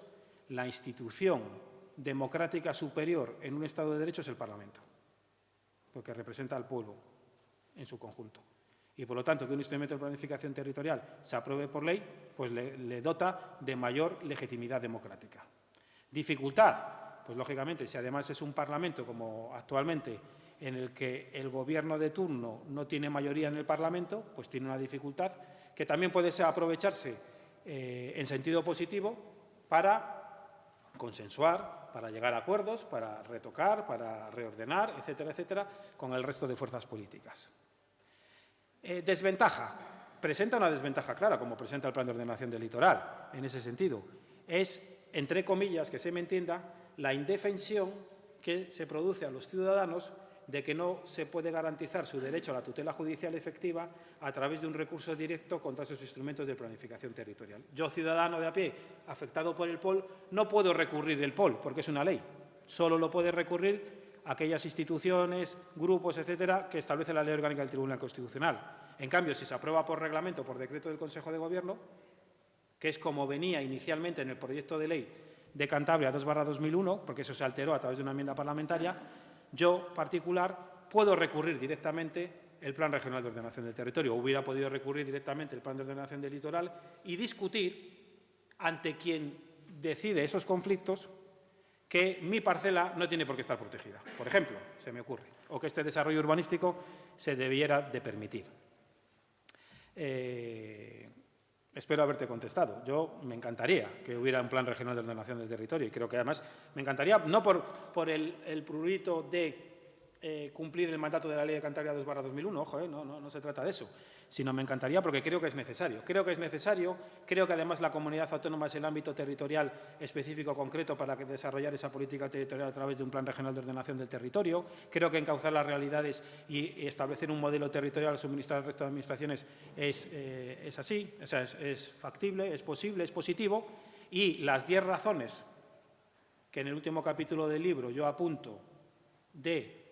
S5: la institución democrática superior en un Estado de Derecho es el Parlamento, porque representa al pueblo en su conjunto. Y, por lo tanto, que un instrumento de planificación territorial se apruebe por ley, pues le dota de mayor legitimidad democrática. Dificultad, pues lógicamente, si además es un Parlamento como actualmente, en el que el Gobierno de turno no tiene mayoría en el Parlamento, pues tiene una dificultad que también puede aprovecharse en sentido positivo para consensuar, para llegar a acuerdos, para retocar, para reordenar, etcétera, etcétera, con el resto de fuerzas políticas. Desventaja. Presenta una desventaja clara, como presenta el Plan de Ordenación del Litoral, en ese sentido. Es, entre comillas, que se me entienda, la indefensión que se produce a los ciudadanos de que no se puede garantizar su derecho a la tutela judicial efectiva a través de un recurso directo contra esos instrumentos de planificación territorial. Yo, ciudadano de a pie, afectado por el POL, no puedo recurrir el POL, porque es una ley. Solo lo puede recurrir aquellas instituciones, grupos, etcétera, que establece la Ley Orgánica del Tribunal Constitucional. En cambio, si se aprueba por reglamento o por decreto del Consejo de Gobierno, que es como venía inicialmente en el proyecto de ley de Cantabria 2/2001, porque eso se alteró a través de una enmienda parlamentaria, yo, particular, puedo recurrir directamente el Plan Regional de Ordenación del Territorio. Hubiera podido recurrir directamente el Plan de Ordenación del Litoral y discutir ante quien decide esos conflictos que mi parcela no tiene por qué estar protegida. Por ejemplo, se me ocurre, o que este desarrollo urbanístico se debiera de permitir. Espero haberte contestado. Yo me encantaría que hubiera un plan regional de ordenación del territorio y creo que además me encantaría, no por el prurito de cumplir el mandato de la Ley de Cantabria 2/2001, ojo, no se trata de eso, sino me encantaría porque creo que es necesario. Creo que además la comunidad autónoma es el ámbito territorial específico concreto para desarrollar esa política territorial a través de un plan regional de ordenación del territorio. Creo que encauzar las realidades y establecer un modelo territorial a suministrar al resto de administraciones es así, o sea, es factible, es posible, es positivo. Y las 10 razones que en el último capítulo del libro yo apunto de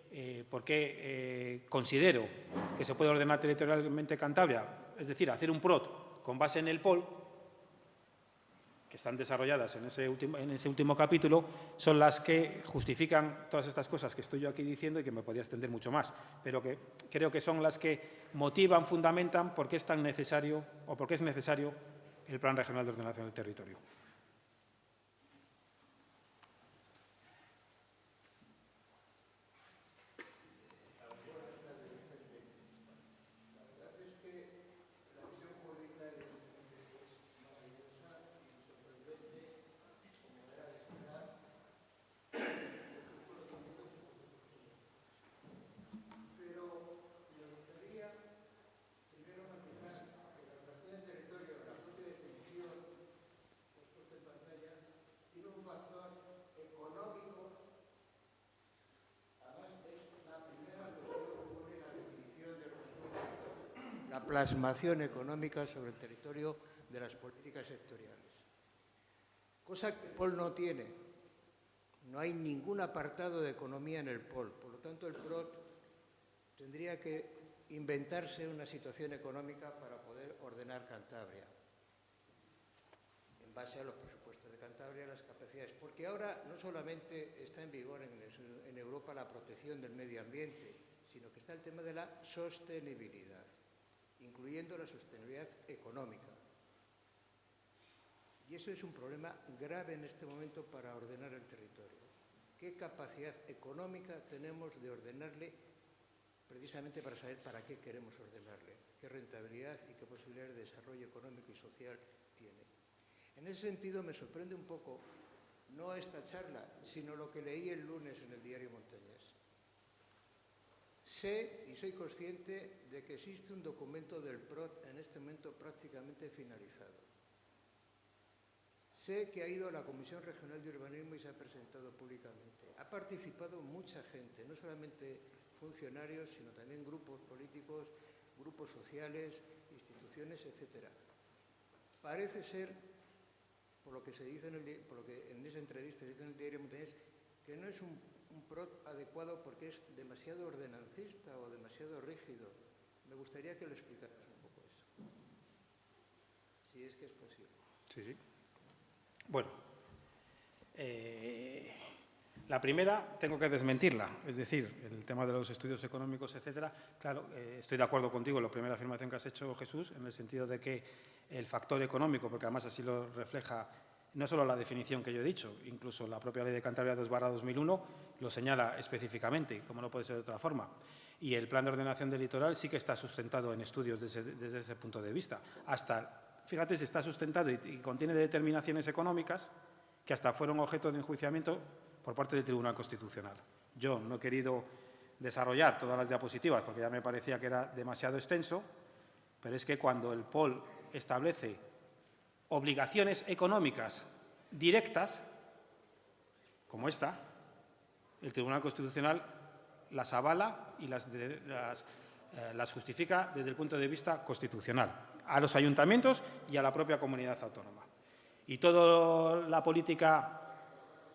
S5: por qué considero que se puede ordenar territorialmente Cantabria, es decir, hacer un PROT con base en el POL, que están desarrolladas en ese último capítulo, son las que justifican todas estas cosas que estoy yo aquí diciendo y que me podría extender mucho más, pero que creo que son las que motivan, fundamentan por qué es tan necesario o por qué es necesario el Plan Regional de Ordenación del Territorio.
S7: La plasmación económica sobre el territorio de las políticas sectoriales. Cosa que el POL no tiene. No hay ningún apartado de economía en el POL. Por lo tanto, el PROT tendría que inventarse una situación económica para poder ordenar Cantabria, en base a los presupuestos de Cantabria, las capacidades. Porque ahora no solamente está en vigor en Europa la protección del medio ambiente, sino que está el tema de la sostenibilidad, incluyendo la sostenibilidad económica. Y eso es un problema grave en este momento para ordenar el territorio. ¿Qué capacidad económica tenemos de ordenarle, precisamente para saber para qué queremos ordenarle? ¿Qué rentabilidad y qué posibilidades de desarrollo económico y social tiene? En ese sentido me sorprende un poco, no esta charla, sino lo que leí el lunes en el diario Montañés. Sé y soy consciente de que existe un documento del PROT en este momento prácticamente finalizado. Sé que ha ido a la Comisión Regional de Urbanismo y se ha presentado públicamente. Ha participado mucha gente, no solamente funcionarios, sino también grupos políticos, grupos sociales, instituciones, etc. Parece ser, por lo que se dice por lo que en esa entrevista se dice en el diario Montañés, que no es un PROT adecuado porque es demasiado ordenancista o demasiado rígido. Me gustaría que lo explicaras un poco eso, si es que es posible.
S5: Sí, sí. Bueno, la primera tengo que desmentirla, es decir, el tema de los estudios económicos, etcétera. Claro, estoy de acuerdo contigo en la primera afirmación que has hecho, Jesús, en el sentido de que el factor económico, porque además así lo refleja no solo la definición que yo he dicho, incluso la propia Ley de Cantabria 2/2001 lo señala específicamente, como no puede ser de otra forma. Y el Plan de Ordenación del Litoral sí que está sustentado en estudios desde ese punto de vista. Fíjate, si está sustentado y contiene determinaciones económicas que hasta fueron objeto de enjuiciamiento por parte del Tribunal Constitucional. Yo no he querido desarrollar todas las diapositivas porque ya me parecía que era demasiado extenso, pero es que cuando el POL establece obligaciones económicas directas, como esta, el Tribunal Constitucional las avala y las justifica desde el punto de vista constitucional, a los ayuntamientos y a la propia comunidad autónoma. Y toda la política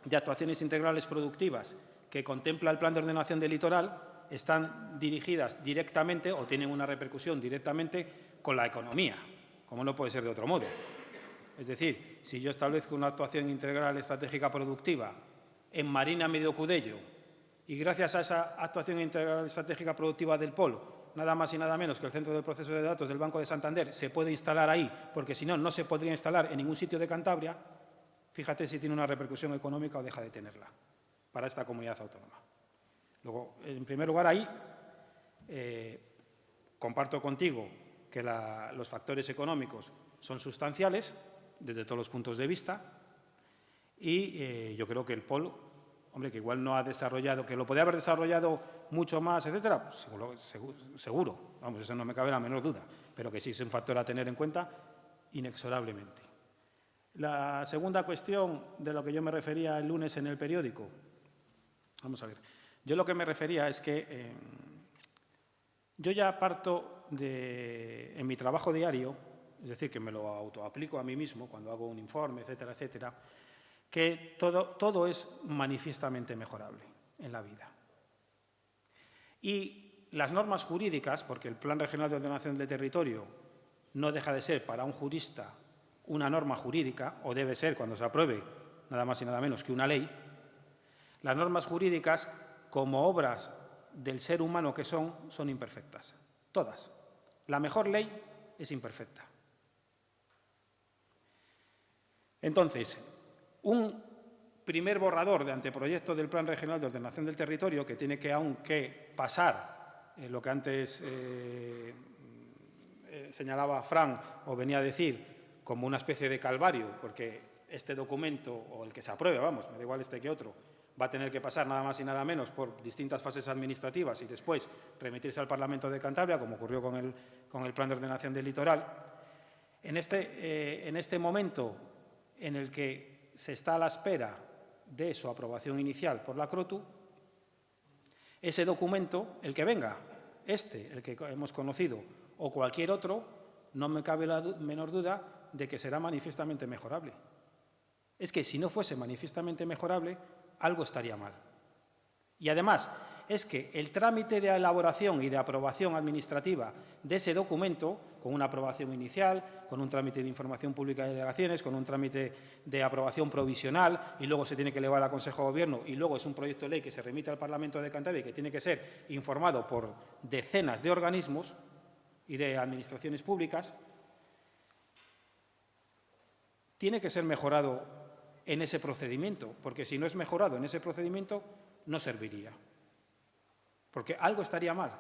S5: de actuaciones integrales productivas que contempla el Plan de Ordenación del Litoral están dirigidas directamente o tienen una repercusión directamente con la economía, como no puede ser de otro modo. Es decir, si yo establezco una actuación integral estratégica productiva en Marina Medio Cudello y gracias a esa actuación integral estratégica productiva del POL, nada más y nada menos que el centro de proceso de datos del Banco de Santander se puede instalar ahí, porque si no, no se podría instalar en ningún sitio de Cantabria, fíjate si tiene una repercusión económica o deja de tenerla para esta comunidad autónoma. Luego, en primer lugar, ahí comparto contigo que los factores económicos son sustanciales desde todos los puntos de vista y yo creo que el POL hombre, que igual no ha desarrollado, que lo podría haber desarrollado mucho más, etcétera, pues seguro, vamos, eso no me cabe la menor duda, pero que sí es un factor a tener en cuenta inexorablemente. La segunda cuestión de lo que yo me refería el lunes en el periódico, vamos a ver, yo lo que me refería es que yo ya parto en mi trabajo diario, es decir, que me lo autoaplico a mí mismo cuando hago un informe, etcétera, etcétera, que todo es manifiestamente mejorable en la vida. Y las normas jurídicas, porque el Plan Regional de Ordenación del Territorio no deja de ser para un jurista una norma jurídica, o debe ser cuando se apruebe nada más y nada menos que una ley, las normas jurídicas, como obras del ser humano que son imperfectas. Todas. La mejor ley es imperfecta. Entonces, un primer borrador de anteproyecto del Plan Regional de Ordenación del Territorio, que tiene que aún que pasar lo que antes señalaba Fran o venía a decir, como una especie de calvario, porque este documento, o el que se apruebe, vamos, me da igual este que otro, va a tener que pasar nada más y nada menos por distintas fases administrativas y después remitirse al Parlamento de Cantabria, como ocurrió con el Plan de Ordenación del Litoral. En este momento en el que se está a la espera de su aprobación inicial por la CROTU, ese documento, el que venga, el que hemos conocido, o cualquier otro, no me cabe la menor duda de que será manifiestamente mejorable. Es que si no fuese manifiestamente mejorable, algo estaría mal. Y además, es que el trámite de elaboración y de aprobación administrativa de ese documento, con una aprobación inicial, con un trámite de información pública de delegaciones, con un trámite de aprobación provisional, y luego se tiene que elevar al Consejo de Gobierno, y luego es un proyecto de ley que se remite al Parlamento de Cantabria y que tiene que ser informado por decenas de organismos y de administraciones públicas, tiene que ser mejorado en ese procedimiento, porque si no es mejorado en ese procedimiento, no serviría. Porque algo estaría mal.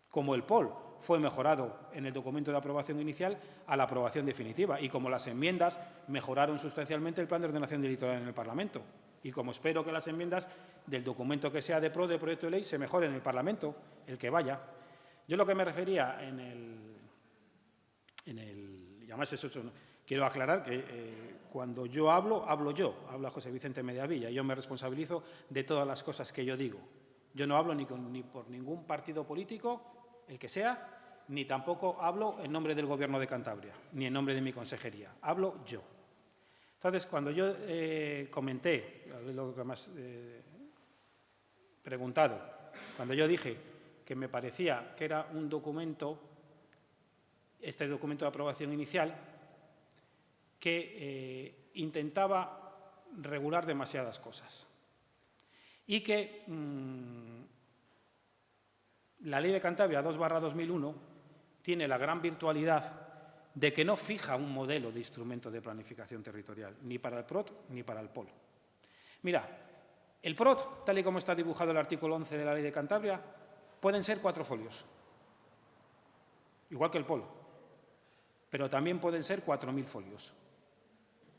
S5: Como el POL fue mejorado en el documento de aprobación inicial a la aprobación definitiva, y como las enmiendas mejoraron sustancialmente el Plan de Ordenación del Litoral en el Parlamento, y como espero que las enmiendas del documento que sea de proyecto de ley se mejoren en el Parlamento, el que vaya. Yo lo que me refería y además eso quiero aclarar que cuando yo hablo yo, habla José Vicente Mediavilla, yo me responsabilizo de todas las cosas que yo digo. Yo no hablo ni por ningún partido político, el que sea, ni tampoco hablo en nombre del Gobierno de Cantabria, ni en nombre de mi consejería. Hablo yo. Entonces, cuando yo comenté, lo que me has preguntado, cuando yo dije que me parecía que era un documento, este documento de aprobación inicial, que intentaba regular demasiadas cosas y que la Ley de Cantabria 2/2001 tiene la gran virtualidad de que no fija un modelo de instrumento de planificación territorial, ni para el PROT ni para el POL. Mira, el PROT, tal y como está dibujado el artículo 11 de la Ley de Cantabria, pueden ser 4 folios, igual que el POL, pero también pueden ser 4.000 folios.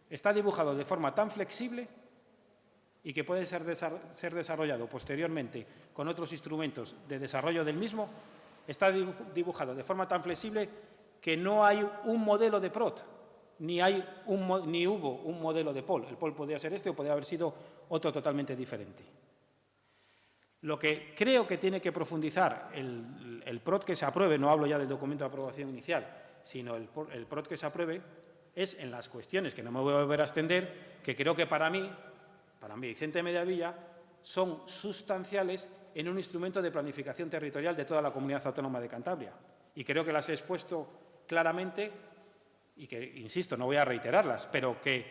S5: Está dibujado de forma tan flexible y que puede ser desarrollado posteriormente con otros instrumentos de desarrollo del mismo, está dibujado de forma tan flexible que no hay un modelo de PROT, ni hubo un modelo de POL. El POL podría ser este o podría haber sido otro totalmente diferente. Lo que creo que tiene que profundizar el PROT que se apruebe, no hablo ya del documento de aprobación inicial, sino el PROT que se apruebe, es en las cuestiones, que no me voy a volver a extender, que creo que para mí, Vicente Mediavilla, son sustanciales en un instrumento de planificación territorial de toda la Comunidad Autónoma de Cantabria. Y creo que las he expuesto claramente y que, insisto, no voy a reiterarlas, pero que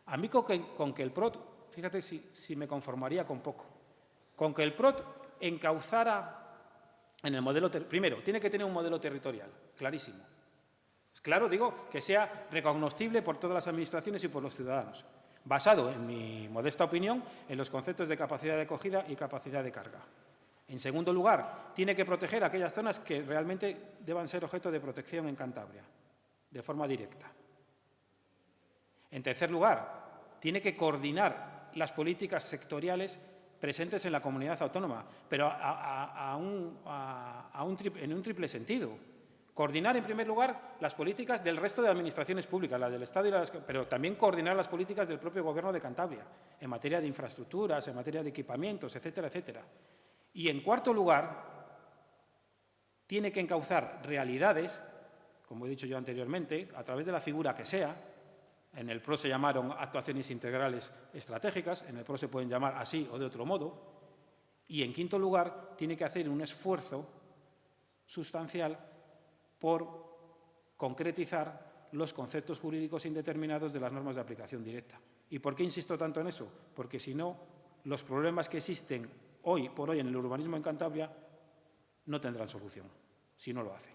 S5: a mí con que el PROT, fíjate si me conformaría con poco, con que el PROT encauzara en el modelo, primero, tiene que tener un modelo territorial, clarísimo. Claro, digo, que sea recognoscible por todas las administraciones y por los ciudadanos, basado, en mi modesta opinión, en los conceptos de capacidad de acogida y capacidad de carga. En segundo lugar, tiene que proteger aquellas zonas que realmente deban ser objeto de protección en Cantabria, de forma directa. En tercer lugar, tiene que coordinar las políticas sectoriales presentes en la comunidad autónoma, pero en un triple sentido. Coordinar, en primer lugar, las políticas del resto de administraciones públicas, las del Estado, pero también coordinar las políticas del propio Gobierno de Cantabria, en materia de infraestructuras, en materia de equipamientos, etcétera, etcétera. Y, en cuarto lugar, tiene que encauzar realidades, como he dicho yo anteriormente, a través de la figura que sea. En el PRO se llamaron actuaciones integrales estratégicas, en el PRO se pueden llamar así o de otro modo. Y, en quinto lugar, tiene que hacer un esfuerzo sustancial por concretizar los conceptos jurídicos indeterminados de las normas de aplicación directa. ¿Y por qué insisto tanto en eso? Porque si no, los problemas que existen hoy por hoy en el urbanismo en Cantabria no tendrán solución, si no lo hace.